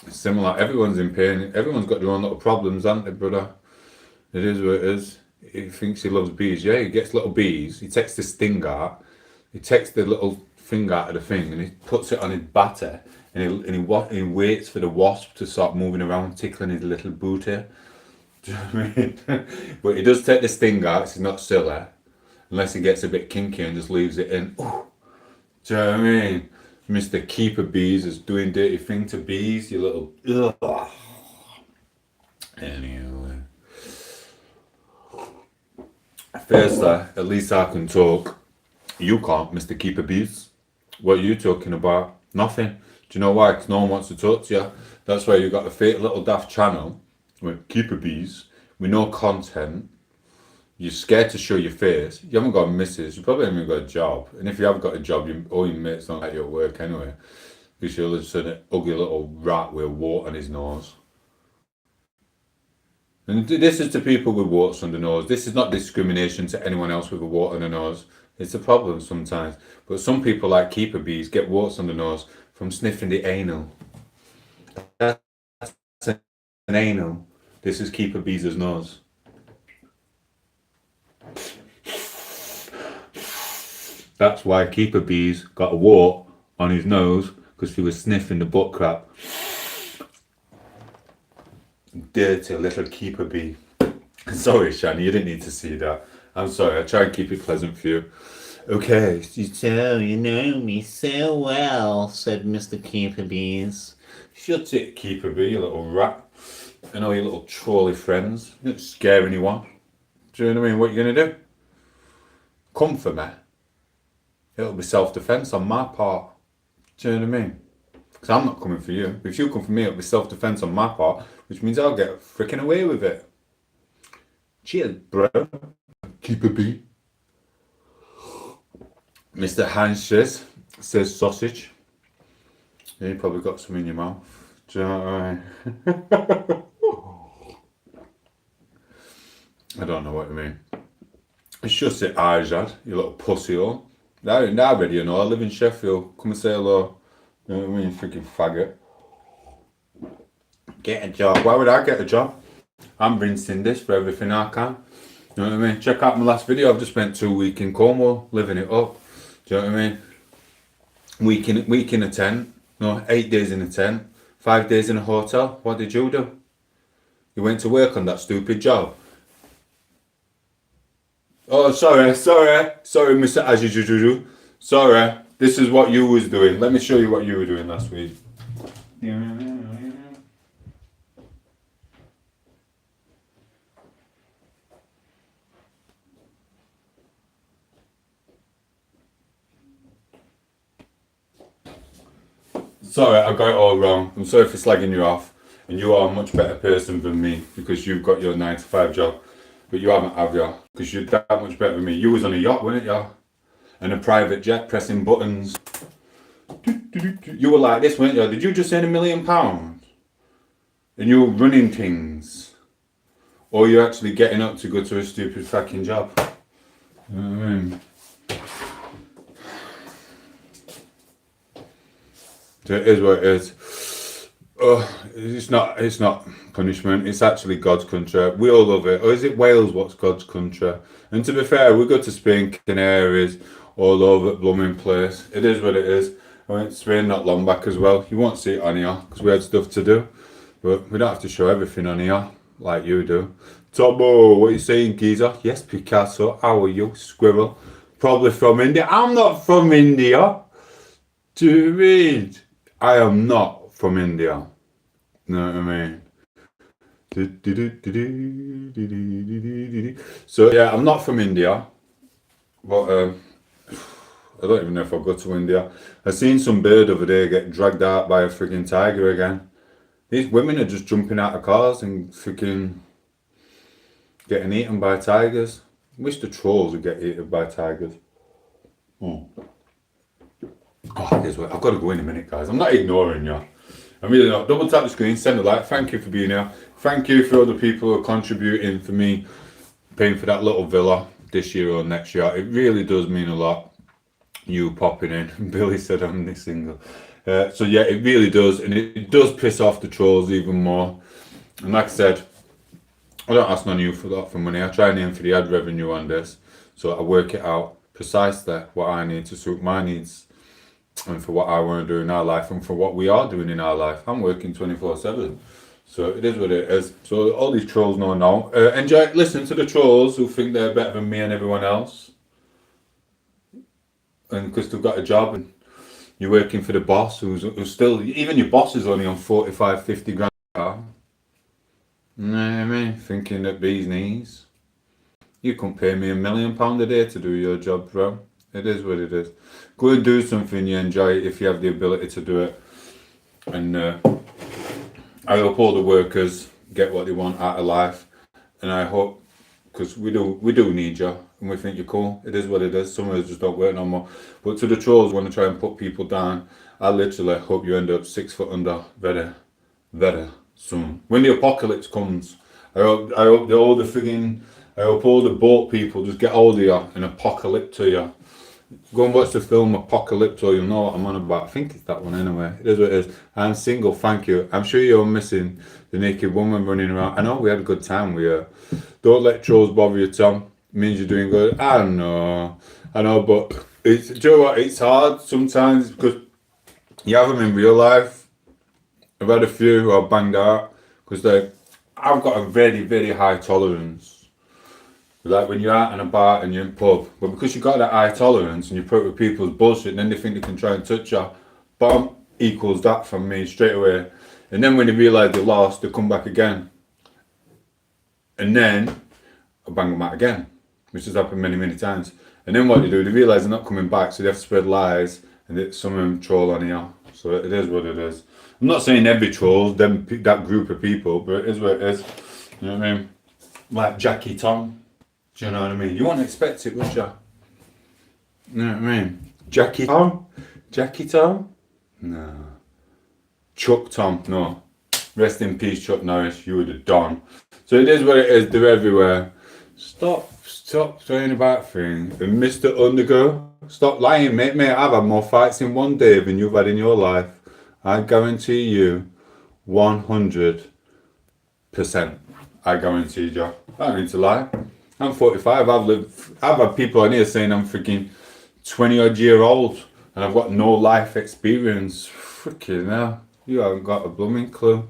similar. Everyone's in pain. Everyone's got their own little problems, haven't they, brother? It is what it is. He thinks he loves bees. Yeah, he gets little bees. He takes the sting out. He takes the little thing out of the thing and he puts it on his batter and he waits for the wasp to start moving around, tickling his little booty. Do you know what I mean? But he does take the sting out, so he's not silly. Unless he gets a bit kinky and just leaves it in. Ooh. Do you know what I mean? Mr. Keeper Bees is doing dirty thing to bees, you little... Ugh. Anyway. Firstly, at least I can talk. You can't, Mr. Keeper Bees. What are you talking about? Nothing. Do you know why? Because no one wants to talk to you. That's why you've got a fake little daft channel with Keeper Bees, with no content. You're scared to show your face. You haven't got a missus. You probably haven't got a job. And if you have got a job, all your mates don't like you at work anyway. Because you're just an ugly little rat with a wart on his nose. And this is to people with warts on the nose. This is not discrimination to anyone else with a wart on the nose. It's a problem sometimes. But some people like Keeper Bees get warts on the nose from sniffing the anal. That's an anal. This is Keeper Bees' nose. That's why Keeper Bees got a wart on his nose, because he was sniffing the butt crap. Dirty little Keeper Bee. Sorry, Shani, you didn't need to see that. I'm sorry, I try and keep it pleasant for you. Okay. So, you know me so well, said Mr. Keeper Bees. Shut it, Keeper Bee, you little rat. And all your little trolley friends. You don't scare anyone. Do you know what I mean? What are you going to do? Come for me. It'll be self-defense on my part. Do you know what I mean? Because I'm not coming for you. If you come for me, it'll be self-defense on my part, which means I'll get freaking away with it. Cheers, bro. Keeper Bee. Mr. Hanches says sausage. Yeah, you probably got some in your mouth. Do you know what I mean? I don't know what you mean. It's just the Arjad, you little pussy hole. Now ready, you know. I live in Sheffield. Come and say hello. You know what I mean? Freaking faggot. Get a job. Why would I get a job? I'm rinsing this for everything I can. You know what I mean? Check out my last video. I've just spent 2 weeks in Cornwall, living it up. Do you know what I mean? Week in a tent. No, 8 days in a tent. 5 days in a hotel. What did you do? You went to work on that stupid job. Oh, sorry, Mr. Ajujuju. Sorry, this is what you was doing. Let me show you what you were doing last week. Sorry, I got it all wrong. I'm sorry for slagging you off. And you are a much better person than me because you've got your 9 to 5 job. But you haven't, have you? Because you're that much better than me. You was on a yacht, weren't you? And a private jet pressing buttons. You were like this, weren't you? Did you just earn £1 million? And you were running things. Or you're actually getting up to go to a stupid fucking job. You know what I mean? So it is what it is. It's not punishment. It's actually God's country. We all love it. Or is it Wales? What's God's country? And to be fair, we go to Spain, Canaries, all over at blooming place. It is what it is. I went to Spain not long back as well. You won't see it on here because we had stuff to do, but we don't have to show everything on here like you do. Tobo, what are you saying, geezer? Yes, Picasso. How are you, squirrel? Probably from India. I'm not from India. Do you mean? I am not from India. Know what I mean? So yeah, I'm not from India, but I don't even know if I'll go to India. I seen some bird over there get dragged out by a freaking tiger again. These women are just jumping out of cars and freaking getting eaten by tigers. I wish the trolls would get eaten by tigers. Oh, here's what I've got to go in a minute, guys. I'm not ignoring you. I'm really not. Double tap the screen, send a like. Thank you for being here. Thank you for all the people who are contributing for me paying for that little villa this year or next year. It really does mean a lot. You popping in. Billy said I'm this single. So yeah, it really does. And it does piss off the trolls even more. And like I said, I don't ask none of you for that for money. I try and aim for the ad revenue on this. So I work it out precisely what I need to suit my needs. And for what I want to do in our life and for what we are doing in our life. I'm working 24/7. So it is what it is. So all these trolls know now. Enjoy, listen to the trolls who think they're better than me and everyone else. And because they've got a job and you're working for the boss who's still, even your boss is only on 45, 50 grand. You know what I mean? Thinking that bee's knees. You couldn't pay me £1 million a day to do your job, bro. It is what it is. Go and do something you enjoy if you have the ability to do it. And I hope all the workers get what they want out of life. And I hope, because we do need you and we think you're cool. It is what it is. Some of us just don't work no more. But to the trolls want to try and put people down, I literally hope you end up 6 foot under very, very soon. When the apocalypse comes, I hope all the boat people just get hold of you and apocalypse to you. Go and watch the film Apocalypto, you'll know what I'm on about. I think it's that one anyway. It is what it is. I'm single, thank you. I'm sure you're missing the naked woman running around. I know we had a good time with her. Don't let trolls bother you, Tom. It means you're doing good. I know, but do you know what? It's hard sometimes because you have them in real life. I've had a few who I've banged out because I've got a very, very high tolerance. Like when you're out and about and you're in pub, but because you've got that high tolerance and you put up with people's bullshit and then they think they can try and touch you, bomb equals that from me straight away. And then when they realise they lost, they come back again. And then I bang them out again, which has happened many, many times. And then what they do, they realise they're not coming back, so they have to spread lies and some of them troll on here. So it is what it is. I'm not saying every troll, that group of people, but it is what it is. You know what I mean? Like Jackie Tom. Do you know what I mean? You wouldn't expect it, would you? You know what I mean? Jackie Tom? Jackie Tom? No. Chuck Tom? No. Rest in peace, Chuck Norris. You were the Don. So it is what it is. They're everywhere. Stop saying about things. And Mr. Undergo, stop lying, mate. Mate, I've had more fights in one day than you've had in your life. I guarantee you 100%. I guarantee you. I don't need to lie. I'm 45. I've had people on here saying I'm freaking 20 odd year old and I've got no life experience. Freaking hell. You haven't got a blooming clue.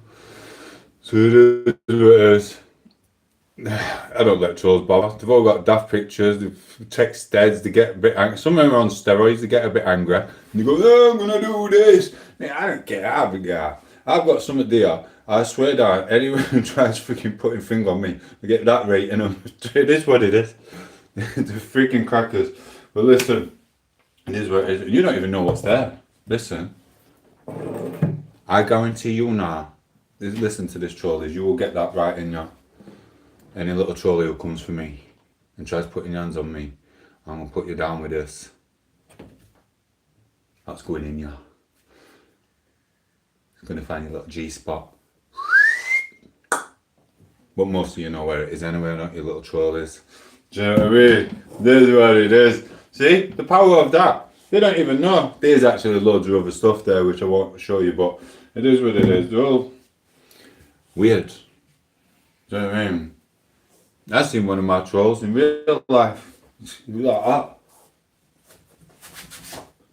So it is what it is. I don't let trolls bother. They've all got daft pictures, they text deads, they get a bit angry. Some of them are on steroids, they get a bit angry. And they go, oh, I'm gonna do this. Man, I don't care, I've got something there. I swear that anyone who tries freaking putting finger on me, they get that rate in them. It is what it is. They're freaking crackers. But listen, it is what it is. You don't even know what's there. Listen. I guarantee you now, listen to this trolleys, you will get that right in you. Any little trolley who comes for me and tries putting your hands on me, I'm going to put you down with this. That's going in you. It's going to find your little G-spot. But most of you know where it is anyway, not your little trolleys. Do you know what I mean? This is what it is. See? The power of that. They don't even know. There's actually loads of other stuff there which I won't show you, but it is what it is. They're all weird. Do you know what I mean? I've seen one of my trolls in real life. He was like that.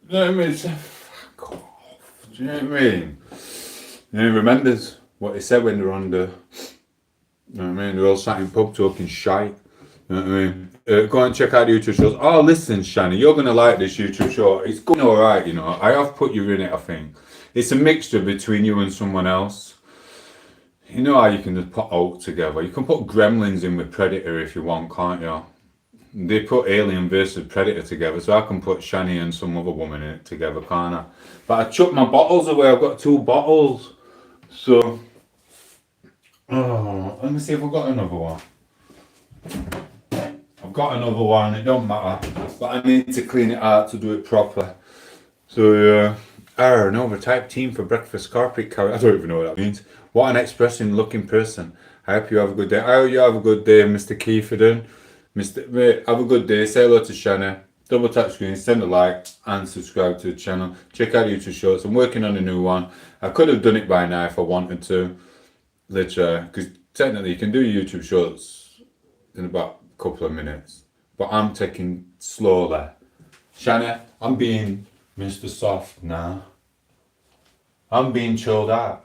Do you know what I mean? Fuck off. Do you know what I mean? And he remembers what he said when they were under. You know what I mean? They're all sat in pub talking shite. You know what I mean? Go and check out the YouTube shows. Oh, listen, Shani, you're going to like this YouTube show. It's going alright, you know. I have put you in it, I think. It's a mixture between you and someone else. You know how you can just put Hulk together? You can put Gremlins in with Predator if you want, can't you? They put Alien versus Predator together, so I can put Shani and some other woman in it together, can't I? But I chucked my bottles away. I've got 2 bottles. So, let me see if I've got another one. I've got another one, it don't matter. But I need to clean it out to do it properly. So, yeah. An overtyped team for breakfast carpet carry. I don't even know what that means. What an expressive looking person. I hope you have a good day. I hope you have a good day, Mr. Keeforden. Mate, have a good day. Say hello to Shanna. Double tap screen, send a like, and subscribe to the channel. Check out YouTube Shorts. I'm working on a new one. I could have done it by now if I wanted to. Literally, because technically you can do YouTube Shorts in about a couple of minutes. But I'm taking slowly. Shanna, I'm being Mr. Soft now. I'm being chilled out.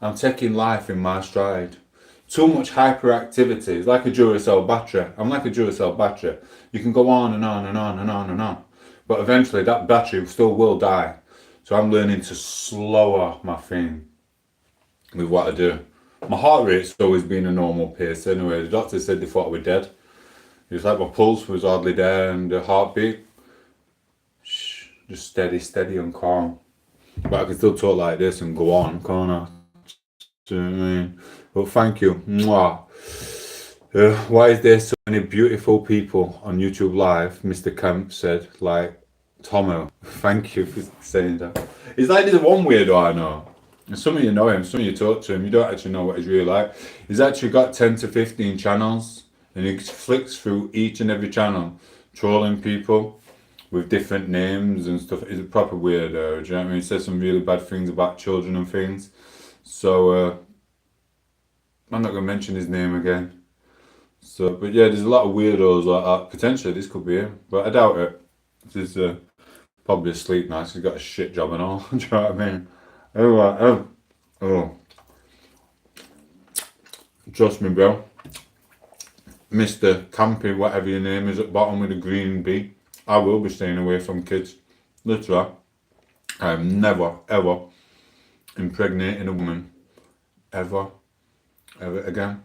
I'm taking life in my stride. Too much hyperactivity. It's like a Duracell battery. I'm like a Duracell battery. You can go on and on and on and on and on. But eventually that battery still will die. So I'm learning to slower my thing with what I do. My heart rate's always been a normal pace anyway. The doctor said they thought I was dead. It was like my pulse was hardly there and the heartbeat. Just steady and calm. But I can still talk like this and go on, can't I? Do you know what I mean? But thank you. Mwah. Why is there so many beautiful people on YouTube Live? Mr. Kemp said, like Tomo. Thank you for saying that. It's like there's one weirdo I know. And some of you know him, some of you talk to him, you don't actually know what he's really like. He's actually got 10 to 15 channels and he flicks through each and every channel, trolling people with different names and stuff. He's a proper weirdo, do you know what I mean? He says some really bad things about children and things. So, I'm not going to mention his name again. So, but yeah, there's a lot of weirdos like that. Potentially, this could be him, but I doubt it. This is probably asleep now. He's got a shit job and all. Do you know what I mean? Oh. Trust me, bro. Mr. Campy, whatever your name is at bottom with a green B. I will be staying away from kids. Literally. I am never, ever impregnating a woman. Ever again.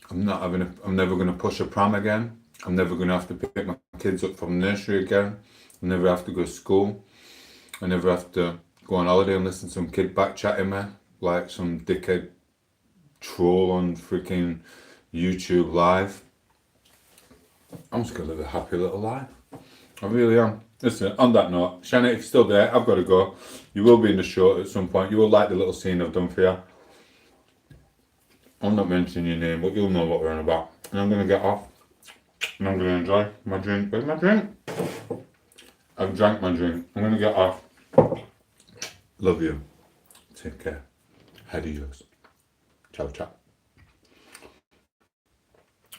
I'm never going to push a pram again. I'm never going to have to pick my kids up from nursery again. I never have to go to school. I never have to go on holiday and listen to some kid back chatting me like some dickhead troll on freaking YouTube live. I'm just going to live a happy little life. I really am. Listen, on that note, Shannon, if you're still there, I've got to go. You will be in the show at some point. You will like the little scene I've done for you. I'm not mentioning your name, but you'll know what we're on about. And I'm going to get off. And I'm going to enjoy my drink. Where's my drink? I've drank my drink. I'm going to get off. Love you. Take care. Adios. Ciao, ciao.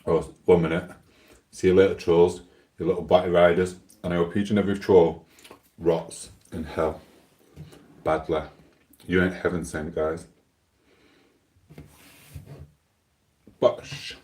Oh, 1 minute. See you later, trolls. You little batty riders. And I hope each and every troll rots in hell. Badly. You ain't heaven sent, guys. Bosh.